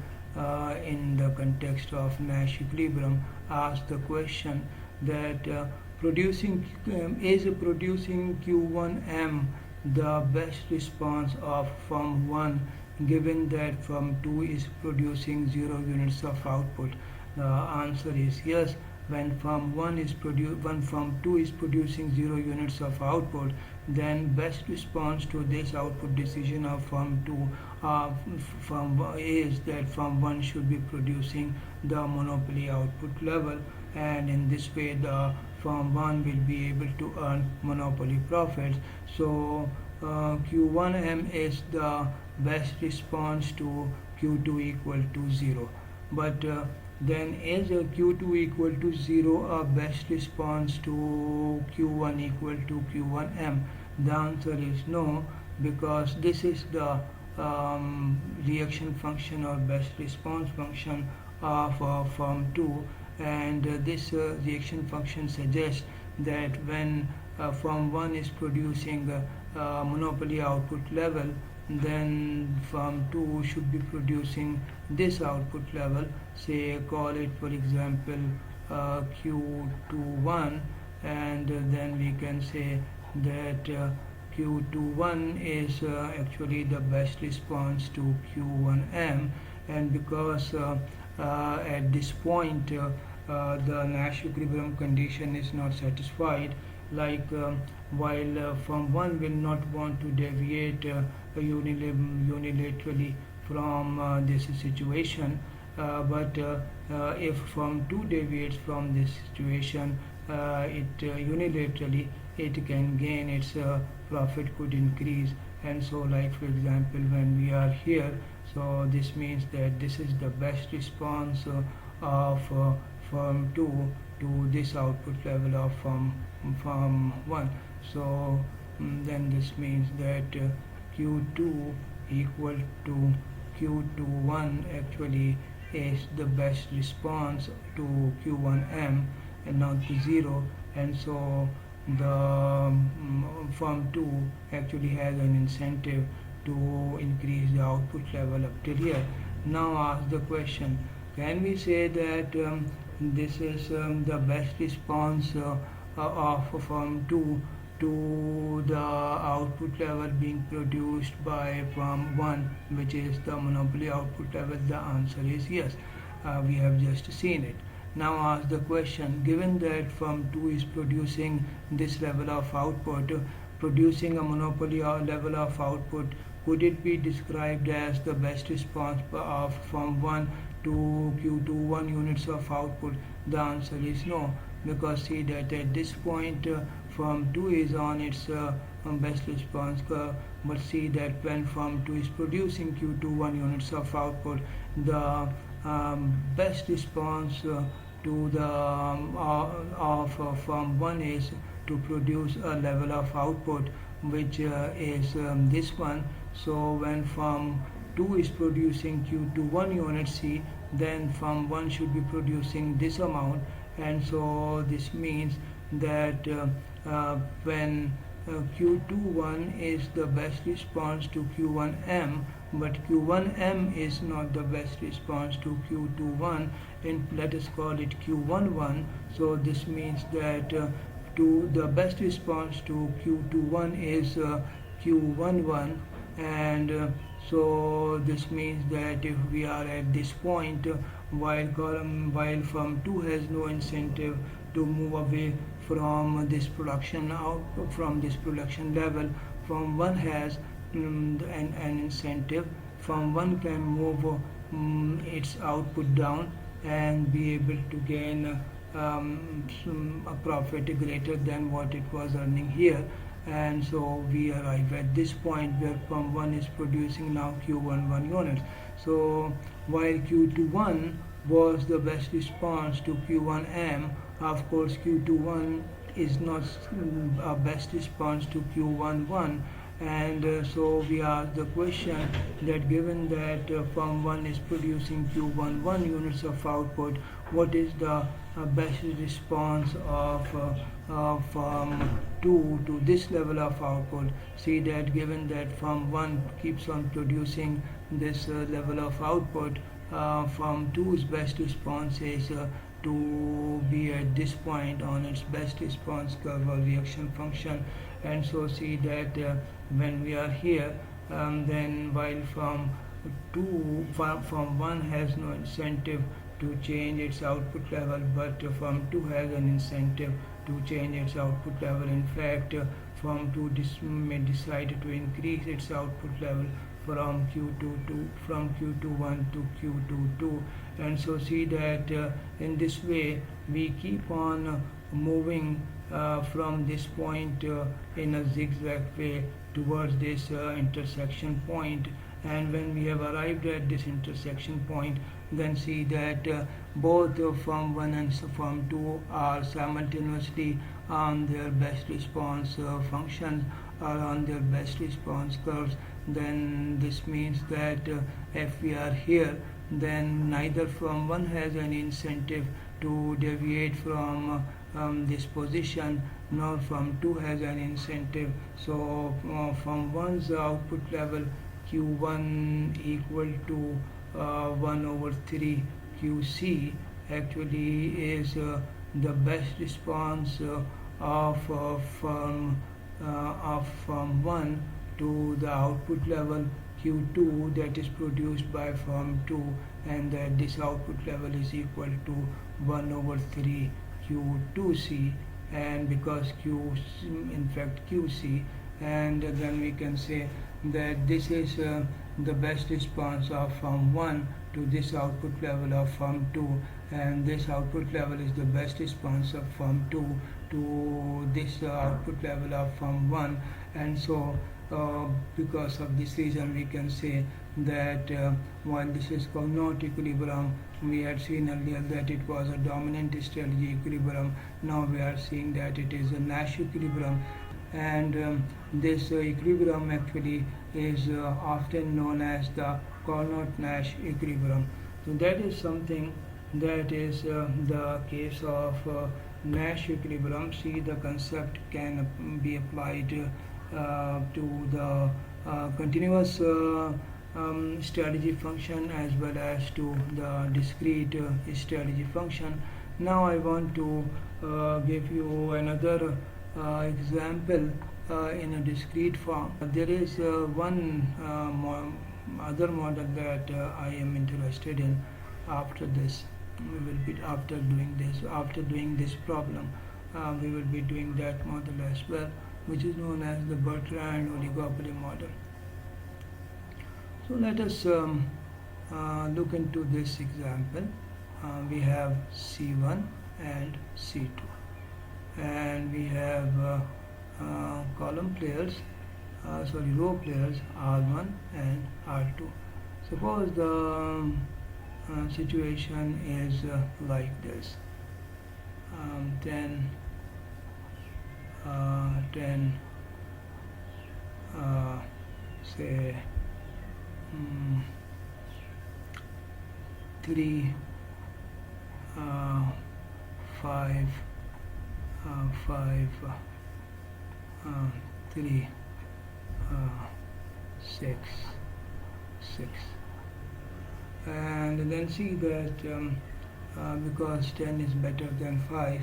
in the context of Nash equilibrium. Ask the question that producing is producing Q1M the best response of firm 1 given that firm 2 is producing 0 units of output. The answer is yes. When firm 2 is producing 0 units of output, then best response to this output decision of firm 2 is that firm 1 should be producing the monopoly output level, and in this way the firm 1 will be able to earn monopoly profits. So Q1M is the best response to Q2 equal to 0. But then is Q2 equal to 0 a best response to Q1 equal to Q1M? The answer is no, because this is the reaction function or best response function of firm 2, and this reaction function suggests that when firm 1 is producing monopoly output level, then firm 2 should be producing this output level, say call it for example Q21, and then we can say that Q21 is actually the best response to Q1M, and because at this point the Nash equilibrium condition is not satisfied, like while firm 1 will not want to deviate unilaterally from this situation, but if firm 2 deviates from this situation, it unilaterally it can gain, its profit could increase. And so like for example when we are here, so this means that this is the best response of firm 2 to this output level of firm 1. So then this means that Q2 equal to Q21 actually is the best response to Q1M and not to 0, and so the firm 2 actually has an incentive to increase the output level up till here. Now ask the question, can we say that this is the best response of firm 2 to the output level being produced by firm 1, which is the monopoly output level? The answer is yes. We have just seen it. Now ask the question, given that firm 2 is producing this level of output, producing a monopoly level of output, could it be described as the best response of firm 1 to Q21 units of output? The answer is no, because see that at this point firm 2 is on its best response curve, but see that when firm 2 is producing Q21 units of output, the best response to the of firm 1 is to produce a level of output which is this one. So when firm 2 is producing Q21 units C, then firm 1 should be producing this amount, and so this means that when Q21 is the best response to Q1M, but Q1M is not the best response to Q21, and let us call it Q11. So this means that to the best response to Q21 is Q11, and so this means that if we are at this point, while firm 2 has no incentive to move away from this production out from this production level, firm 1 has an incentive. Firm 1 can move its output down and be able to gain a profit greater than what it was earning here, and so we arrive at this point where firm 1 is producing now Q11 units. So while Q21 was the best response to Q1M, of course Q21 is not a best response to Q11, and so we ask the question that given that firm 1 is producing Q11 units of output, what is the best response of firm 2 to this level of output? See that given that firm 1 keeps on producing this level of output, firm 2's best response is to be at this point on its best response curve or reaction function. And so see that when we are here, then while firm 1 has no incentive to change its output level, but firm 2 has an incentive to change its output level. In fact, firm 2 may decide to increase its output level from Q21 to Q22, and so see that in this way we keep on moving from this point in a zigzag way towards this intersection point. And when we have arrived at this intersection point, then see that both firm 1 and firm 2 are simultaneously on their best response functions, are on their best response curves. Then this means that if we are here, then neither firm 1 has any incentive to deviate from this position, nor firm 2 has an incentive. So firm 1's output level Q1 equal to 1 over 3 QC actually is the best response of firm 1 to the output level Q2 that is produced by firm 2, and that this output level is equal to 1 over 3 Q2C, and because Q in fact QC, and then we can say that this is the best response of firm 1 to this output level of firm 2, and this output level is the best response of firm 2 to this output level of firm 1. And so because of this reason we can say that while this is Carnot equilibrium, we had seen earlier that it was a dominant strategy equilibrium. Now we are seeing that it is a Nash equilibrium, and this equilibrium actually is often known as the Carnot-Nash equilibrium. So that is something that is the case of Nash equilibrium. See, the concept can be applied to the continuous strategy function as well as to the discrete strategy function. Now I want to give you another example in a discrete form. There is one other model that I am interested in after this. We will be after doing this problem, we will be doing that model as well, which is known as the Bertrand oligopoly model. So let us look into this example. We have C1 and C2, and we have row players R1 and R2. Suppose the situation is like this. 10 say 3 5 5 3 6 6. And then see that because 10 is better than 5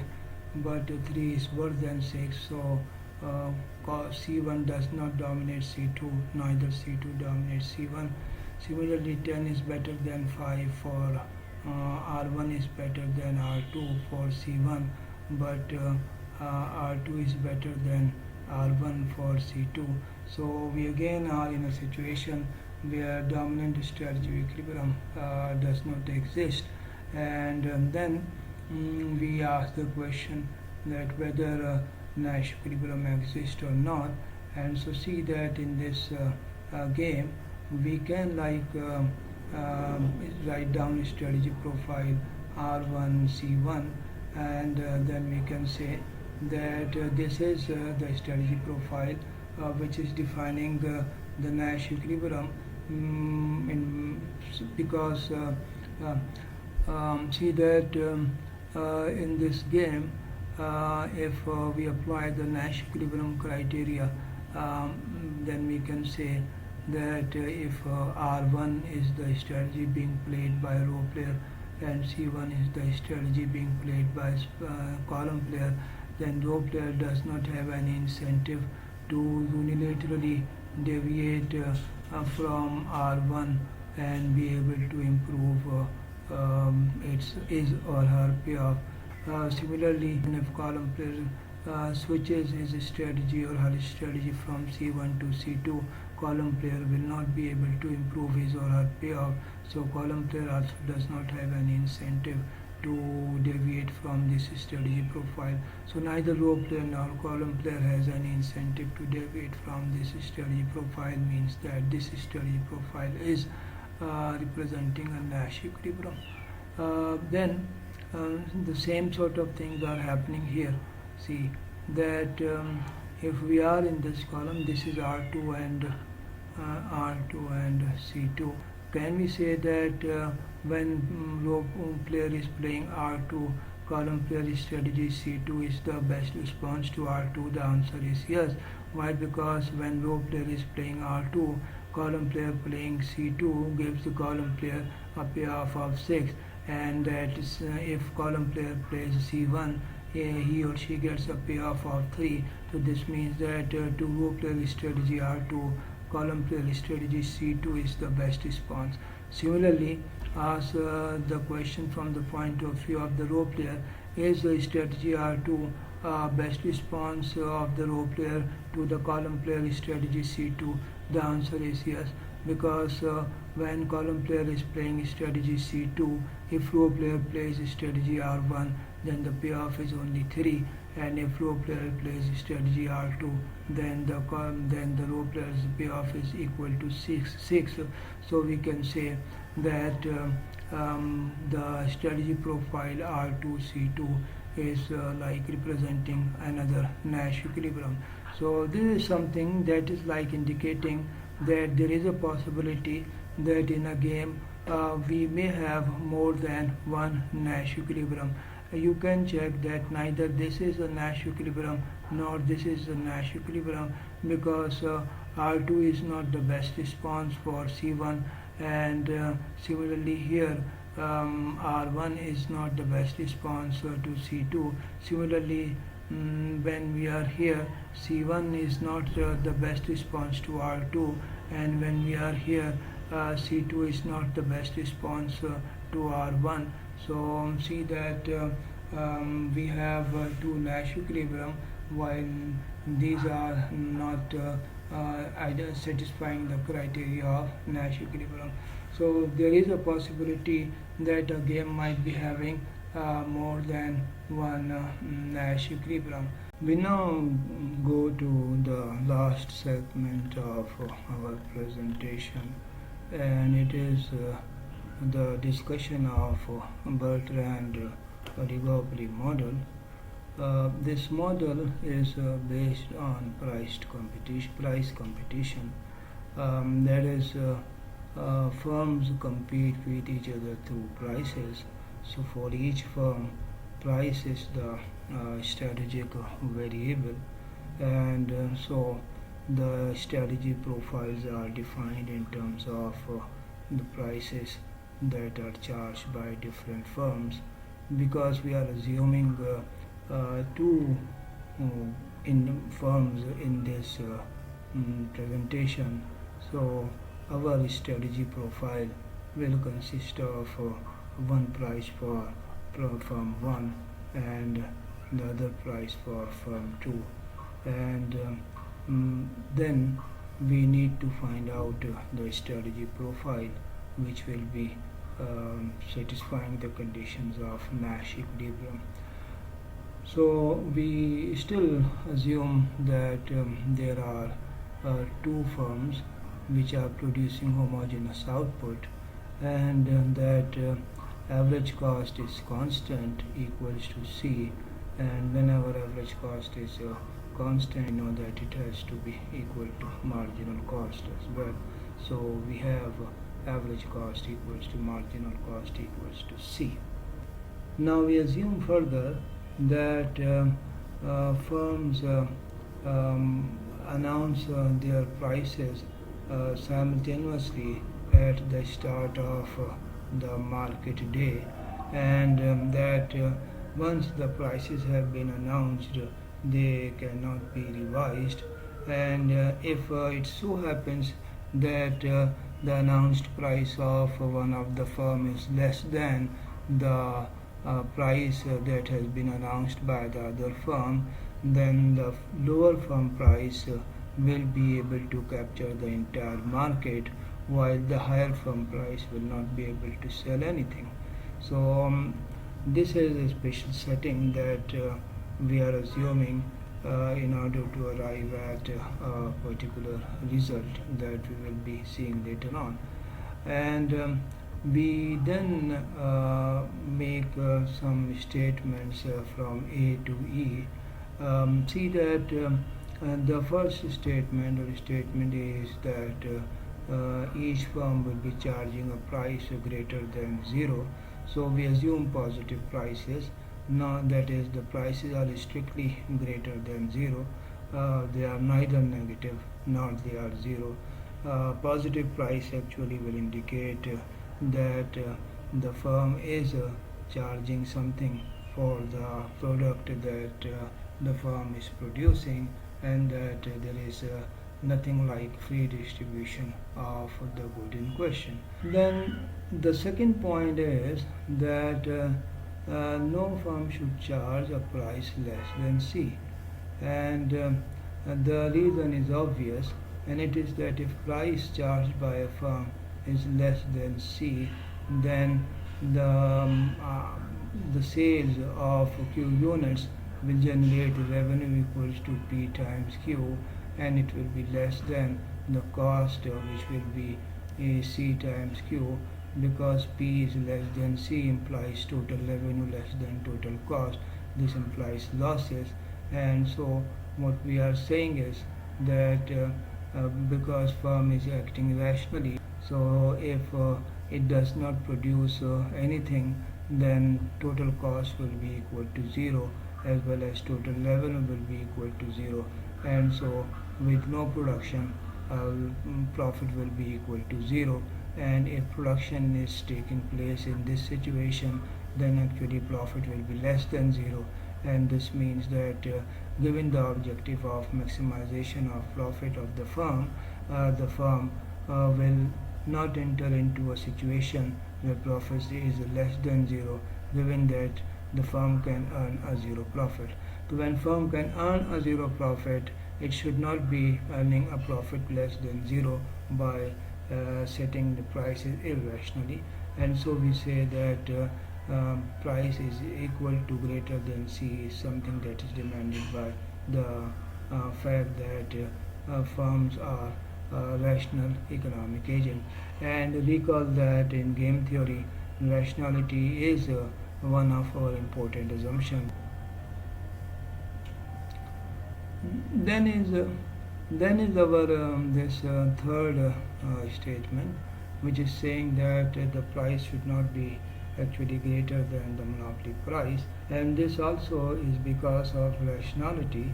but 3 is worse than 6, so C1 does not dominate C2, neither C2 dominates C1. Similarly, 10 is better than 5 for R1 is better than R2 for C1, but R2 is better than R1 for C2. So we again are in a situation where dominant strategy equilibrium does not exist, and then we ask the question that whether Nash equilibrium exists or not. And so see that in this game we can write down a strategy profile R1 C1, and then we can say that this is the strategy profile which is defining the Nash equilibrium, because see that in this game if we apply the Nash equilibrium criteria, then we can say that if R1 is the strategy being played by a row player and C1 is the strategy being played by column player, then row player does not have any incentive to unilaterally deviate from R1 and be able to improve his or her payoff. Similarly, if column player switches his strategy or her strategy from C1 to C2, column player will not be able to improve his or her payoff. So column player also does not have any incentive to deviate from this strategy profile. So neither row player nor column player has any incentive to deviate from this strategy profile, means that this strategy profile is representing a Nash equilibrium. Then the same sort of things are happening here. See that if we are in this column, this is R2 and C2. Can we say that when row player is playing R2, column player strategy C2 is the best response to R2? The answer is yes. Why? Because when row player is playing R2, column player playing C2 gives the column player a payoff of 6, and that is if column player plays C1, he or she gets a payoff of 3. So this means that to row player strategy R2, column player strategy C2 is the best response. Similarly, ask the question from the point of view of the row player: is the strategy R2 best response of the row player to the column player strategy C2? The answer is yes, because when column player is playing strategy C2, if row player plays strategy R1, then the payoff is only 3, and if row player plays strategy R2, then the row player's payoff is equal to 6. So we can say that the strategy profile R2 C2 is like representing another Nash equilibrium. So this is something that is like indicating that there is a possibility that in a game we may have more than one Nash equilibrium. You can check that neither this is a Nash equilibrium nor this is a Nash equilibrium, because R2 is not the best response for C1, and similarly here R1 is not the best response to C2. Similarly, when we are here, C1 is not the best response to R2, and when we are here, C2 is not the best response to R1. So see that we have two Nash equilibrium, while these are not either satisfying the criteria of Nash equilibrium. So there is a possibility that a game might be having more than one Nash equilibrium. We now go to the last segment of our presentation, and it is the discussion of Bertrand oligopoly model. This model is based on price competition. That is, firms compete with each other through prices. So for each firm, price is the strategic variable, and so the strategy profiles are defined in terms of the prices that are charged by different firms, because we are assuming two uh, in firms in this presentation. So our strategy profile will consist of one price for firm 1 and the other price for firm 2, and then we need to find out the strategy profile which will be satisfying the conditions of Nash equilibrium. So we still assume that there are two firms which are producing homogeneous output, and that average cost is constant equals to C, and whenever average cost is constant, we know that it has to be equal to marginal cost as well. So we have average cost equals to marginal cost equals to C. Now we assume further that firms announce their prices simultaneously at the start of the market day, and that once the prices have been announced, they cannot be revised, and if it so happens that the announced price of one of the firm is less than the price that has been announced by the other firm, then the lower firm price will be able to capture the entire market, while the higher firm price will not be able to sell anything. So this is a special setting that we are assuming in order to arrive at a particular result that we will be seeing later on. And we then make some statements from A to E. See that the first statement is that each firm will be charging a price greater than 0. So we assume positive prices. Now that is, the prices are strictly greater than 0. They are neither negative nor they are 0. Positive price actually will indicate that the firm is charging something for the product that the firm is producing, and that there is nothing like free distribution of the good in question. Then the second point is that no firm should charge a price less than C, and the reason is obvious, and it is that if price charged by a firm is less than C, then the sales of Q units will generate revenue equals to P times Q, and it will be less than the cost, which will be C times Q, because P is less than C implies total revenue less than total cost. This implies losses, and so what we are saying is that because firm is acting rationally, so if it does not produce anything, then total cost will be equal to 0, as well as total revenue will be equal to 0, and so with no production, profit will be equal to 0. And if production is taking place in this situation, then actually profit will be less than 0, and this means that given the objective of maximization of profit of the firm will not enter into a situation where profit is less than 0, given that the firm can earn a 0 profit. So when firm can earn a 0 profit, it should not be earning a profit less than 0 by setting the prices irrationally, and so we say that price is equal to greater than C is something that is demanded by the fact that firms are rational economic agent. And recall that in game theory, rationality is one of our important assumptions. Then is our this third statement, which is saying that the price should not be actually greater than the monopoly price, and this also is because of rationality,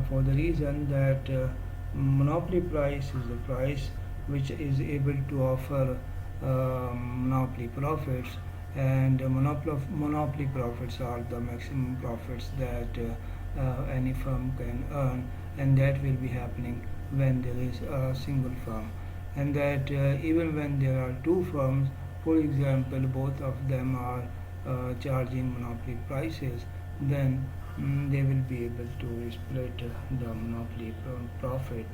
for the reason that monopoly price is the price which is able to offer monopoly profits, and monopoly profits are the maximum profits that any firm can earn, and that will be happening when there is a single firm, and that even when there are two firms, for example, both of them are charging monopoly prices, then they will be able to split the monopoly profit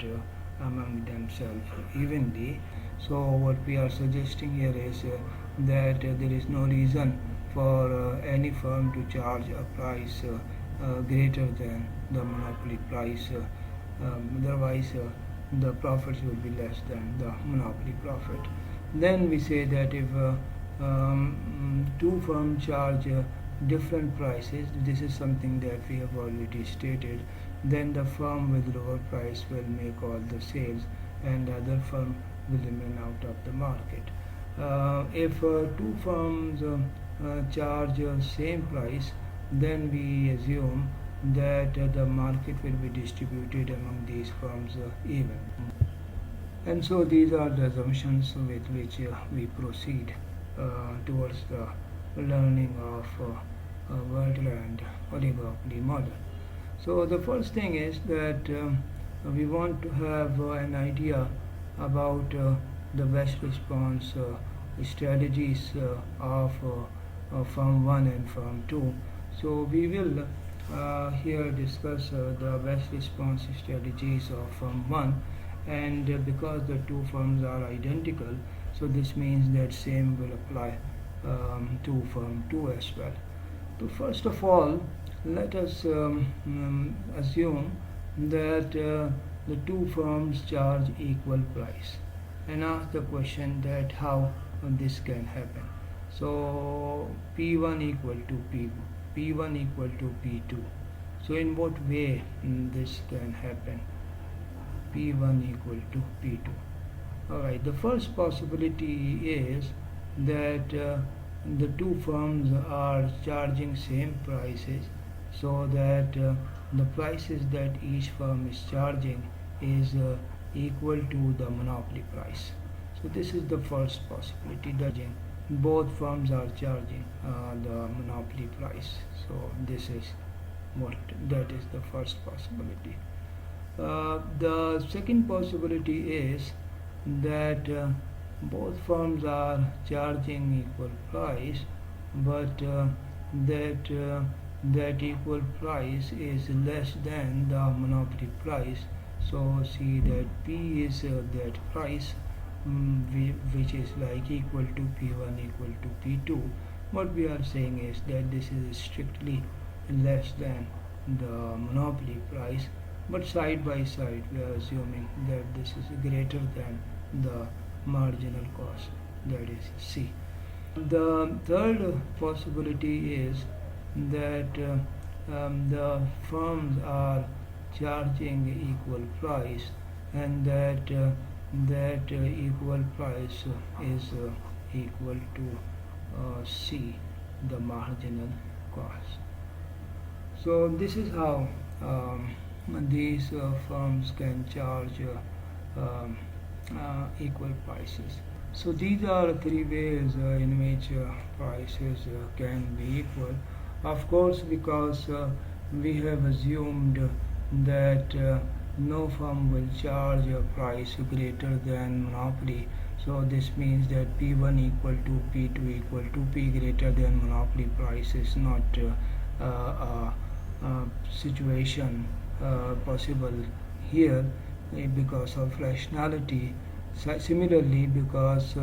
among themselves evenly. So what we are suggesting here is that there is no reason for any firm to charge a price greater than the monopoly price. Otherwise, the profits will be less than the monopoly profit. Then we say that if two firms charge different prices, this is something that we have already stated, then the firm with lower price will make all the sales and the other firm will remain out of the market. If two firms charge same price, then we assume that the market will be distributed among these firms even. And so these are the assumptions with which we proceed towards the learning of Wordland oligopoly model. So the first thing is that we want to have an idea about the best response strategies of firm 1 and firm 2. So we will here discuss the best response strategies of firm 1, and because the two firms are identical, so this means that same will apply to firm 2 as well. So first of all, let us assume that the two firms charge equal price, and ask the question that how this can happen. So P1 equal to P1 equal to P2. So in what way this can happen? P1 equal to P2. Alright, the first possibility is that the two firms are charging same prices, so that the prices that each firm is charging is equal to the monopoly price. So this is the first possibility, that both firms are charging the monopoly price. So this is that is the first possibility. The second possibility is that both firms are charging equal price, but that equal price is less than the monopoly price. So see that P is that price which is like equal to P1 equal to P2. What we are saying is that this is strictly less than the monopoly price, but side by side we are assuming that this is greater than the marginal cost, that is C. The third possibility is that the firms are charging equal price, and that equal price is equal to C, the marginal cost. So this is how these firms can charge equal prices. So these are three ways in which prices can be equal. Of course, because we have assumed that no firm will charge a price greater than monopoly. So this means that P1 equal to P2 equal to P greater than monopoly price is not a situation possible here because of rationality. Similarly, because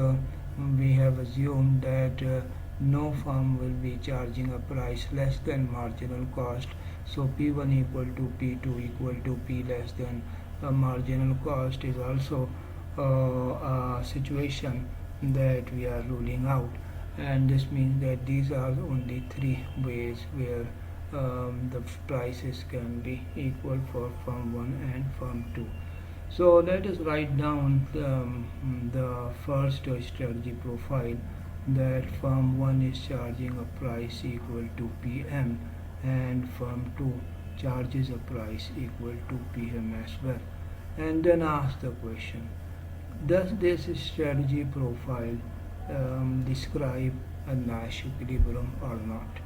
we have assumed that no firm will be charging a price less than marginal cost, so P1 equal to P2 equal to P less than marginal cost is also a situation that we are ruling out, and this means that these are only three ways where the prices can be equal for firm 1 and firm 2. So let us write down the first strategy profile, that firm 1 is charging a price equal to PM and firm 2 charges a price equal to PM as well. And then ask the question, does this strategy profile describe a Nash equilibrium or not.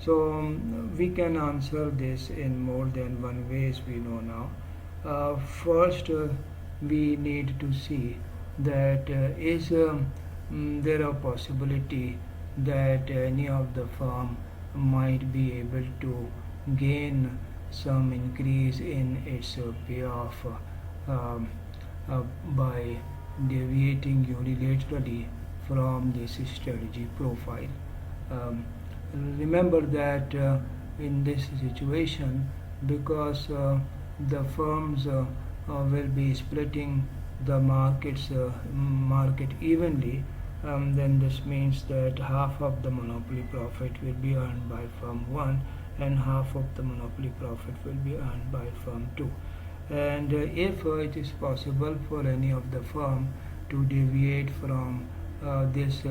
So we can answer this in more than one ways we know now. First, we need to see that is there a possibility that any of the firm might be able to gain some increase in its payoff um, by deviating unilaterally from this strategy profile. Um, Remember that in this situation, because the firms will be splitting the market evenly, then this means that half of the monopoly profit will be earned by firm 1 and half of the monopoly profit will be earned by firm 2. And if it is possible for any of the firm to deviate from this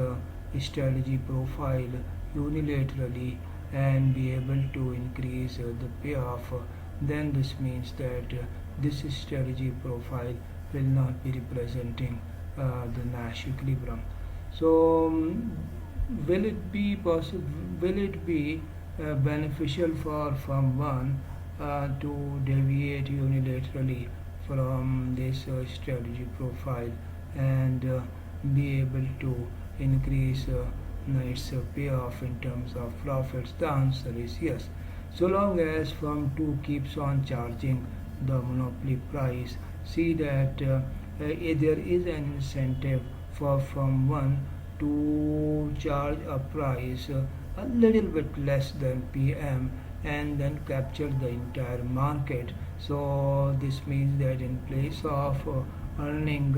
strategy profile unilaterally and be able to increase the payoff, then this means that this strategy profile will not be representing the Nash equilibrium. So, will it be possible? Will it be beneficial for firm 1 to deviate unilaterally from this strategy profile and be able to increase its payoff in terms of profits? The answer is yes. So long as firm 2 keeps on charging the monopoly price, see that there is an incentive for firm 1 to charge a price a little bit less than PM and then capture the entire market. So this means that in place of earning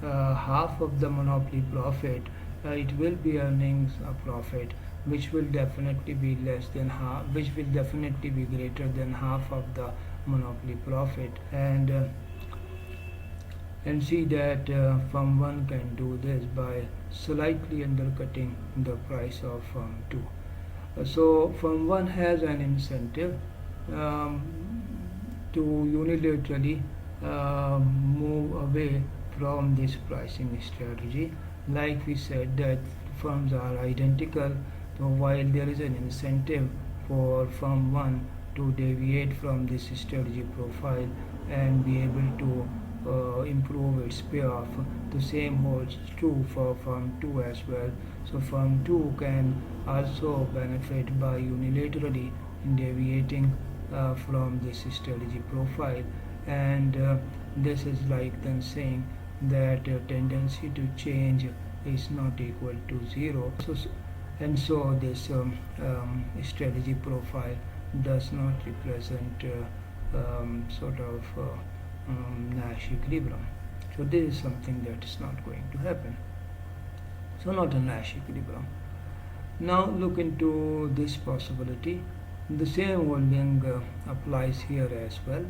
half of the monopoly profit, it will be earning a profit which will definitely be less than half, which will definitely be greater than half of the monopoly profit. And see that firm 1 can do this by slightly undercutting the price of firm 2. So firm 1 has an incentive um, to unilaterally move away from this pricing strategy. Like we said that firms are identical, so while there is an incentive for firm 1 to deviate from this strategy profile and be able to improve its payoff, the same holds true for firm 2 as well. So firm 2 can also benefit by unilaterally deviating from this strategy profile, and this is like then saying that tendency to change is not equal to 0. And so this strategy profile does not represent sort of Nash equilibrium. So this is something that is not going to happen. So not a Nash equilibrium. Now look into this possibility. The same holding applies here as well.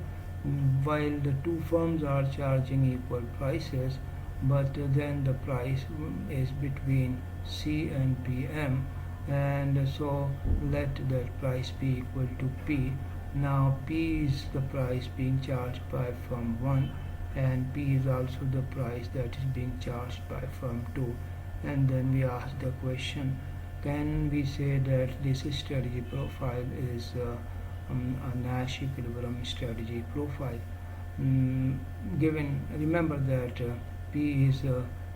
While the two firms are charging equal prices, but then the price is between C and PM, and so let that price be equal to P. Now P is the price being charged by firm 1 and P is also the price that is being charged by firm 2. And then we ask the question, can we say that this strategy profile is a Nash equilibrium strategy profile? Remember that P is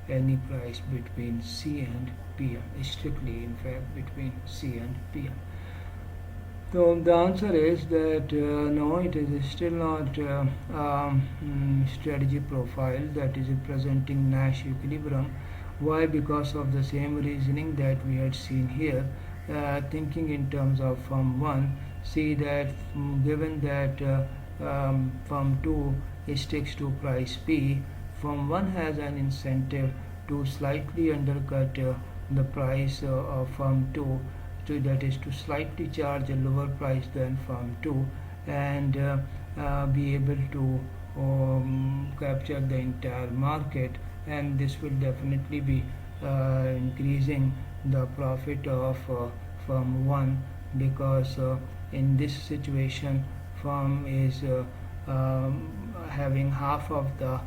any price between C and PM, strictly in fact between C and PM. So the answer is that no, it is still not strategy profile that is representing Nash equilibrium. Why? Because of the same reasoning that we had seen here. Thinking in terms of firm 1, see that given that firm 2 sticks to price P, firm 1 has an incentive to slightly undercut the price of firm 2, that is to slightly charge a lower price than firm 2 and be able to capture the entire market, and this will definitely be increasing the profit of firm 1, because in this situation firm is having half of the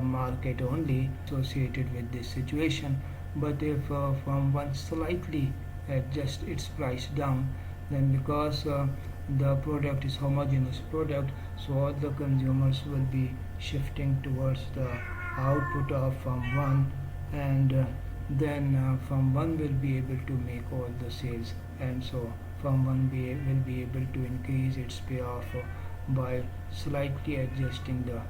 market only associated with this situation. But if firm 1 slightly adjust its price down, then because the product is homogeneous product, so all the consumers will be shifting towards the output of firm 1, and then firm 1 will be able to make all the sales, and so firm 1 will be able to increase its payoff by slightly adjusting the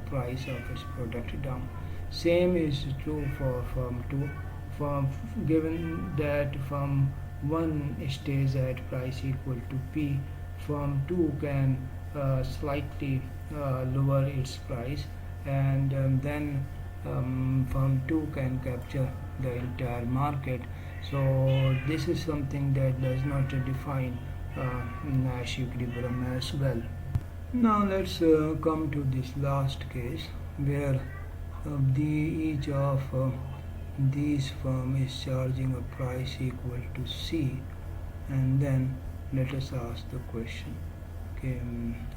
price of its product down. Same is true for firm 2. Firm, given that firm 1 stays at price equal to P, firm 2 can slightly lower its price, and then firm 2 can capture the entire market. So this is something that does not define Nash equilibrium as well. Now let's come to this last case where each of these firm is charging a price equal to C, and then let us ask the question, okay,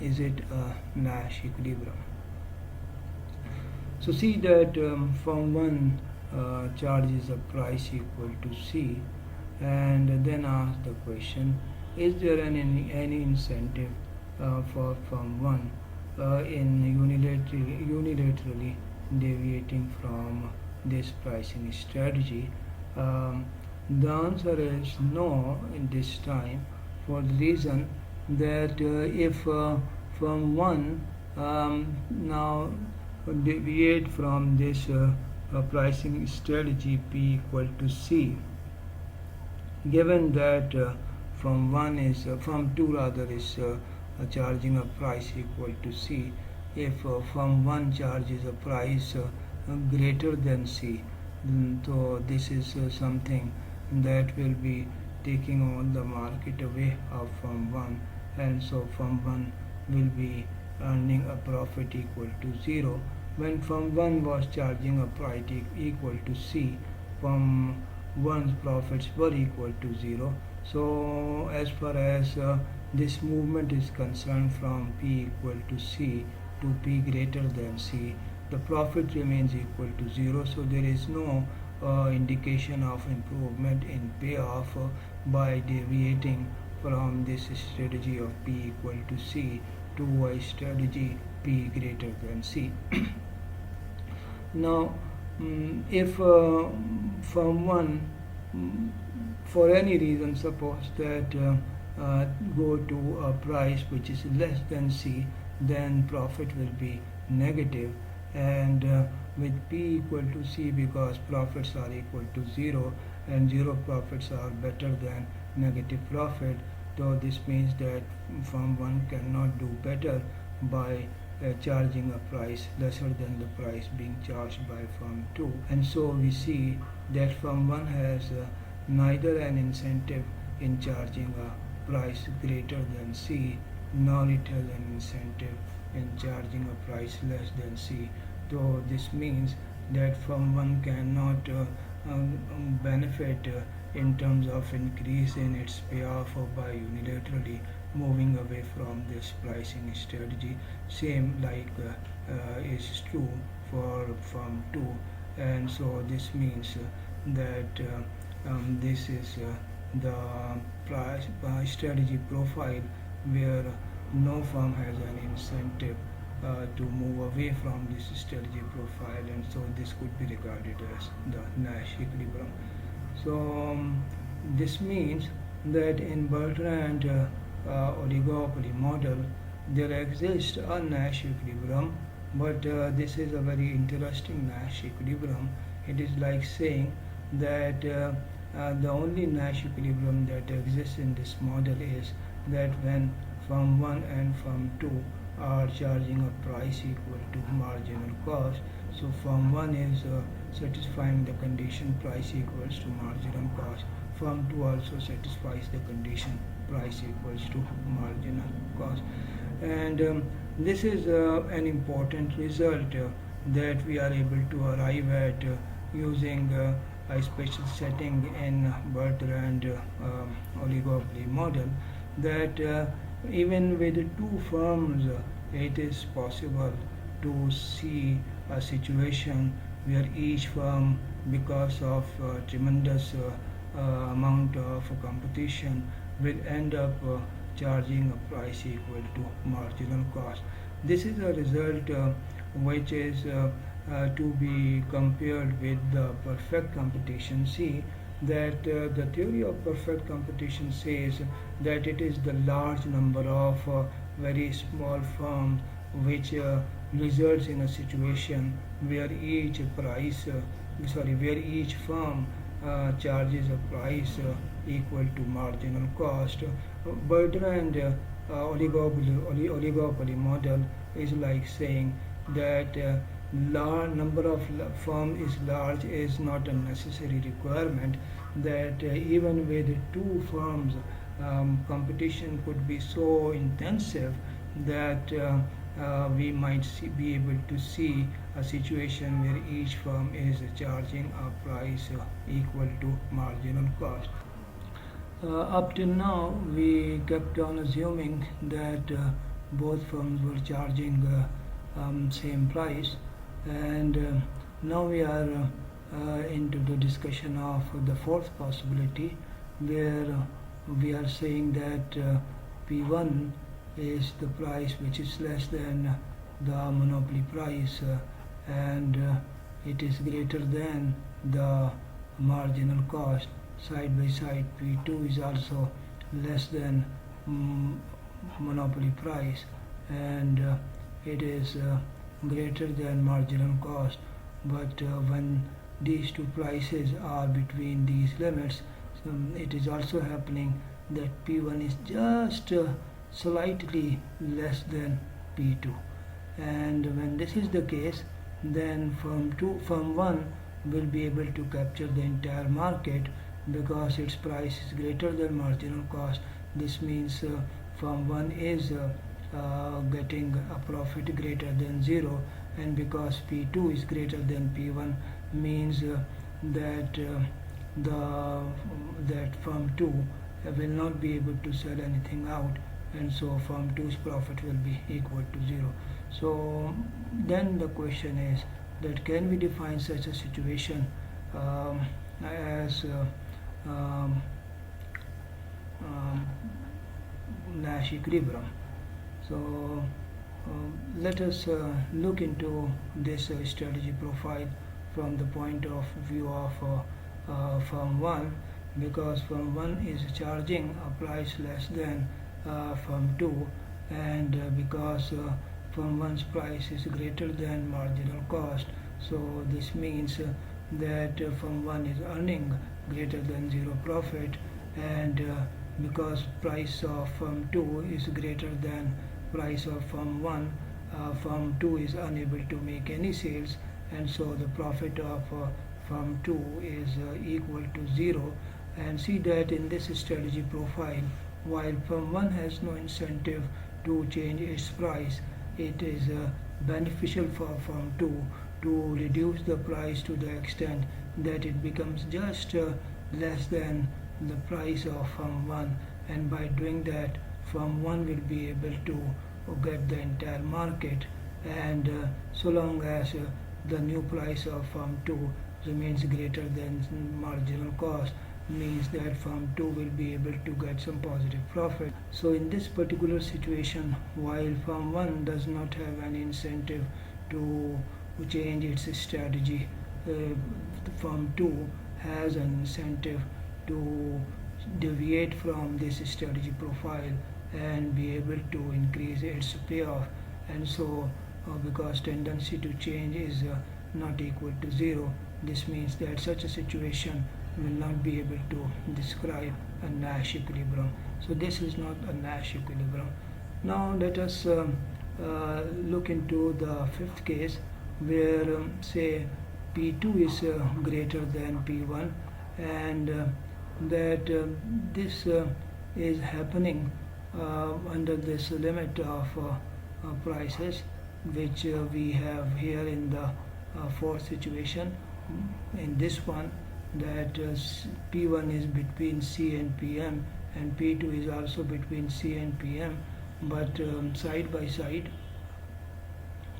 is it a Nash equilibrium? So see that firm 1 charges a price equal to C, and then ask the question, is there any incentive for firm 1 in unilaterally deviating from this pricing strategy? The answer is no in this time, for the reason that if firm 1 now deviate from this pricing strategy P equal to C, given that firm 2 rather is charging a price equal to C, if firm 1 charges a price greater than C, so this is something that will be taking all the market away of firm 1, and so firm 1 will be earning a profit equal to 0. When firm 1 was charging a price equal to C, firm 1's profits were equal to 0. So as far as this movement is concerned from P equal to C to P greater than C, the profit remains equal to 0. So there is no indication of improvement in payoff by deviating from this strategy of P equal to C to a strategy P greater than C. Now if firm 1 for any reason, suppose that go to a price which is less than C, then profit will be negative, and with P equal to C, because profits are equal to 0 and 0 profits are better than negative profit, so this means that firm 1 cannot do better by charging a price lesser than the price being charged by firm 2, and so we see that firm 1 has neither an incentive in charging a price greater than C, nor it has an incentive in charging a price less than C. So this means that firm 1 cannot benefit in terms of increase in its payoff by unilaterally moving away from this pricing strategy. Same like is true for firm 2, and so this means that this is the price strategy profile where no firm has an incentive to move away from this strategy profile, and so this could be regarded as the Nash equilibrium. So this means that in Bertrand oligopoly model there exists a Nash equilibrium, but this is a very interesting Nash equilibrium. It is like saying that the only Nash equilibrium that exists in this model is that when firm 1 and firm 2 are charging a price equal to marginal cost. So firm 1 is satisfying the condition price equals to marginal cost. Firm 2 also satisfies the condition price equals to marginal cost. And this is an important result that we are able to arrive at using a special setting in Bertrand oligopoly model, that even with two firms it is possible to see a situation where each firm because of tremendous amount of competition will end up charging a price equal to marginal cost. This is a result which is to be compared with the perfect competition. See that the theory of perfect competition says that it is the large number of very small firms which results in a situation where where each firm charges a price equal to marginal cost. Bertrand oligopoly model is like saying that large number of firm is large is not a necessary requirement, that even with two firms competition could be so intensive that we might be able to see a situation where each firm is charging a price equal to marginal cost. Up till now, we kept on assuming that both firms were charging same price, and now we are into the discussion of the fourth possibility, where we are saying that P1 is the price which is less than the monopoly price, and it is greater than the marginal cost. Side by side, P2 is also less than monopoly price, and it is greater than marginal cost. But when these two prices are between these limits, it is also happening that P1 is just slightly less than P2. And when this is the case, then firm 1 will be able to capture the entire market because its price is greater than marginal cost. This means firm 1 is getting a profit greater than 0, and because P2 is greater than P1 means that that firm 2 will not be able to sell anything out, and so firm 2's profit will be equal to 0. So then the question is that can we define such a situation as um, Nash equilibrium. So let us look into this strategy profile from the point of view of firm 1, because firm 1 is charging a price less than firm 2, and because firm 1's price is greater than marginal cost, so this means that firm 1 is earning greater than 0 profit, and because price of firm 2 is greater than price of firm 1, firm 2 is unable to make any sales, and so the profit of firm 2 is equal to 0. And see that in this strategy profile, while firm 1 has no incentive to change its price, it is beneficial for firm 2 to reduce the price to the extent that it becomes just less than the price of firm 1, and by doing that firm 1 will be able to get the entire market, and so long as the new price of firm 2 remains greater than marginal cost, means that firm 2 will be able to get some positive profit. So in this particular situation, while firm 1 does not have any incentive to change its strategy, firm 2 has an incentive to deviate from this strategy profile and be able to increase its payoff, and so because tendency to change is not equal to 0, this means that such a situation will not be able to describe a Nash equilibrium. So this is not a Nash equilibrium. Now let us look into the fifth case, where say P2 is greater than P1, and that this is happening under this limit of prices which we have here in the fourth situation. In this one, that P1 is between C and PM, and P2 is also between C and PM, but side by side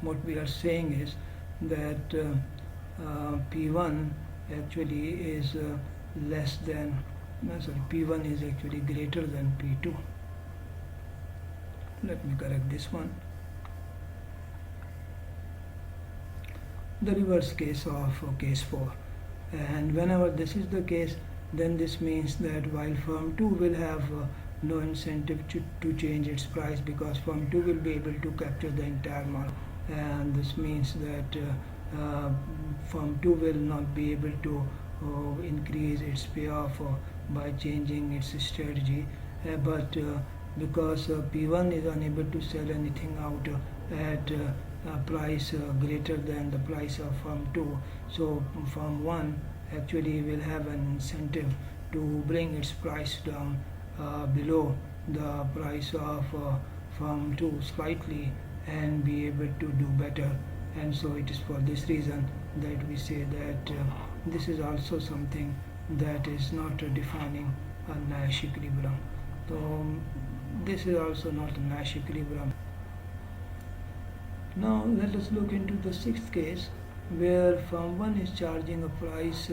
what we are saying is that P1 actually is less than, P1 is actually greater than P2. Let me correct this one. The reverse case of case 4. And whenever this is the case, then this means that while firm 2 will have no incentive to change its price, because firm 2 will be able to capture the entire market, and this means that firm 2 will not be able to increase its payoff by changing its strategy, but because P1 is unable to sell anything out at a price greater than the price of firm 2, so firm 1 actually will have an incentive to bring its price down below the price of firm 2 slightly and be able to do better. And so it is for this reason that we say that this is also something that is not defining a Nash equilibrium. So this is also not a Nash equilibrium. Now let us look into the sixth case, where firm 1 is charging a price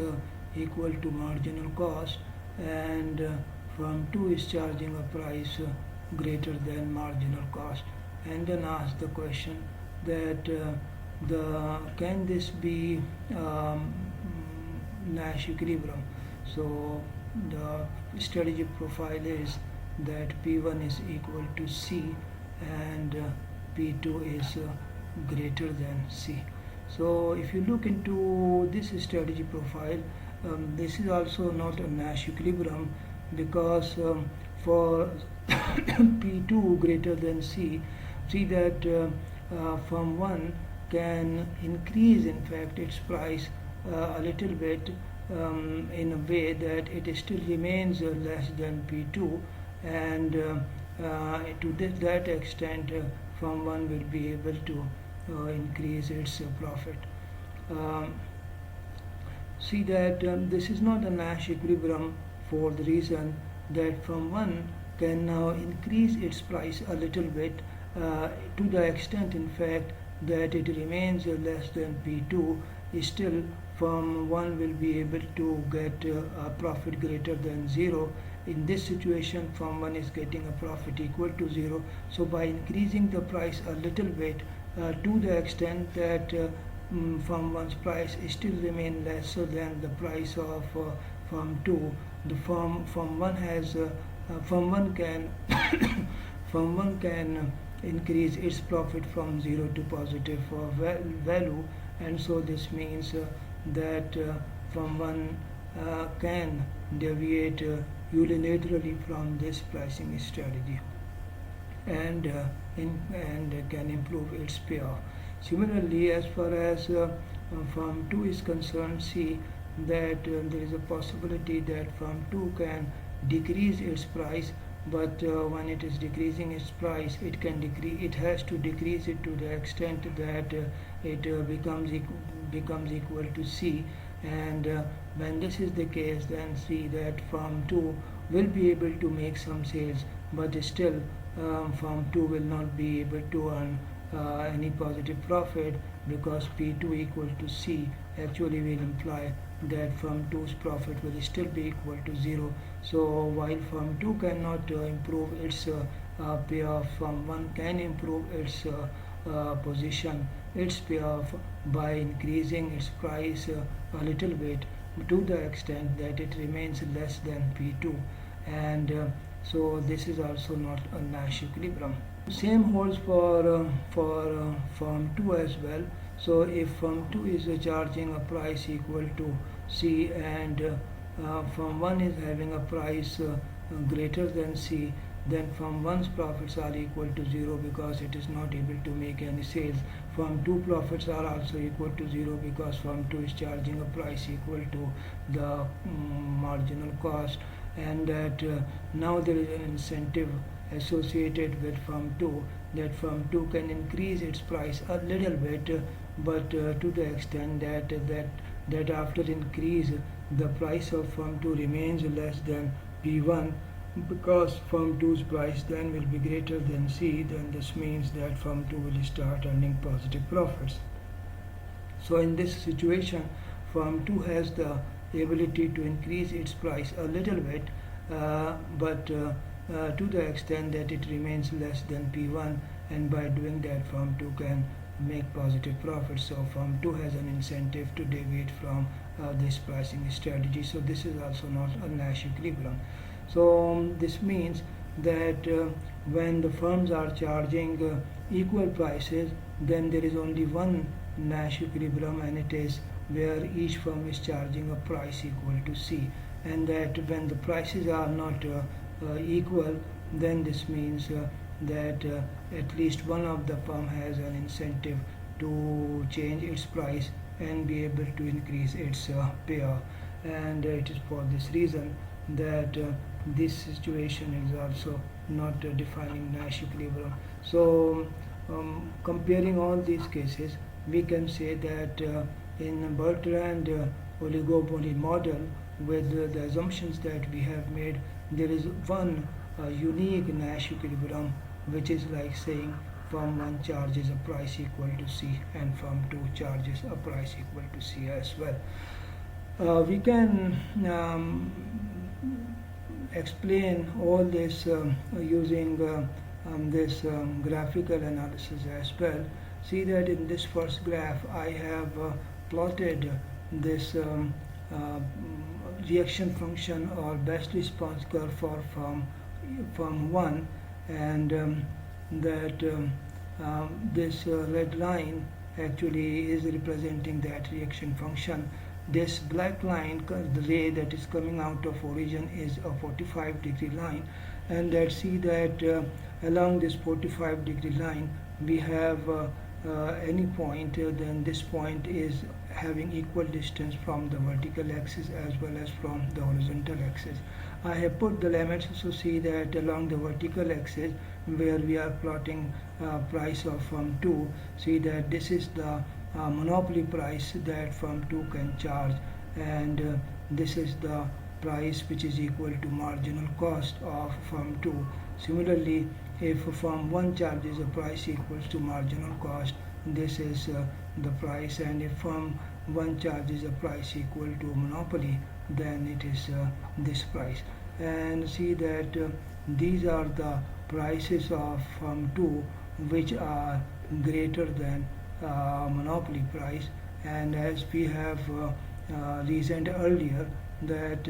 equal to marginal cost, and firm 2 is charging a price greater than marginal cost, and then ask the question that can this be Nash equilibrium? So the strategy profile is that P1 is equal to C and P2 is greater than C. So if you look into this strategy profile, this is also not a Nash equilibrium, because for P2 greater than C, see that firm 1 can increase in fact its price a little bit in a way that it still remains less than P2, and to that extent firm 1 will be able to increase its profit. See that this is not a Nash equilibrium for the reason that firm 1 can now increase its price a little bit to the extent in fact that it remains less than P2. Still firm 1 will be able to get a profit greater than 0. In this situation firm 1 is getting a profit equal to 0. So by increasing the price a little bit to the extent that firm 1's price still remain lesser than the price of firm 2, the firm 1 has firm 1 can firm 1 can increase its profit from 0 to positive value, and so this means that firm 1 can deviate unilaterally from this pricing strategy and can improve its payoff. Similarly, as far as firm 2 is concerned, see that there is a possibility that firm 2 can decrease its price, but when it is decreasing its price, it has to decrease it to the extent that it becomes equal to C, and when this is the case, then see that firm 2 will be able to make some sales, but still firm 2 will not be able to earn any positive profit, because P2 equal to C actually will imply that firm 2's profit will still be equal to 0. So while firm 2 cannot improve its payoff, firm 1 can improve its position, its payoff, by increasing its price a little bit to the extent that it remains less than P2, and so this is also not a Nash equilibrium. Same holds for firm 2 as well. So if firm 2 is charging a price equal to C and firm 1 is having a price greater than C, then firm 1's profits are equal to 0 because it is not able to make any sales. Firm 2 profits are also equal to 0 because firm 2 is charging a price equal to the marginal cost, and that now there is an incentive associated with firm 2, that firm 2 can increase its price a little bit, but to the extent that after increase the price of firm 2 remains less than P1, because firm 2's price then will be greater than C, then this means that firm 2 will start earning positive profits. So in this situation, firm 2 has the ability to increase its price a little bit, but to the extent that it remains less than P1, and by doing that firm 2 can make positive profits. So firm 2 has an incentive to deviate from this pricing strategy. So this is also not a Nash equilibrium. So this means that when the firms are charging equal prices, then there is only one Nash equilibrium, and it is where each firm is charging a price equal to C. And that when the prices are not equal, then this means that at least one of the firm has an incentive to change its price and be able to increase its payoff. And it is for this reason that this situation is also not defining Nash equilibrium. So comparing all these cases, we can say that in Bertrand oligopoly model, with the assumptions that we have made, there is one unique Nash equilibrium, which is like saying firm 1 charges a price equal to C and firm 2 charges a price equal to C as well. We can explain all this using this graphical analysis as well. See that in this first graph I have plotted this reaction function or best response curve for firm 1, and this red line actually is representing that reaction function. This black line, the ray that is coming out of origin, is a 45-degree line, and let's see that along this 45-degree line we have any point, then this point is having equal distance from the vertical axis as well as from the horizontal axis. I have put the limits, so see that along the vertical axis where we are plotting price of firm 2, see that this is the monopoly price that firm 2 can charge, and this is the price which is equal to marginal cost of firm 2. Similarly, if firm 1 charges a price equals to marginal cost, this is the price, and if firm 1 charges a price equal to monopoly, then it is this price. And see that these are the prices of firm 2 which are greater than monopoly price, and as we have reasoned earlier that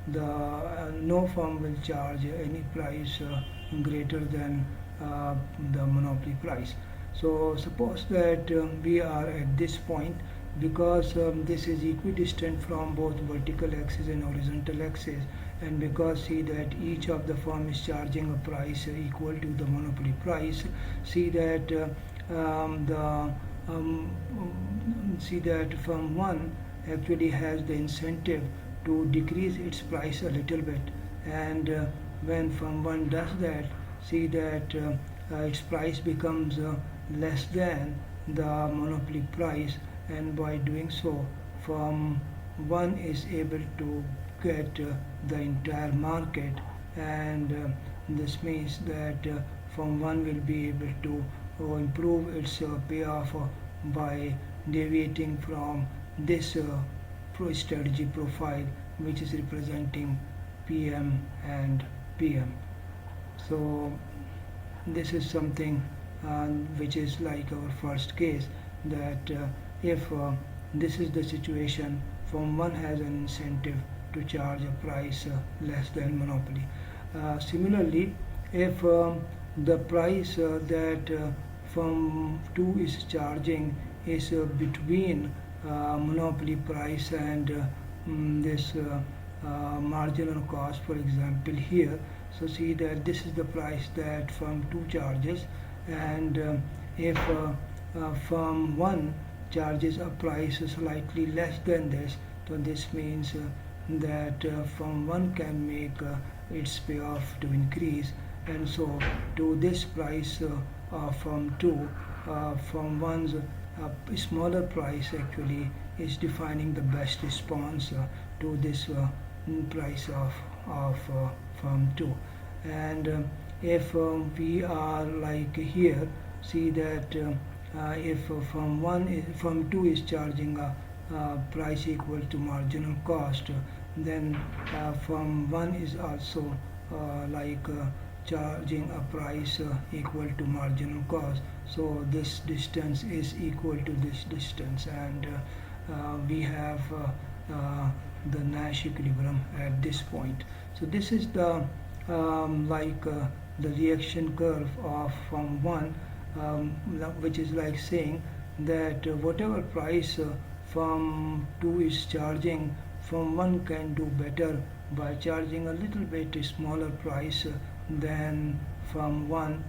no firm will charge any price greater than the monopoly price. So suppose that we are at this point, because this is equidistant from both vertical axis and horizontal axis, and because see that each of the firm is charging a price equal to the monopoly price, see that see that firm 1 actually has the incentive to decrease its price a little bit, and when firm 1 does that, see that its price becomes less than the monopoly price, and by doing so firm 1 is able to get the entire market, and this means that firm 1 will be able to improve its payoff by deviating from this strategy profile, which is representing PM and PM. So this is something which is like our first case, that if this is the situation, firm 1 has an incentive to charge a price less than monopoly. Similarly, if the price that firm 2 is charging is between monopoly price and this marginal cost, for example here, so see that this is the price that firm 2 charges, and if firm 1 charges a price slightly less than this, so this means that firm 1 can make its payoff to increase, and so to this price of firm 2, firm 1's smaller price actually is defining the best response to this price of firm 2. And if we are like here, see that if firm 2 is charging a price equal to marginal cost, then firm 1 is also charging a price equal to marginal cost. So this distance is equal to this distance, and we have the Nash equilibrium at this point. So this is the the reaction curve of firm 1, which is like saying that whatever price firm 2 is charging, firm 1 can do better by charging a little bit smaller price than firm 1,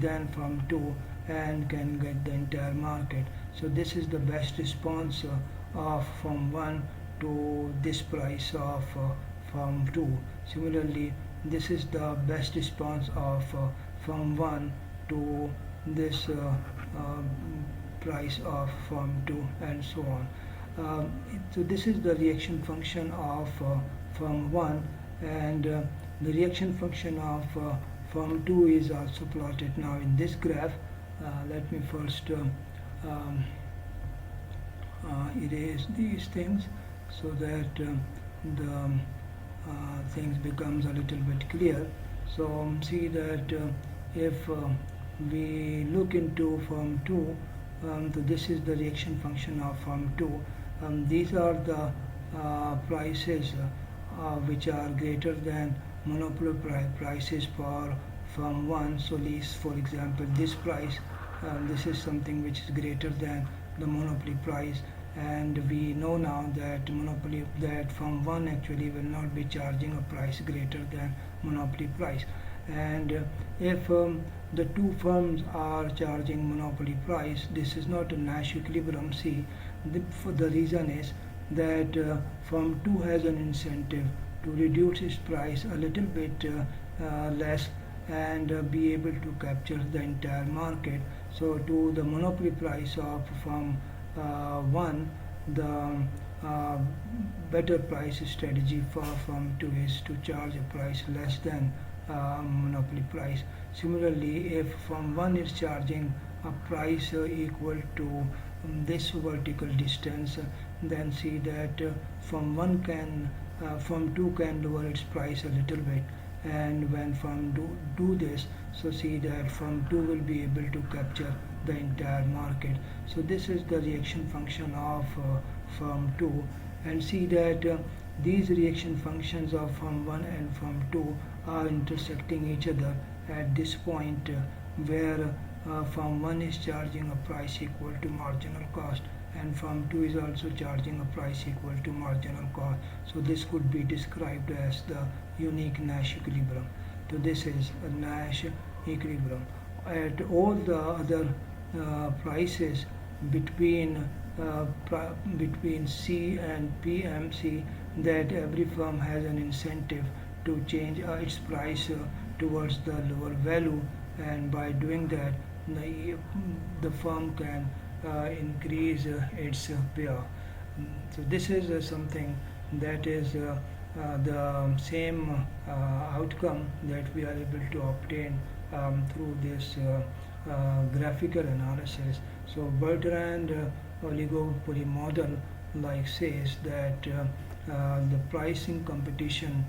than firm 2, and can get the entire market. So this is the best response of firm 1 to this price of firm 2. Similarly, this is the best response of firm 1 to this price of firm 2, and so on. So this is the reaction function of firm 1, and the reaction function of firm 2 is also plotted now in this graph. Let me first erase these things so that the things becomes a little bit clear. So see that if we look into firm 2, so this is the reaction function of firm 2. These are the prices which are greater than monopoly prices for firm 1. So least, for example, this price, this is something which is greater than the monopoly price, and we know now that firm 1 actually will not be charging a price greater than monopoly price. And if the two firms are charging monopoly price, this is not a Nash equilibrium. See, the reason is that firm 2 has an incentive to reduce its price a little bit less and be able to capture the entire market. So to the monopoly price of firm 1, the better price strategy for firm 2 is to charge a price less than monopoly price. Similarly, if firm 1 is charging a price equal to this vertical distance, then see that firm 2 can lower its price a little bit, and when firm do this, so see that firm 2 will be able to capture the entire market. So this is the reaction function of firm 2, and see that these reaction functions of firm 1 and firm 2 are intersecting each other at this point where firm 1 is charging a price equal to marginal cost, and firm 2 is also charging a price equal to marginal cost. So this could be described as the unique Nash equilibrium. So this is a Nash equilibrium. At all the other prices between C and PMC, that every firm has an incentive to change its price towards the lower value, and by doing that the firm can increase its pair. So this is something that is the same outcome that we are able to obtain through this graphical analysis. So Bertrand oligopoly model says that the pricing competition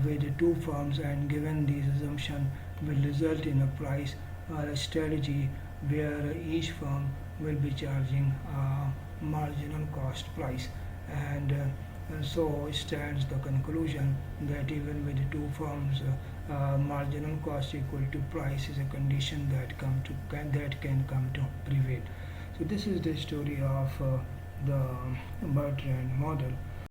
with the two firms, and given these assumptions, will result in a price or a strategy where each firm will be charging a marginal cost price, and so stands the conclusion that even with the two firms, marginal cost equal to price is a condition that can come to prevail. So this is the story of the Bertrand model.